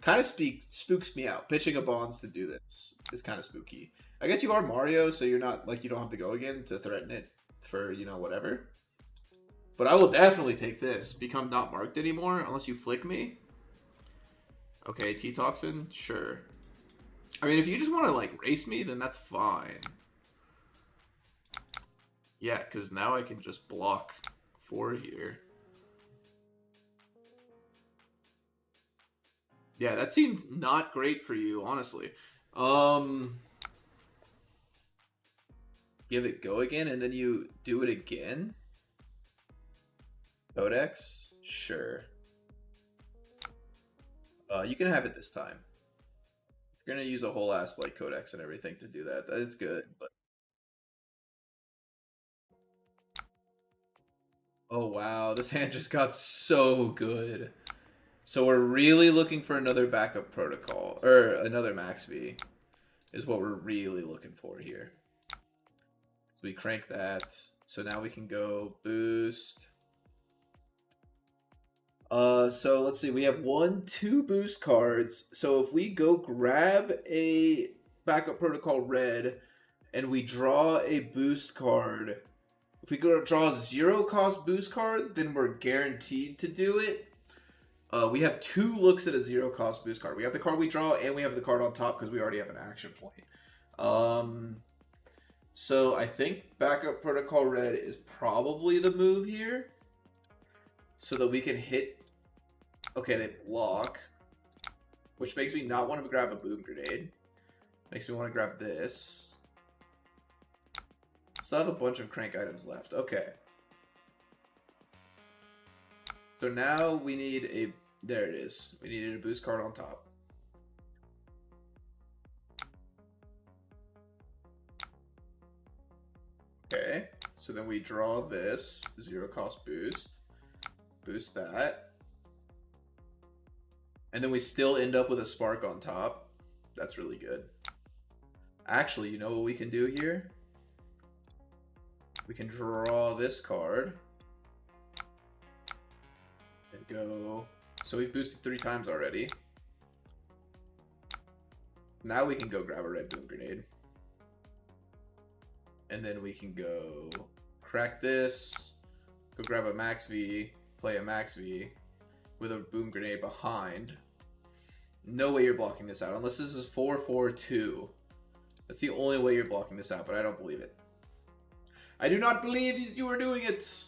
Kind of spooks me out. Pitching a bonds to do this is kind of spooky. I guess you are Mario, so you're not like you don't have to go again to threaten it for, you know, whatever. But I will definitely take this. Become not marked anymore unless you flick me. Okay, T-Toxin, sure. I mean, if you just want to like race me, then that's fine. Yeah, because now I can just block 4 here. Yeah, that seemed not great for you, honestly. Give it go again, and then you do it again? Codex? Sure. You can have it this time. You're gonna use a whole ass like codex and everything to do that. That's good, but oh wow, this hand just got so good. So we're really looking for another backup protocol or another max V is what we're really looking for here. So we crank that. So now we can go boost. So let's see. We have 1, 2 boost cards. So if we go grab a backup protocol red and we draw a boost card, if we go draw a 0 cost boost card, then we're guaranteed to do it. We have 2 looks at a 0 cost boost card. We have the card we draw and we have the card on top because we already have an action point. So I think backup protocol red is probably the move here. So that we can hit. Okay, they block. Which makes me not want to grab a boom grenade. Makes me want to grab this. Still have a bunch of crank items left. Okay. So now we need a. There it is. We needed a boost card on top. Okay. So then we draw this 0 cost boost. Boost that. And then we still end up with a spark on top. That's really good. Actually, you know what we can do here? We can draw this card. And go. So we've boosted 3 times already. Now we can go grab a red boom grenade. And then we can go crack this. Go grab a max V. Play a max V. With a boom grenade behind. No way you're blocking this out. Unless this is 4-4-2. That's the only way you're blocking this out, but I don't believe it. I do not believe you are doing it.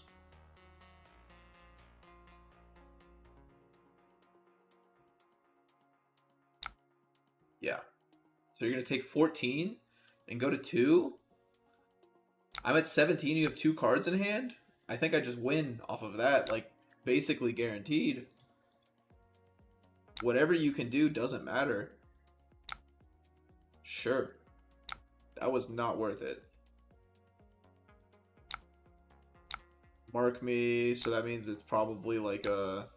Yeah. So you're going to take 14 and go to 2? I'm at 17. You have 2 cards in hand. I think I just win off of that. Like, basically guaranteed. Whatever you can do doesn't matter. Sure. That was not worth it. Mark me, so that means it's probably like a...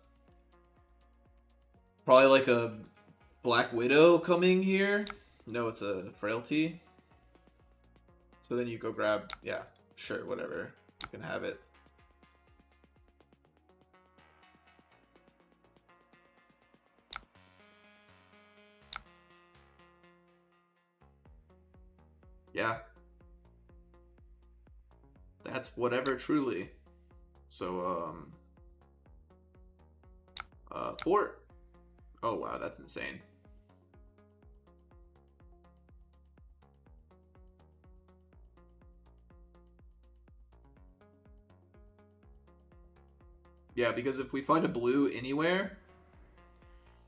Probably like a Black Widow coming here. No, it's a Frailty. So then you go grab... Yeah, sure, whatever. You can have it. Yeah. That's whatever, truly. So, 4. Oh, wow, that's insane. Yeah, because if we find a blue anywhere,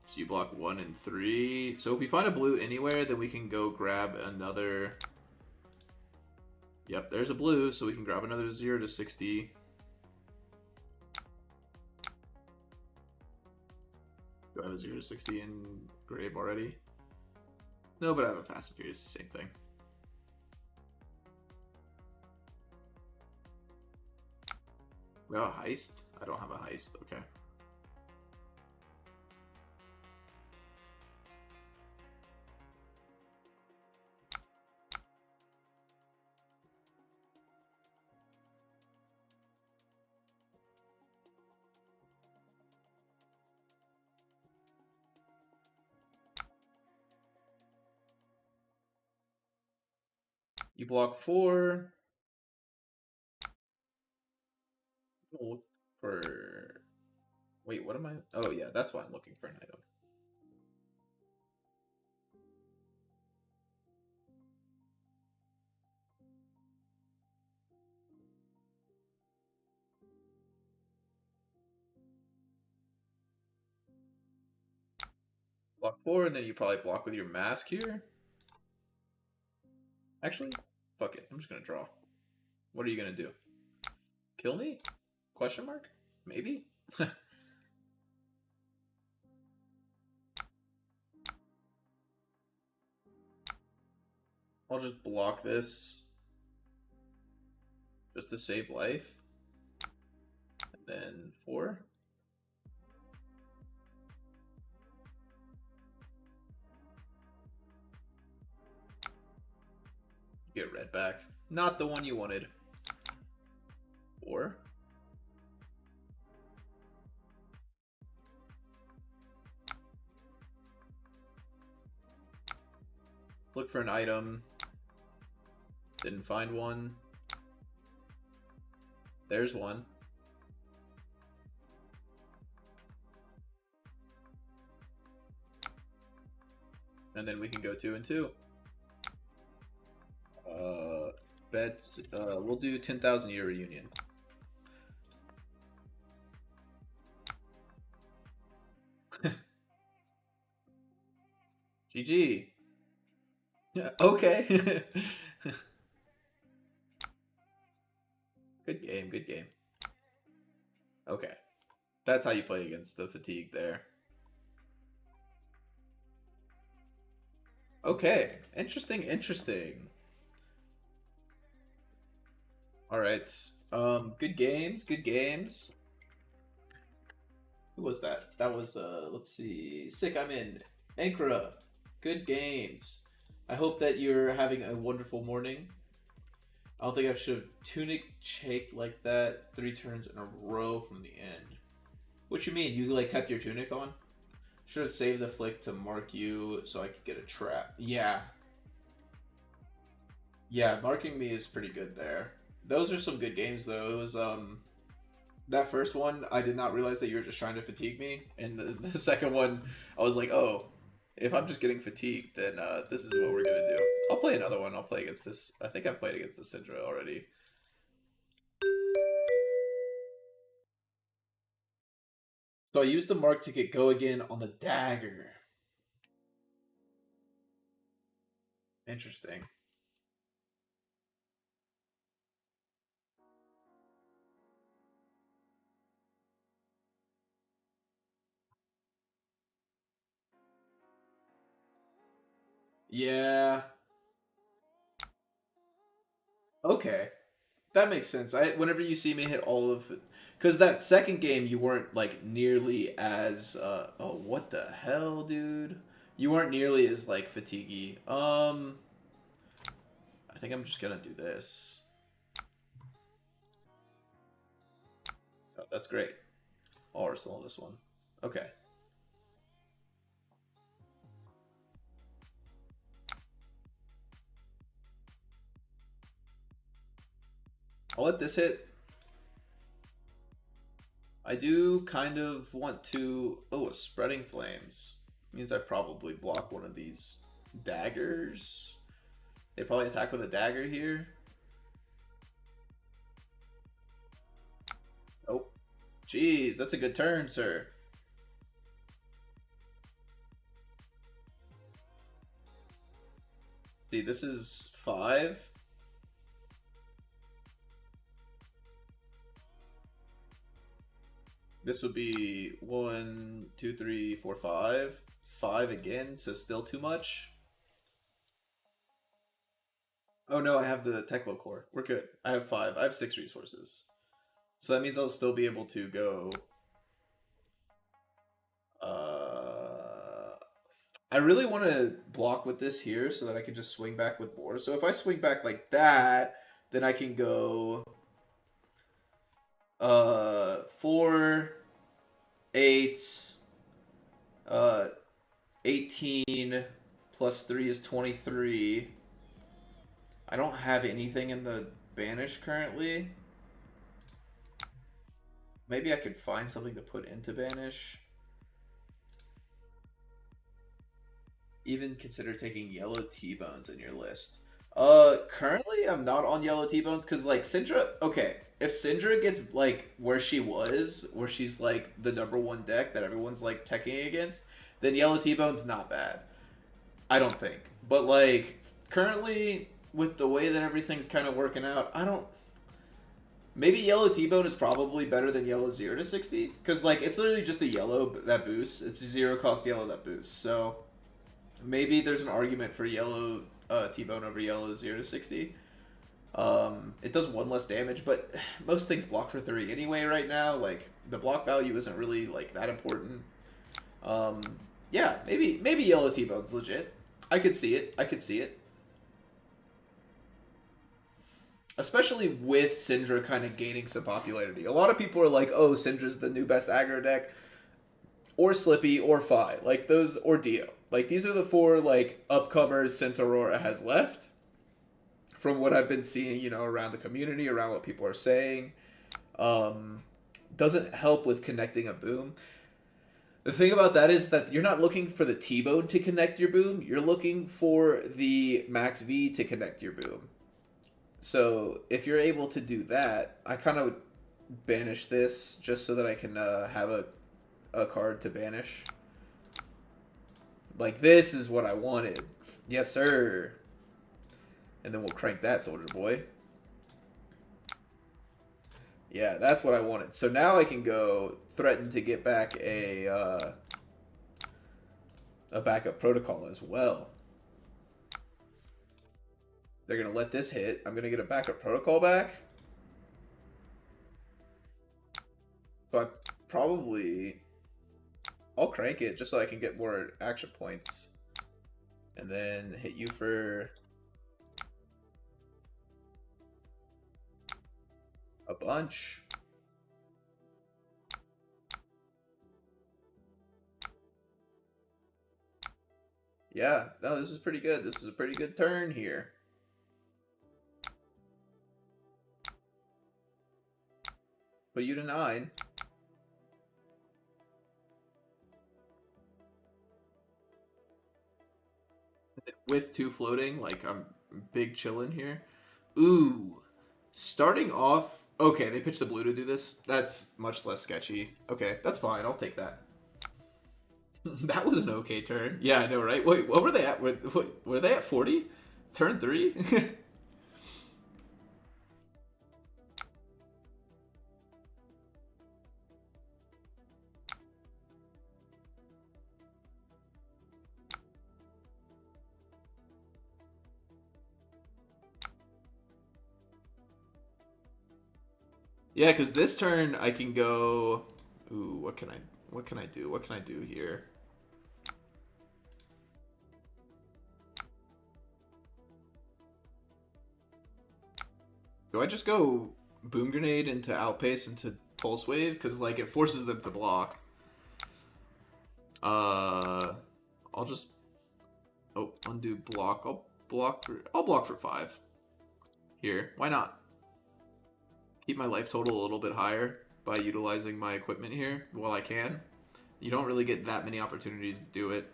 so you block 1 and 3. So if we find a blue anywhere, then we can go grab another. Yep, there's a blue, so we can grab another 0 to 60. Do I have a 0 to 60 in grave already? No, but I have a Fast and Furious, same thing. We have a heist? I don't have a heist, okay. You block 4. Look for... Wait, what am I... Oh, yeah, that's why I'm looking for an item. Block 4, and then you probably block with your mask here. Actually, fuck it. I'm just gonna draw. What are you gonna do? Kill me? Question mark? Maybe? I'll just block this. Just to save life. And then 4. You get red back. Not the one you wanted. 4. Look for an item. Didn't find one. There's one. And then we can go 2 and 2. Bet we'll do 10,000 year reunion. GG. Yeah, okay. Good game, good game. Okay. That's how you play against the fatigue there. Okay. Interesting, interesting. Alright. Good games, good games. Who was that? That was, let's see. Sick, I'm in. Ankara. Good games. I hope that you're having a wonderful morning. I don't think I should have tunic shake like that 3 turns in a row from the end. What you mean? You like kept your tunic on? Should have saved the flick to mark you so I could get a trap. Yeah. Yeah, marking me is pretty good there. Those are some good games though. It was that first one I did not realize that you were just trying to fatigue me, and the second one I was like, oh, if I'm just getting fatigued, then this is what we're gonna do. I'll play another one. I'll play against this. I think I've played against the Syndra already. So I used the mark to get go again on the dagger. Interesting. Yeah. Okay. That makes sense. I whenever you see me hit all of it, because that second game you weren't like nearly as oh what the hell, dude? You weren't nearly as like fatiguey. I think I'm just gonna do this. Oh, that's great. I'll arsenal this one. Okay. I'll let this hit. I do kind of want to. Oh, a spreading flames means I probably block one of these daggers. They probably attack with a dagger here. Oh, jeez, that's a good turn, sir. See, this is 5. This would be 1, 2, 3, 4, 5. 5 again, so still too much. Oh no, I have the Teklo core. We're good. I have 5. I have 6 resources. So that means I'll still be able to go. I really want to block with this here so that I can just swing back with more. So if I swing back like that, then I can go 4, 8, 18 plus 3 is 23. I don't have anything in the banish currently. Maybe I could find something to put into banish. Even consider taking yellow T-bones in your list. Currently I'm not on yellow T-bones because like Syndra. Okay, if Syndra gets like where she was, where she's like the #1 deck that everyone's like teching against, then yellow T-bones not bad. I don't think. But like currently with the way that everything's kind of working out, I don't. Maybe yellow T-bone is probably better than yellow 0 to 60 because like it's literally just a yellow that boosts. It's a 0 cost yellow that boosts. So maybe there's an argument for yellow T-bone over yellow 0 to 60. It does 1 less damage, but most things block for 3 anyway right now. Like the block value isn't really like that important. Um, yeah, maybe yellow T-bone's legit. I could see it. I could see it. Especially with Syndra kind of gaining some popularity. A lot of people are like, "Oh, Syndra's the new best aggro deck," or Slippy, or Fi, like those, or Dio. Like these are the 4 like upcomers since Aurora has left. From what I've been seeing, you know, around the community, around what people are saying, um, doesn't help with connecting a boom. The thing about that is that you're not looking for the T-bone to connect your boom. You're looking for the max V to connect your boom. So if you're able to do that, I kind of banish this just so that I can have a card to banish. Like this is what I wanted. Yes, sir. And then we'll crank that soldier boy. Yeah, that's what I wanted. So now I can go threaten to get back a backup protocol as well. They're gonna let this hit. I'm gonna get a backup protocol back. So I probably I'll crank it just so I can get more action points. And then hit you for a bunch. Yeah, no, this is pretty good. This is a pretty good turn here. Put you to 9. With 2 floating, like I'm big chillin' here. Ooh. Starting off. Okay, they pitched the blue to do this. That's much less sketchy. Okay, that's fine. I'll take that. That was an okay turn. Yeah, I know, right? Wait, what were they at? Were they at 40? Turn 3? Yeah, because this turn I can go. Ooh, what can I do? What can I do here? Do I just go boom grenade into outpace into pulse wave? Because like it forces them to block. Uh, I'll just undo block. I'll block for 5. Here, why not? Keep my life total a little bit higher by utilizing my equipment here while I can. You don't really get that many opportunities to do it.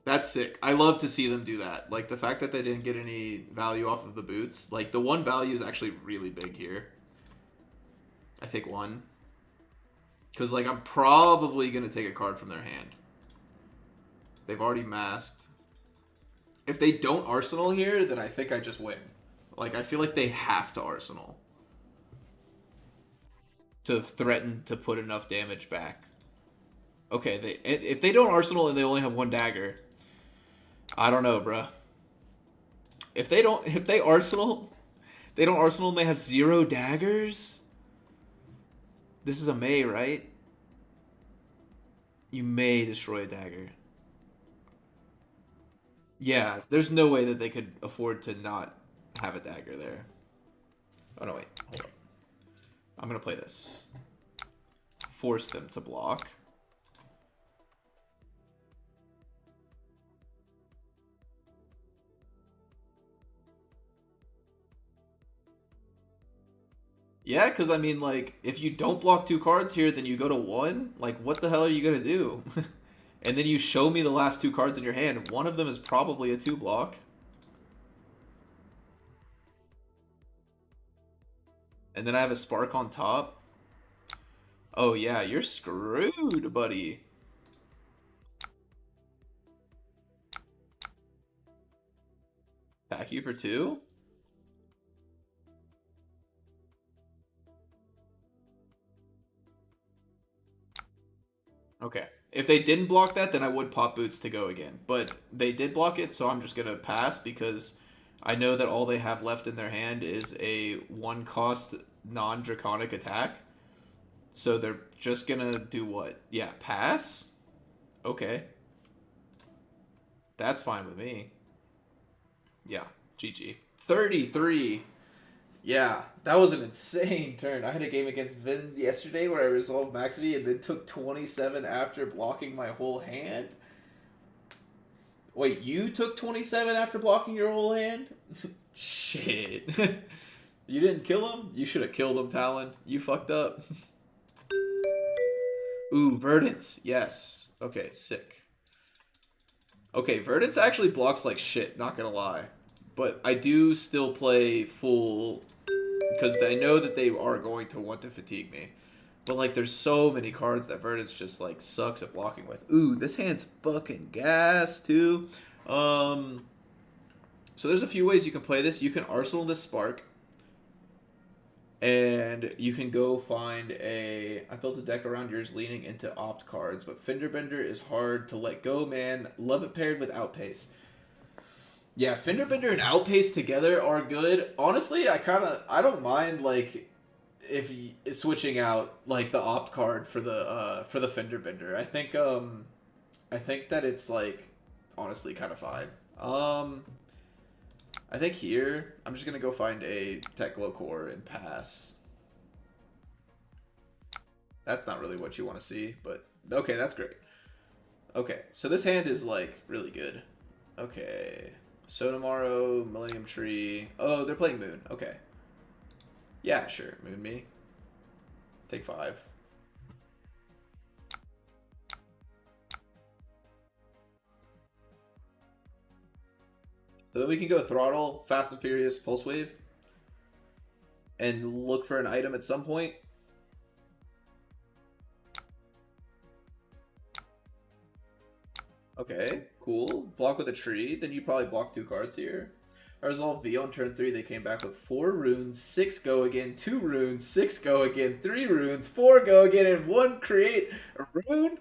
That's sick. I love to see them do that. Like the fact that they didn't get any value off of the boots. Like the 1 value is actually really big here. I take 1. Because like I'm probably going to take a card from their hand. They've already masked. If they don't Arsenal here, then I think I just win. Like I feel like they have to Arsenal to threaten to put enough damage back. Okay, if they don't Arsenal and they only have 1 dagger, I don't know, bruh. If they Arsenal, they don't Arsenal and they have 0 daggers. This is a May, right? You may destroy a dagger. Yeah, there's no way that they could afford to not have a dagger there. Oh no, wait, hold on. I'm gonna play this. Force them to block. Yeah, because I mean, like, if you don't block 2 cards here, then you go to 1. Like, what the hell are you gonna do? And then you show me the last 2 cards in your hand. One of them is probably a 2 block. And then I have a spark on top. Oh yeah, you're screwed, buddy. Attack you for 2? Okay. If they didn't block that, then I would pop boots to go again. But they did block it, so I'm just going to pass because I know that all they have left in their hand is a 1 cost non-draconic attack. So they're just going to do what? Yeah, pass? Okay. That's fine with me. Yeah, GG. 33. Yeah, that was an insane turn. I had a game against Vin yesterday where I resolved Max V and then took 27 after blocking my whole hand. Wait, you took 27 after blocking your whole hand? Shit. You didn't kill him? You should have killed him, Talon. You fucked up. Ooh, Verdance. Yes. Okay, sick. Okay, Verdance actually blocks like shit, not gonna lie. But I do still play full because I know that they are going to want to fatigue me. But like there's so many cards that Verdance just like sucks at blocking with. Ooh, this hand's fucking gas too. So there's a few ways you can play this. You can Arsenal this Spark. And you can go find a... I built a deck around yours leaning into opt cards, but Fenderbender is hard to let go, man. Love it paired with Outpace. Yeah, Fenderbender and Outpace together are good. Honestly, I don't mind like if switching out like the opt card for the Fenderbender. I think that it's like honestly kind of fine. I think here I'm just gonna go find a Teklo core and pass. That's not really what you want to see, but okay, that's great. Okay, so this hand is like really good. Okay. Sonomaro, Millennium Tree. Oh, they're playing Moon. Okay. Yeah, sure. Moon me. Take 5. So then we can go Throttle, Fast and Furious, Pulse Wave. And look for an item at some point. Okay, cool. Block with a tree. Then you probably block 2 cards here. I resolve V on turn 3. They came back with 4 runes, 6 go again, 2 runes, 6 go again, 3 runes, 4 go again, and 1 create a rune?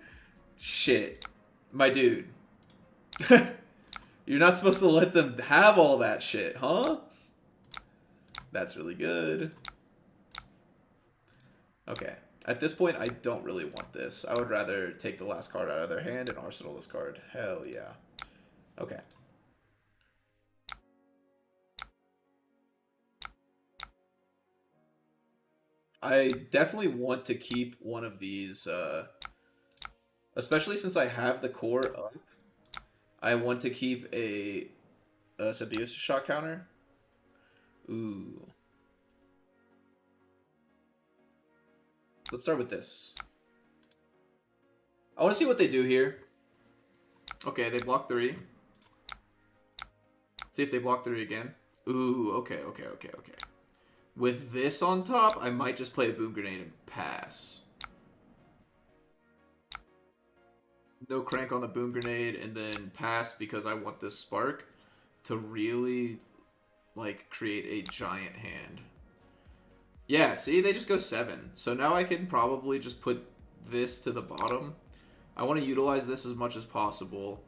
Shit. My dude. You're not supposed to let them have all that shit, huh? That's really good. Okay. At this point, I don't really want this. I would rather take the last card out of their hand and arsenal this card. Hell yeah. Okay. I definitely want to keep one of these, especially since I have the core up. I want to keep a Subduous shot counter. Ooh. Let's start with this. I want to see what they do here. Okay, they block 3. See if they block 3 again. Ooh, okay. With this on top, I might just play a Boom Grenade and pass. No crank on the Boom Grenade and then pass because I want this Spark to really, like, create a giant hand. Yeah, see, they just go 7. So now I can probably just put this to the bottom. I want to utilize this as much as possible.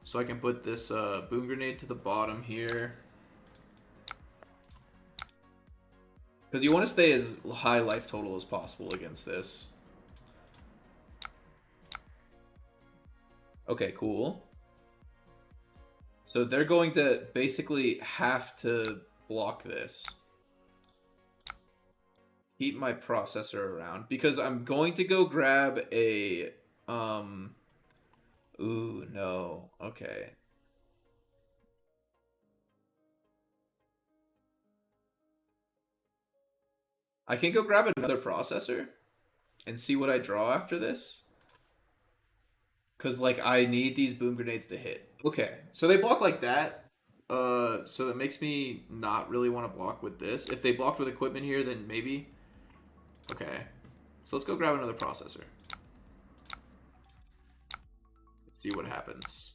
So I can put this Boom Grenade to the bottom here. Because you want to stay as high life total as possible against this. Okay, cool. So they're going to basically have to block this. Keep my processor around. Because I'm going to go grab a... Ooh, no. Okay. I can go grab another processor and see what I draw after this. Because, like, I need these Boom Grenades to hit. Okay, so they block like that. So that makes me not really want to block with this. If they blocked with equipment here, then maybe. Okay. So let's go grab another processor. Let's see what happens.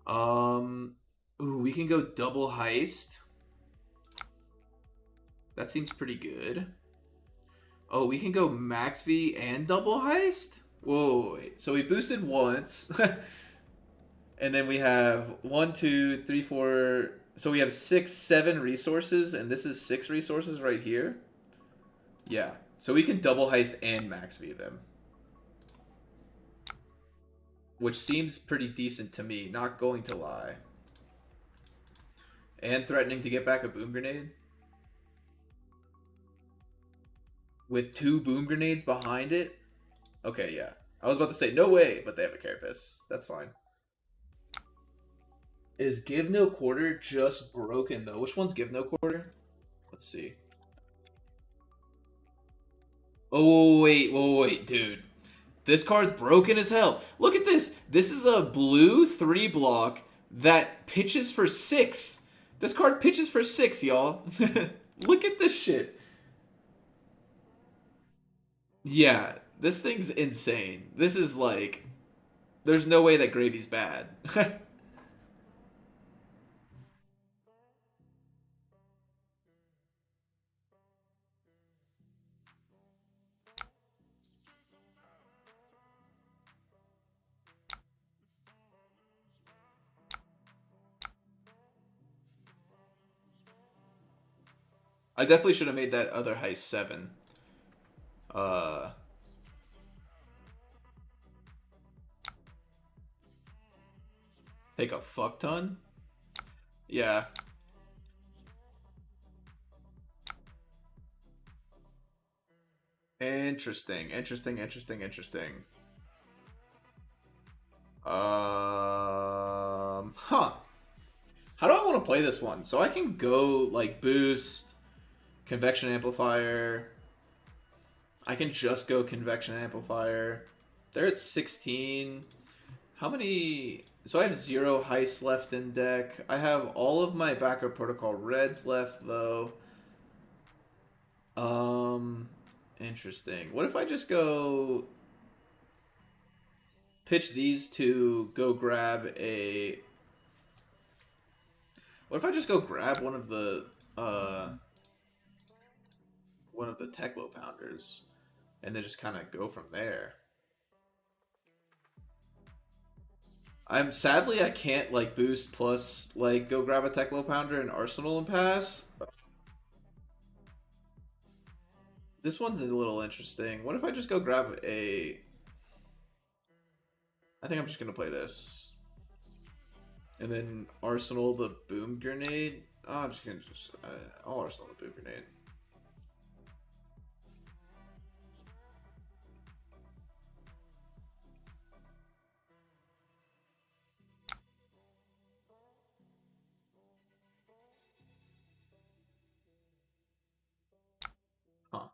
Ooh, we can go double heist. That seems pretty good. Oh, we can go max V and double heist? Whoa, wait. So we boosted once. And then we have 1, 2, 3, 4. So we have 6, 7 resources, and this is 6 resources right here. Yeah. So we can double heist and max V them. Which seems pretty decent to me, not going to lie. And threatening to get back a Boom Grenade. With 2 Boom Grenades behind it. Okay, yeah. I was about to say, no way, but they have a Carapace. That's fine. Is Give No Quarter just broken, though? Which one's Give No Quarter? Let's see. Oh, wait, dude. This card's broken as hell. Look at this. This is a blue 3 block that pitches for 6. This card pitches for 6, y'all. Look at this shit. Yeah, this thing's insane. This is like... There's no way that Gravy's bad. I definitely should have made that other heist 7. Uh... Take a fuck ton? Yeah. Interesting. Huh. How do I want to play this one? So I can go, like, boost, convection amplifier. I can just go convection amplifier. They're at 16. How many... So I have 0 heists left in deck. I have all of my backup protocol reds left, though. Interesting. What if I just go... Pitch these to go grab a... What if I just go grab one of the Teklo Pounders and then just kind of go from there? I'm sadly I can't like boost plus like go grab a Teclo Pounder and Arsenal and pass. This one's a little interesting. What if I just go grab a? I think I'm just gonna play this, and then Arsenal the boom grenade. Oh, I'm just gonna I'll Arsenal the boom grenade. Huh.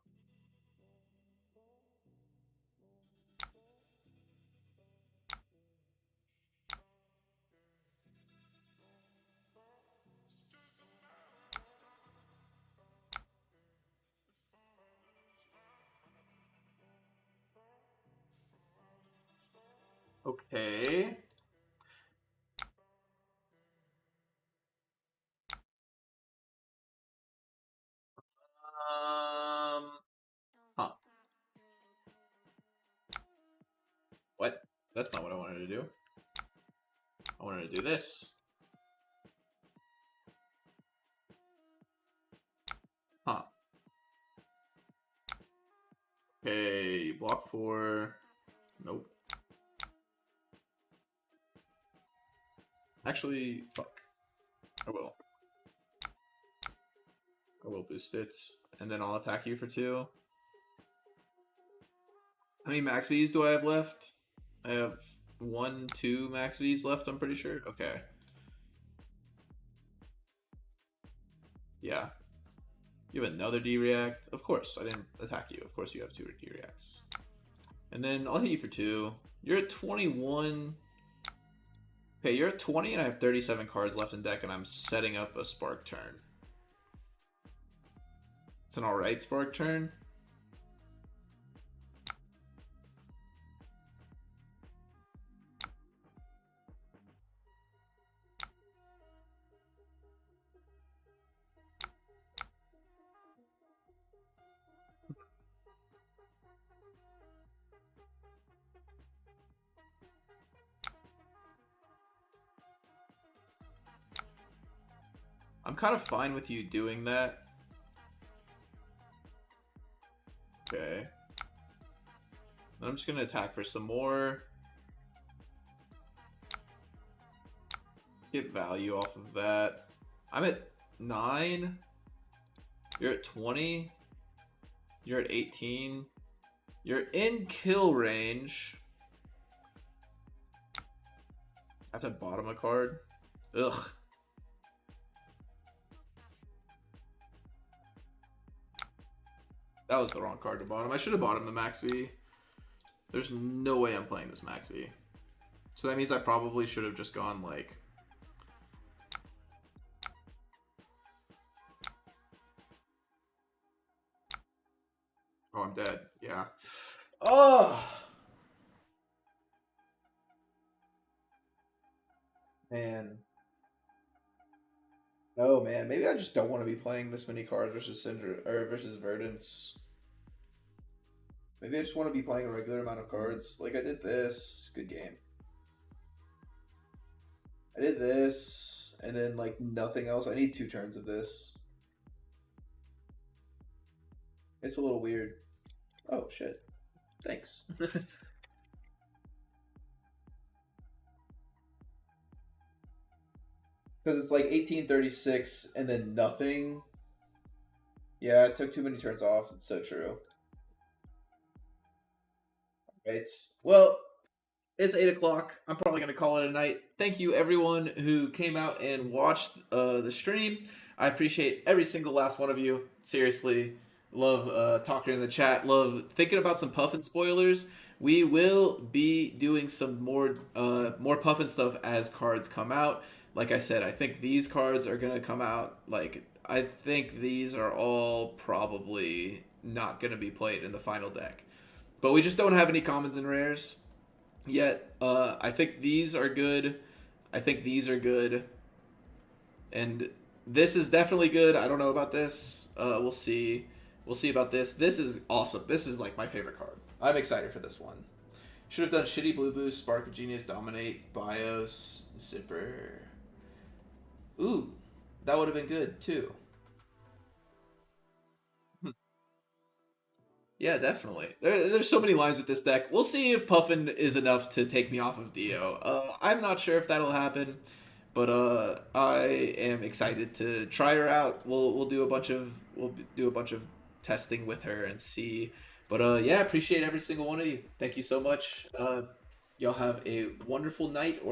Okay. Huh. What? That's not what I wanted to do. I wanted to do this. Huh. Okay, block 4. Nope. Actually, fuck. I will. I will boost it. And then I'll attack you for 2. How many max Vs do I have left? I have 1, 2 max Vs left, I'm pretty sure. Okay. Yeah. You have another D-React. Of course, I didn't attack you. Of course you have 2 D-Reacts. And then I'll hit you for 2. You're at 21. Okay, you're at 20 and I have 37 cards left in deck and I'm setting up a Spark turn. It's an alright Spark turn. I'm kind of fine with you doing that. Okay. Then I'm just going to attack for some more. Get value off of that. I'm at 9. You're at 20. You're at 18. You're in kill range. I have to bottom a card. Ugh. That was the wrong card to bottom. I should have bottomed the Max V. There's no way I'm playing this Max V. So that means I probably should have just gone like... Oh, I'm dead. Yeah. Oh! Man. Oh man, maybe I just don't want to be playing this many cards versus Cinder or versus Verdance. Maybe I just want to be playing a regular amount of cards. Like I did this. Good game. I did this, and then like nothing else. I need 2 turns of this. It's a little weird. Oh shit. Thanks. Because it's like 1836 and then nothing. Yeah, it took too many turns off. It's so true. Right. Well, it's 8 o'clock. I'm probably going to call it a night. Thank you, everyone who came out and watched the stream. I appreciate every single last one of you. Seriously. Love talking in the chat. Love thinking about some Puffin spoilers. We will be doing some more Puffin stuff as cards come out. Like I said, I think these cards are going to come out. Like, I think these are all probably not going to be played in the final deck. But we just don't have any commons and rares yet. I think these are good. I think these are good. And this is definitely good. I don't know about this. We'll see. We'll see about this. This is awesome. This is like my favorite card. I'm excited for this one. Should have done shitty blue boost, spark of genius, dominate, bios, zipper. Ooh, that would have been good too. Yeah, definitely. There's so many lines with this deck. We'll see if Puffin is enough to take me off of Dio. I'm not sure if that'll happen, but I am excited to try her out. We'll do a bunch of testing with her and see. But yeah, appreciate every single one of you. Thank you so much. Y'all have a wonderful night or